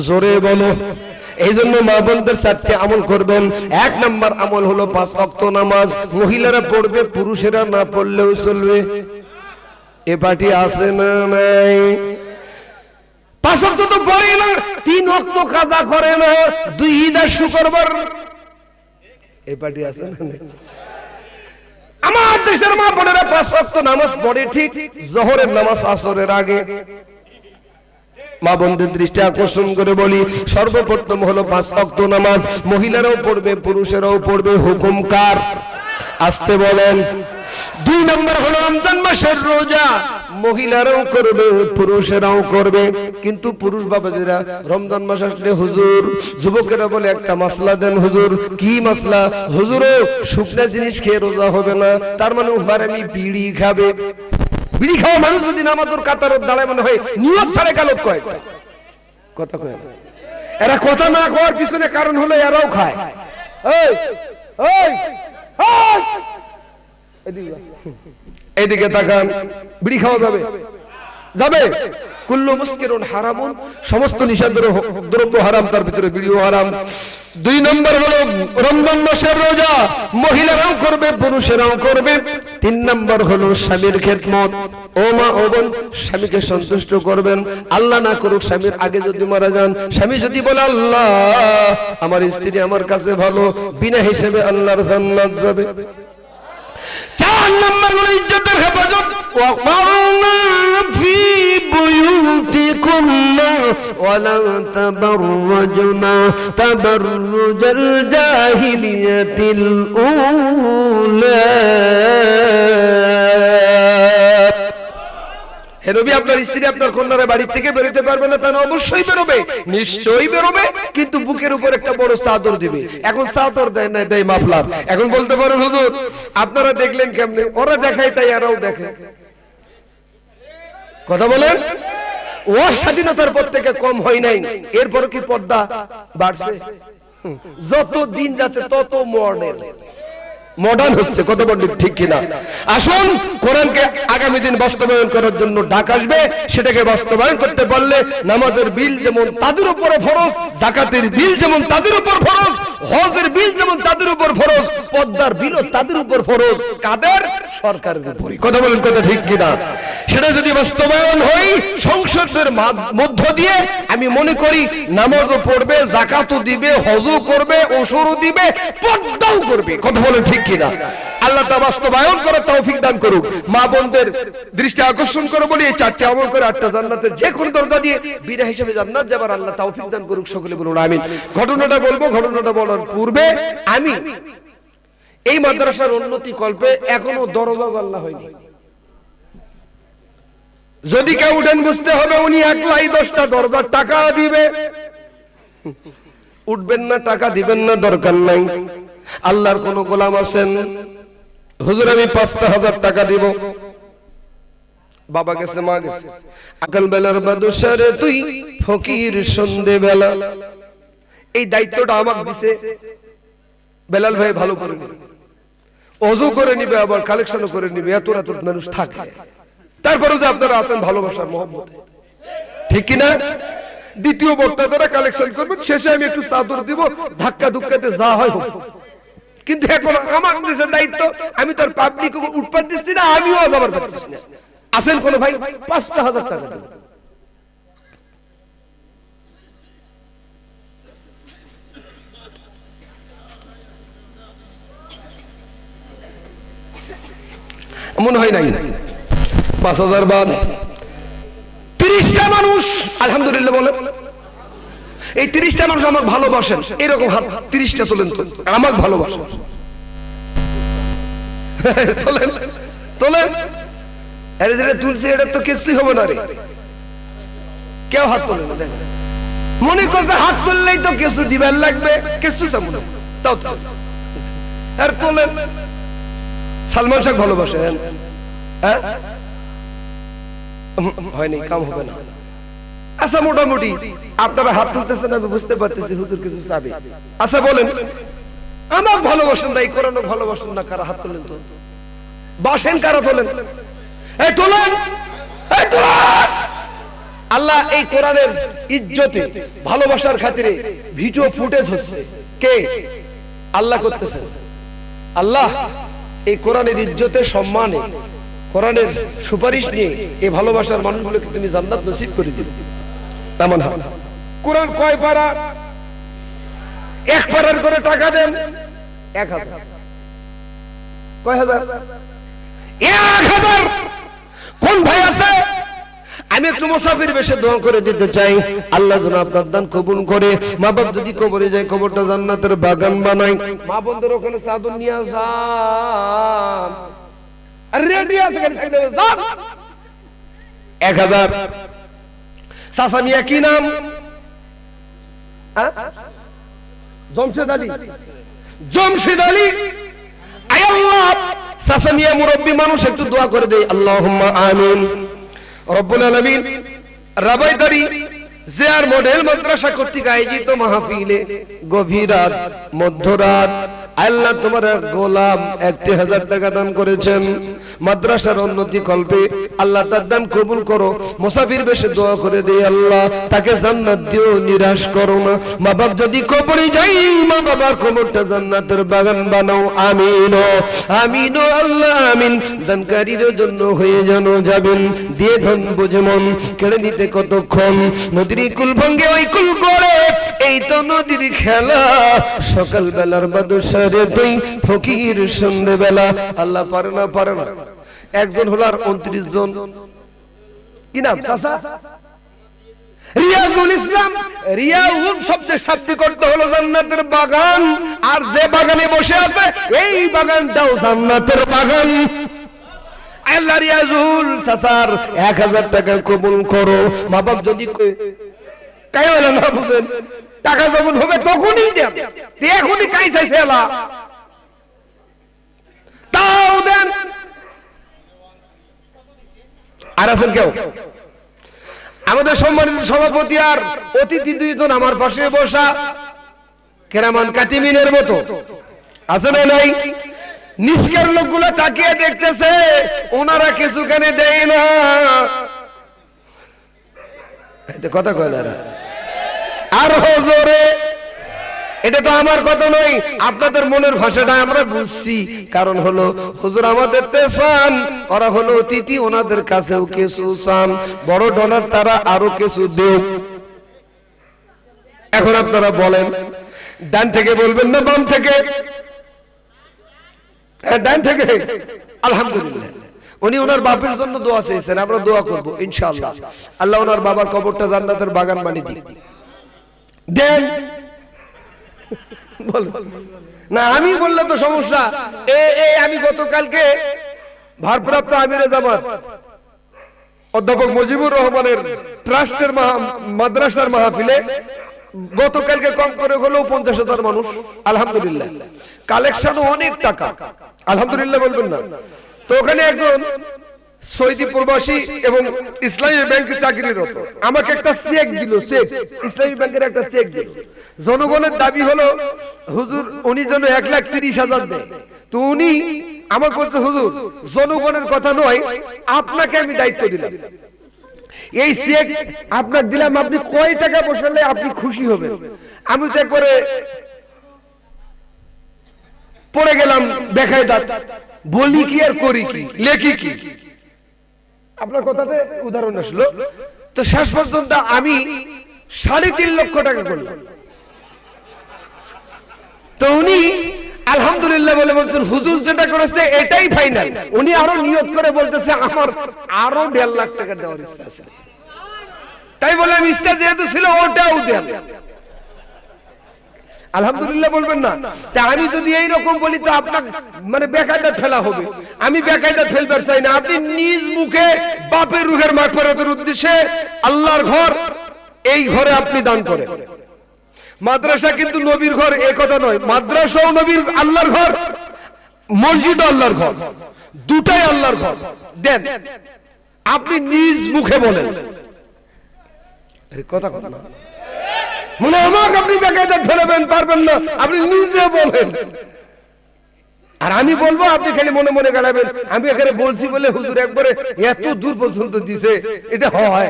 জোরে বলো। এই জন্য মা বোনদের 4টি আমল করবেন। 1 নাম্বার আমল হলো 5 ওয়াক্ত নামাজ। মহিলারা পড়বে, পুরুষেরা না পড়লেও চলবে। এ পার্টি আছে না নাই? 5 ওয়াক্ত তো পড়ে না, 3 ওয়াক্ত কাজা করে না, 2 ঈদ আর শুক্রবার। এ পার্টি আছে না নাই? আমার দেশের মা বোনেরা 5 ওয়াক্ত নামাজ পড়ে ঠিক, জোহরের নামাজ আসরের আগে। মা বোনদের দৃষ্টি আকর্ষণ করে বলি, সর্বপ্রথম হলো 5 ওয়াক্ত নামাজ। মহিলারাও পড়বে, পুরুষেরাও পড়বে। হুকুম কার? আসতে বলেন। 2 নম্বর হলো রমজান মাসের রোজা। মহিলারাও করবে, পুরুষেরাও করবে। কিন্তু পুরুষ বাবাজিরা রমজান মাস আসলে হুজুর, যুবকেরা বলে একটা মাসলা দেন হুজুর। কি মাসলা? হুজুরও শুকনা জিনিস খেয়ে রোজা হবে না, তার মানে আমি বিড়ি খাবে। বিড়ি খাওয়া মানুষ যদি নামাজের কাতারত দাঁড়ায় মনে হয় নিয়ত ছাড়ে গালত কয়। কথা কয় না। এরা কথা না কওয়ার পিছনে কারণ হলো এরাও খায়। এইদিকে তাকান, বিড়ি খাওয়া যাবে? যাবে। কুল্লু মুসকিরুন হারামুন, সমস্ত নিষিদ্ধ দ্রব্য হারাম, তার ভিতরে বিড়িও হারাম। 2 নম্বর হলো রমজান মাসের রোজা। মহিলারাও করবে, পুরুষেরাও করবে। 3 নম্বর হলো স্বামীর খেদমত। ও মা ও বোন, স্বামীকে সন্তুষ্ট করবেন। আল্লাহ না করুক স্বামীর আগে যদি মারা যান, স্বামী যদি বলে আল্লাহ আমার স্ত্রী আমার কাছে ভালো, বিনা হিসেবে আল্লাহর জান্নাত যাবে। 4 নম্বর হলো ইজ্জতের হেফাজত। ওয়াকমারনা ফি বুয়ুতিকুন্না ওয়ালা তাবাররাজনা তাবাররুজাল জাহিলিয়াতিল উলা। হে নবী, আপনার স্ত্রী আপনার কন্যারা বাড়ি থেকে বেরোতে পারবে না, তা অবশ্যই বেরোবে, নিশ্চয়ই বেরোবে, কিন্তু বুকের উপর একটা বড় চাদর দিবে। এখন চাদর দেয় না, দেয় মাফলার। এখন বলতে পারেন হুজুর আপনারা দেখলেন কেমনে? ওরা দেখায় তাই এরাও দেখে। কথা বলেন। ও স্বাধীনতার পর থেকে কম হয় নাই, এরপর কি পর্দা বাড়ছে? যত দিন যাচ্ছে তত মডার্ন হচ্ছে। কত বড় ঠিক কিনা? আসুন কোরআনকে আগামী দিন বাস্তবায়ন করার জন্য ডাক আসবে, সেটাকে বাস্তবায়ন করতে পারলে নামাজের বিল যেমন তাদের উপরে ফরজ, যাকাতের বিল যেমন তাদের উপর ফরজ, হজের বিল যেমন তাদের উপর ফরজ, পর্দার বিলও তাদের উপর ফরজ। কাদের? সরকারের উপর। কথা বলেন, কথা ঠিক কিনা? সেটা যদি বাস্তবায়ন হয় সংসদের মধ্য দিয়ে, আমি মনে করি নামাজও পড়বে, যাকাতও দিবে, হজও করবে, ওশরও দিবে, পর্দাও করবে। কথা বলেন ঠিক কিনা? আল্লাহ তা বাস্তবায়ন করে তৌফিক দান করুক। মা বোনদের দৃষ্টি আকর্ষণ করে বলি, এই 4টি আমল করে 8টা জান্নাতের যে কোন দরজা দিয়ে বিনা হিসেবে জান্নাত যাবার আল্লাহ তৌফিক দান করুক। সকলে বলুন আমিন। ঘটনাটা বলবো, ঘটনাটা বলার পূর্বে আমি এই মাদ্রাসার উন্নতি কল্পে এখনো দরজা জানলা হয়নি। যদি কেউ উঠেন বুঝতে হবে উনি একলাই 10টা দরজার টাকা দিবে। উঠবেন না, টাকা দিবেন না, দরকার নাই। আল্লাহর কোন গোলাম আছেন, হুজুর আমি 5,000 টাকা দিব। বাবা গেছে, মা গেছে, আকাল বেলার বাদশারে তুই ফকির সন্ধে বেলা। এই দায়িত্বটা আমাকে দিছে বেলাল ভাই। ভালো করে নিবে, ওযু করে নিবে, আবার কালেকশনও করে নিবে। এত এত মানুষ থাকে, তারপরেও যে আপনারা আছেন ভালোবাসার মহব্বতে, ঠিক কিনা? দ্বিতীয় বক্তা দ্বারা কালেকশন করবেন, শেষে আমি একটু চাদর দিব, ধাক্কা ধুক্কাতে যা হয় হোক। কিন্তু এখন আমার দেশের দায়িত্ব, আমি তার পাবলিক উৎপাদ দিচ্ছি না, আমিও আবার পাচ্ছি না। আছেন কোন ভাই 5,000 টাকা দেবেন, মনে হয় নাই 5,000 বাদ 30টা মানুষ আলহামদুলিল্লাহ বলে। এই 30টা মানুষ আমাকে ভালোবাসেন, এরকম হাত 30টা তোলেন তো আমাকে ভালোবাসেন। তোলেন তোলেন, আরে যেটা তুলছে এটা তো কিছুই হবে না রে, কেউ হাত তোলে না। দেখেন মনে করছে হাত তুললেই তো কিছু দিবার লাগবে, কিছু চামুন তাও আর তোলেন। সালমান শাহ ভালোবাসেন? হ্যাঁ হয়নি, কাম হবে না। আচ্ছা মোটামুটি আপনারা হাত তুলতেছেন, আমি বুঝতে পারতেছি হুজুর কিছু চাবে। আচ্ছা বলেন আমার ভালোবাসেন না, এই কোরআন ভালোবাসেন না, কারা হাত তোলেন তো? বাসেন কারা তোলেন? এই তোলেন, এই তোলেন। আল্লাহ এই কোরআনের ইজ্জতে ভালোবাসার খাতিরে ভিডিও ফুটেজ হচ্ছে, কে? আল্লাহ করতেছে। আল্লাহ এই কোরআনের ইজ্জতে সম্মানে কোরআনের সুপারিশ নিয়ে এই ভালোবাসার মানুষগুলোকে তুমি জান্নাত নসিব করে দিবে। তেমন কোরআন কয় পারা? 1 পারার করে টাকা দেন 1000। কয় হাজার? 1000। কোন ভাই আছে? আমি একটু মুসাফির বেশে দোয়া করে দিতে চাই, আল্লাহ যেন আপনার দান কবুল করে। মা বাপ যদি কবরে যায়, কবরটা জান্নাতের বাগান বানায়। মা বন্ধুর ওখানে চাদর নিয়ে যান, রেডি আছে 1000। চাচা মিয়া কি নাম? জমশেদ আলী। জমশেদ আলী, আয় আল্লাহ চাচা মিয়া মুরব্বী মানুষ, একটু দোয়া করে দেই। আল্লাহুম্মা আমিন। রব্বুল আলামিন রাবাইদারি জিয়ার মডেল মাদ্রাসা কর্তৃক আয়োজিত মাহফিলে গভীর রাত মধ্যরাত আল্লাহ তোমার গোলাম 1000 টাকা দান করেছেন মাদ্রাসার উন্নতি কল্পে, আল্লাহ তার দান কবুল করো। মুসাফির বেশে দোয়া করে দেই, আল্লাহ তাকে জান্নাত দিও, নিরাশ করো না। মা বাপ যদি কবরে যাই, মা বাবার কবরটা জান্নাতের বাগান বানাও। আমিন আমিন আল্লাহ আমিন। দানকারীর জন্য হয়ে যেন যাবেন, দিয়ে ধন বুঝে মন কেড়ে নিতে কতক্ষণ। নদীর কুল ভঙ্গে ওই কুল করে, এই তো নদীর খেলা। সকাল বেলার বাদশারে তুই ফকির সন্ধ্যে বেলা। আল্লাহ পারে না, পারে না। একজন হলো আর 29 জন। কি নাম? চাচা রিয়াজুল ইসলাম। রিয়াজুল শব্দের শাব্দিক অর্থ হলো জান্নাতের বাগান, আর যে বাগানে বসে আছে এই বাগানটাও জান্নাতের বাগান। আল্লাহ রিয়াজুল চাচার 1000 টাকা কবুল করো। মা বাপ যদি কাই হলো না বুঝেন, টাকা যখন হবে তখনই দেন, এখনই কাই চাইছে আল্লাহ তাও দেন। আর আছেন কেউ? আমাদের সম্মানিত সভাপতি আর অতিথি 2 জন আমার পাশে বসা, কেরামান কাতিমিনের মতো আছে না নাই? নিষ্কার লোকগুলো তাকিয়ে দেখতেছে, ওনারা কিছু কেনে দেয় না। কথা কয় না আর জোরে। এটা তো আমার কথা নয়, আপনাদের মনের ভাষাটা আমরা বুঝছি। কারণ হলো হুজুর আমাদের চান, ওরা হলো অতিথি, ওনাদের কাছেও কিছু চান। বড় ডলার তারা আরো কিছু দেব। এখন আপনারা বলেন, ডান থেকে বলবেন না বাম থেকে? ডান থেকে। আলহামদুলিল্লাহ উনি ওনার বাপের জন্য দোয়া চেয়েছেন, আমরা দোয়া করব ইনশাআল্লাহ। আল্লাহ ওনার বাবার কবরটা জান্নাতের বাগান বানিয়ে দিন। দেন না, আমি বললে তো সমস্যা। আমি গতকালকে ভারপ্রাপ্ত আমিরে জামাত অধ্যাপক মুজিবুর রহমানের ট্রাস্টের মাদ্রাসার মাহফিলে গতকালকে কম করে হলো 50,000 মানুষ। আলহামদুলিল্লাহ কালেকশন অনেক টাকা, আলহামদুলিল্লাহ বলবেন না তো। ওখানে একজন সৌদি প্রবাসী এবং ইসলামী ব্যাংকে চাকরিরত আমাকে একটা চেক দিল, চেক ইসলামী ব্যাংকের একটা চেক দিল। জনগণের দাবি হলো হুজুর উনি যেন 1,30,000 দেয়। তো উনি আমাকে বলছে হুজুর জনগণের কথা নয়, আপনাকে আমি দায়িত্ব দিলাম, এই চেক আপনাকে দিলাম, আপনি কয় টাকা বসালে আপনি খুশি হবেন। আমি তো একবারে পড়ে গেলাম দেখায় দাঁত, বলি কি আর করি কি, লেখি কি। আপনার কথাতে উদাহরণ আসলো। তো শেষ পর্যন্ত আমি 3.5 লক্ষ টাকা করলাম। তো উনি আলহামদুলিল্লাহ বলে বলছেন হুজুর যেটা করেছে এটাই ফাইনাল। উনি আরো নিয়ত করে বলতেছে আমার আরো 1.5 লাখ টাকা দেওয়ার ইচ্ছা আছে, তাই বললাম ইচ্ছা যেহেতু ছিল ওটাও দেন। আলহামদুলিল্লাহ বলবেন না? তা আমি যদি এই রকম বলি তো আপনার মানে বেকায়দা ফেলা হবে। আমি বেকায়দা ফেলবার চাই না। আপনি নিজ মুখে বাপের রুহের মাগফিরাতের উদ্দেশ্যে আল্লাহর ঘর, এই ঘরে আপনি দান করেন। মাদ্রাসা কিন্তু নবীর ঘর এই কথা নয়, মাদ্রাসাও নবীর আল্লাহর ঘর, মসজিদ আল্লাহর ঘর, দুটাই আল্লাহর ঘর। দেন আপনি নিজ মুখে বলেন। কথা কথা না মনে আমাকে আপনি বেকায়দা ফেলবেন পারবেন না, আপনি নিজে বলেন। আর আমি বলবো আপনি খালি মনে মনে গালাবেন। আমি এখানে বলছি বলে হুজুর একবারে এত দূর পর্যন্ত দিছে, এটা হয়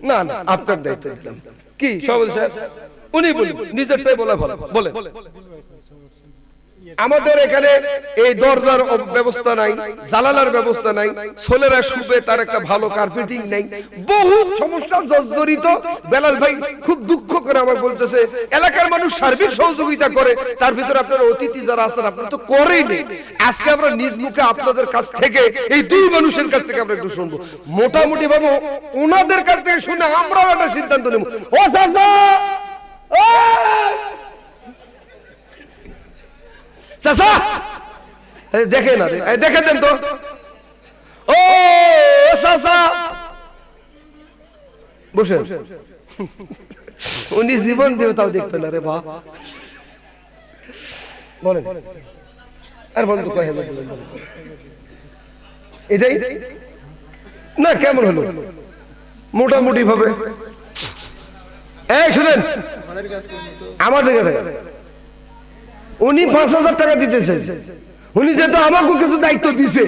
না। না আপনার দায়িত্ব দিলাম। কি সবল সাহেব উনি বলুন, নিজেরটাই বলা ভালো বলে। আমাদের এখানে এই দরজার ব্যবস্থা নাই, জানালার ব্যবস্থা নাই, ছেলেরা শুবে তার একটা ভালো কার্পেটিং নাই, বহু সমস্যা জর্জরিত। বেলাল ভাই খুব দুঃখ করে আমার বলতেছে এলাকার মানুষ সার্বিক সহযোগিতা করে, তার ভিতরে আপনারা অতিথি যারা আছেন আপনারা তো করেই নেই। আজকে আমরা নিজ মুখে আপনাদের কাছ থেকে এই দুই মানুষের কাছ থেকে আমরা একটু শুনবো, মোটামুটি ভাবে ওনাদের কাছ থেকে শুনে আমরাও একটা সিদ্ধান্ত নেব। ও চাচা চাচা দেখে না, দেখে দেন তো। ও চাচা বসে, উনি জীবন দিয়ে তাও দেখবে না রে বা বলেন। আর বন্ধু কয় এটাই না, কেমন হলো মোটামুটি ভাবে? এই শুনেন আমার দিকে উনি 5,000 টাকা দিতেছে। উনি যেহেতু আমাকে কিছু দায়িত্ব দিছে,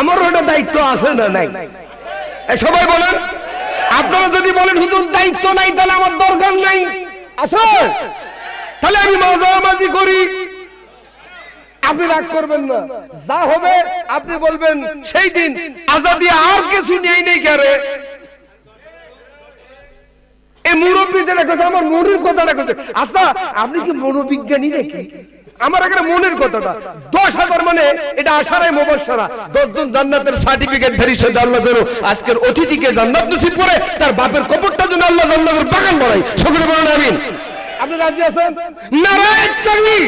আমারও একটা দায়িত্ব আছে না নাই? সবাই বলেন। আপনারা যদি বলেন হুজুর দায়িত্ব নাই তাহলে আমার দরকার নাই, আছে তাহলে আমি মাঝামাঝি করি, আপনি রাগ করবেন না। যা হবে আপনি বলবেন সেই দিন আজাদি আর কিছু নেই কারে। এই মুরব্বী যেটা কথা আমার মনের কথাটা কথা। আচ্ছা আপনি কি মনোবিজ্ঞানী নাকি? আমার এখানে মনের কথাটা 10,000 মানে এটা আশারায়ে মুবাশশারা, 10 জন জান্নাতের সার্টিফিকেট ধারী সে জান্নাতের আজকের অতিথিকে জান্নাত নসিব করে তার বাপের কবরটা যেন আল্লাহ জান্নাতের বাগান বানায়। সকলে বলেন আমিন। আপনি রাজি আছেন? নারায়ে তাকবীর।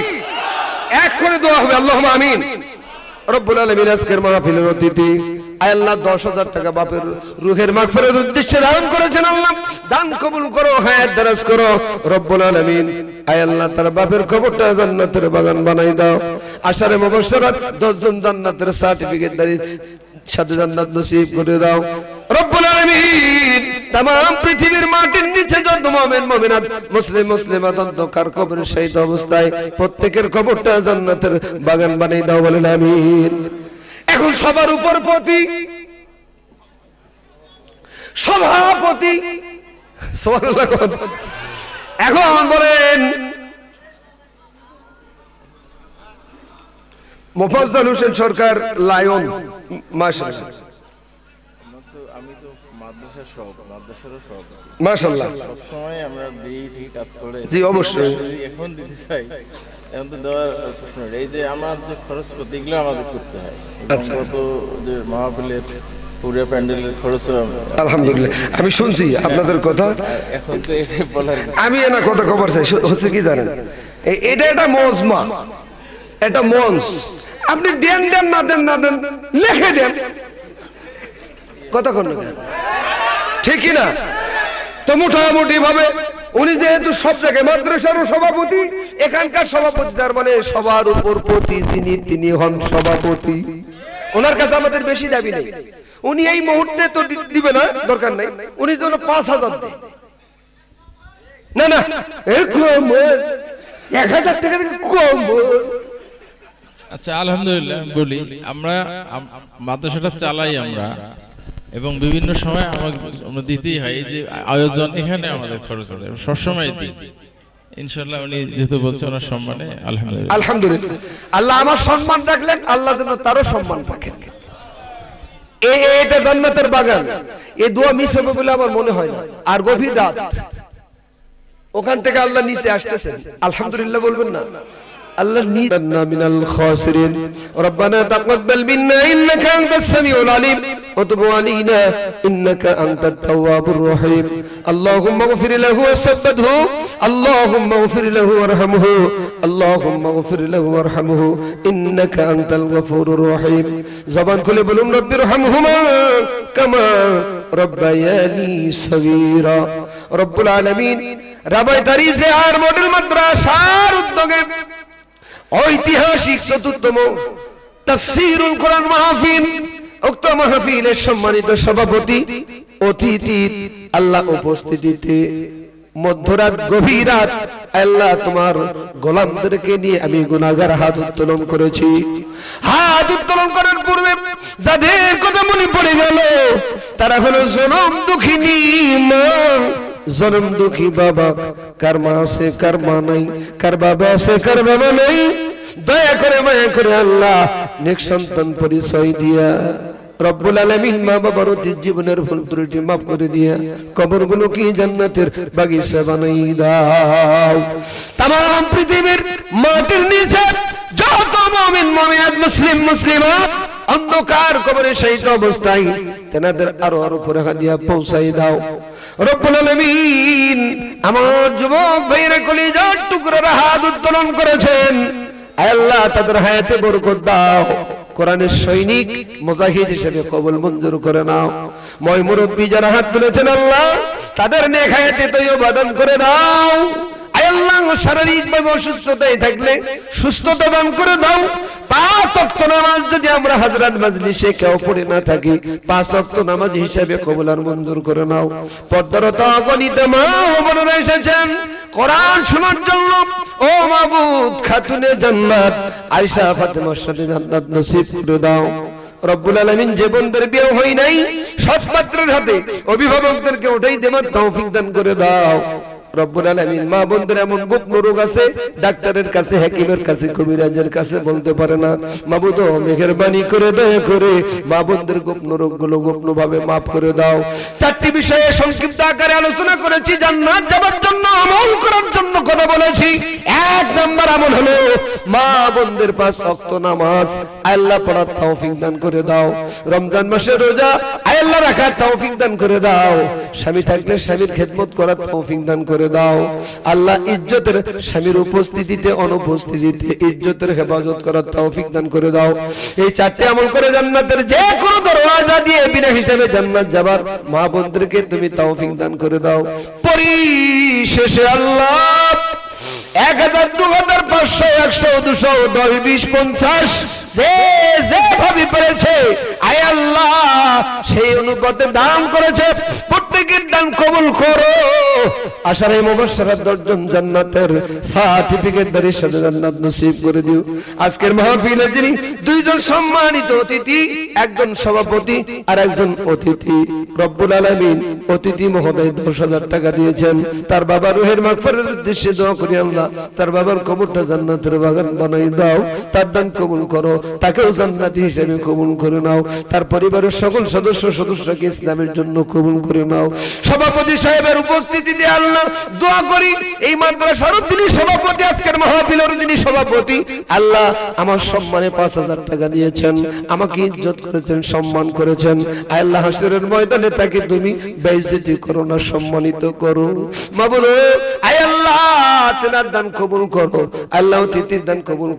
এক করে দোয়া হবে আল্লাহুম্মা আমিন। রব্বুল আলামিন আজকের মাহফিলের অতিথি আয় আল্লাহ 10,000 টাকা বাপের রূহের মাগফিরাতের উদ্দেশ্যে দান করেছেন। আল্লাহ দান কবুল করো, হায়াত দারাজ করো রব্বুল আলামিন। আয় আল্লাহ তার বাপের কবরটা জান্নাতের বাগান বানাই দাও। আশারে মুবাশশারাত 10 জন জান্নাতের সার্টিফিকেট দাঁড়িয়ে সাথে জান্নাত নসিব করে দাও রব্বুল আলামিন। तमाम পৃথিবীর মাটির নিচে যত মুমিন মুমিনাত মুসলিম মুসলিমাত অন্ধকার কবরের শহীদ অবস্থায় প্রত্যেকের কবরটা জান্নাতের বাগান বানাই দাও বলেন আমিন। এখন সবার উপর প্রতি সভাপতি সুবহানাল্লাহ। এখন বলেন মোফাজ্জল হোসেন সরকার লায়ন মাশাআল্লাহ। আমি তো মাদ্রাসার মাদ্রাসারও সভাপতি মাশাআল্লাহ। সবসময় আমরা দিই থেকে কাজ করে। জি অবশ্যই। এখন দিতে চাই, এখন তো দেওয়ার প্রশ্ন নেই। এই যে আমার যে খরচপাতি এগুলো আমাদের করতে হয়। কত যে মাহফিলের পুরো প্যান্ডেলের খরচ আলহামদুলিল্লাহ আমি শুনছি আপনাদের কথা। এখন তো এটা বলার আমি না কথা খবর চাই হচ্ছে কি জানেন, এটা একটা মজমা, এটা মঞ্চ। আপনি দেন দেন না দেন না দেন লিখে দেন, কথা কোন ঠিকই না? তো মোটামুটি ভাবে উনি যেহেতু সব জায়গায় মাদ্রাসারও সভাপতি, এখানকার সভাপতি, তার মানে সবার উপর প্রতি তিনি হন সভাপতি। ওনার কাছে আমাদের বেশি দাবি নেই। উনি এই মুহূর্তে তো দিবে না, দরকার নাই। উনি যেন 5,000 দেয়। না না কম 1,000 টাকা কম। আচ্ছা আলহামদুলিল্লাহ বলি, আমরা মাদ্রাসাটা চালাই আমরা, এবং বিভিন্ন সময় আমরা দিতেই হয়। এই যে আয়োজন এখানে আমাদের খরচ আছে, সবসময় দিই ইনশাআল্লাহ। উনি যেহেতু বলছে ওনার সম্মানে আলহামদুলিল্লাহ। আলহামদুলিল্লাহ আল্লাহ আমার সম্মান রাখলেন, আল্লাহ যেন তারও সম্মান রাখেন। এটা জান্নাতের বাগান। এই দোয়া মিস হবে বলে আমার মনে হয় না। আর গভীর রাত ওখান থেকে আল্লাহ নিচে আসতেছেন, আলহামদুলিল্লাহ বলবেন না? আল্লাহ নিনা মিনাল খাসিরিন রব্বানা তাকাব্বাল মিন্না ইন্নাকা আনতাস সামিউল আলিম ওয়া তুব আলাইনা ইন্নাকা আনতাত তাওয়াবুর রহিম আল্লাহুম্মা ইগফির লাহু ওয়াসাব্বিহু আল্লাহুম্মা ইগফির লাহু ওয়ারহামহু আল্লাহুম্মা ইগফির লাহু ওয়ারহামহু ইন্নাকা আনতাল গফুরুর রহিম। জবান খুলে বলুন রব্বিরহামহুমা কামা রব্বায়ানি সগীরা। রব্বুল আলামিন রাবাইতারি যে আর মডেল মাদ্রাসার উদ্যোগে ঐতিহাসিক চতুর্থম তাফসীরুল কোরআন মাহফিল, উক্ত মাহফিলের সম্মানিত সভাপতি অতিথি আল্লাহ উপস্থিতিতে মধ্যরাত গভীর রাত আল্লাহ তোমার গোলামদেরকে নিয়ে আমি গুনাহগার হাত উত্তোলন করেছি। হাত উত্তোলন করার পূর্বে যাদের কথা মনে পড়ে গেল তারা হলো জনম দুঃখিনী মা, জনম দুঃখী বাবা। কার মা আছে কার মা নাই, কার বাবা আছে কার বাবা নাই, দয়া করে মায়া করে আল্লাহ নেক সন্তান পরিচয় দিয়া রব্বুল আলামিন মা বাবার অতীত জীবনের ভুল ত্রুটি মাফ করে দিয়া কবরগুলো কি জান্নাতের বাগিচা বানাই দাও। তামাম পৃথিবীর মাটির নিচে যত মুমিন মুমিনাত মুসলিম মুসলিমাত অন্ধকার কবরে শহীদ অবস্থায় তেনাদের আরো আরো উপরে হাদিয়া পৌঁছাই দাও রব্বুল আলামিন। আমার যুবক ভাইরা কলিজার টুকরোর হাত উত্তোলন করেছেন, আল্লাহ তাদের হায়াতে বরকত দাও। কোরআনের সৈনিক মুজাহিদ হিসেবে কবুল মঞ্জুর করে নাও। মই মুরব্বী যারা হাত তুলেছেন আল্লাহ তাদের নেক হায়াতে তৈয়বা দান করে দাও। আল্লাহ শারীরিকভাবে অসুস্থতায় থাকলে সুস্থতা দান করে দাও। 5 ওয়াক্ত নামাজ যদি আমরা হযরত মজলিসে কেউ পড়ে না থাকি 5 ওয়াক্ত নামাজ হিসেবে কবুল আর মঞ্জুর করে নাও। পর্দারত অগণিত মা ও বোনেরা এসেছেন কোরআন শোনার জন্য, ও মাবুদ খাতুনে জান্নাত আয়েশা ফাতেমার সাথে জান্নাত নসিব করে দাও রব্বুল আলামিন। যে বোনদের বিয়ে হয় নাই সৎ পাত্রের হাতে অভিভাবকদেরকে ওটাই দেবার তৌফিক দান করে দাও রব্বুল আলামিন। মা বোনদের এমন গোপন রোগ আছে ডাক্তারের কাছে হাকিমের কাছে কবিরাজের কাছে বলতে পারে না, মাবুদ মেহেরবানি করে দয়া করে মা বোনদের গোপন রোগগুলো গোপনভাবে মাফ করে দাও। 4টি বিষয়ে সংক্ষিপ্ত আকারে আলোচনা করেছি। জান্নাত যাবার জন্য আমল করার জন্য কথা বলেছি। 1 নাম্বার আমল হলো মা বোনদের 5 ওয়াক্ত নামাজ আল্লাহ পড়ার তৌফিক দান করে দাও। রমজান মাসে রোজা আল্লাহ রাখার তৌফিক দান করে দাও। স্বামী থাকলে স্বামীর খেদমত করার তৌফিক দান করে দাও আল্লাহ। ইজ্জতের স্বামীর উপস্থিতিতে অনুপস্থিতিতে ইজ্জতের হেফাজত করার তৌফিক দান করে দাও। এই 4টি আমল করে জান্নাতের যে কোনো দরওয়াজা দিয়ে বিনা হিসাবে জান্নাত যাবার মা বোনদেরকে তুমি তৌফিক দান করে দাও। পরিশেষে আল্লাহ 1000 2000 500 100 200 10 20 50 যে ভাবে পেরেছে আয় আল্লাহ সেই অনুপাতে দান করেছে প্রত্যেকের দান কবুল করো। আশারায়ে মুবাশশারাত 10 জন জান্নাতের সার্টিফিকেট দ্বারা সাথে জান্নাত নসিব করে দিও। আজকের মাহফিলে যিনি 2 জন সম্মানিত অতিথি, একজন সভাপতি আর একজন অতিথি, রব্বুল আলামিন অতিথি মহোদয় 10,000 টাকা দিয়েছেন। তার বাবা রুহের মাগফিরাতের উদ্দেশ্যে দোয়া করি আল্লাহ তার বাবার কবরটা জান্নাতের বাগান বানাই দাও। তার দান কবুল করো, তাকেও জান্নাতি হিসেবে কবুল করে নাও। তার পরিবারের সকল সদস্যকে ইসলামের জন্য কবুল করে নাও। সভাপতি সাহেবের উপস্থিতিতে আল্লাহ দোয়া করি এই মাদ্রাসার যিনি সভাপতি, আজকের মাহফিলের যিনি সভাপতি, আল্লাহ আমার সম্মানে 5,000 টাকা দিয়েছেন, আমাকে ইজ্জত করেছেন, সম্মান করেছেন। আল্লাহ হাসরের ময়দানে তাকে তুমি বেইজ্জতি করো না, সম্মানিত করো। মাবুদ আয় আল্লাহ তেনার দান কবুল করো, আল্লাহ অতিথির দান কবুল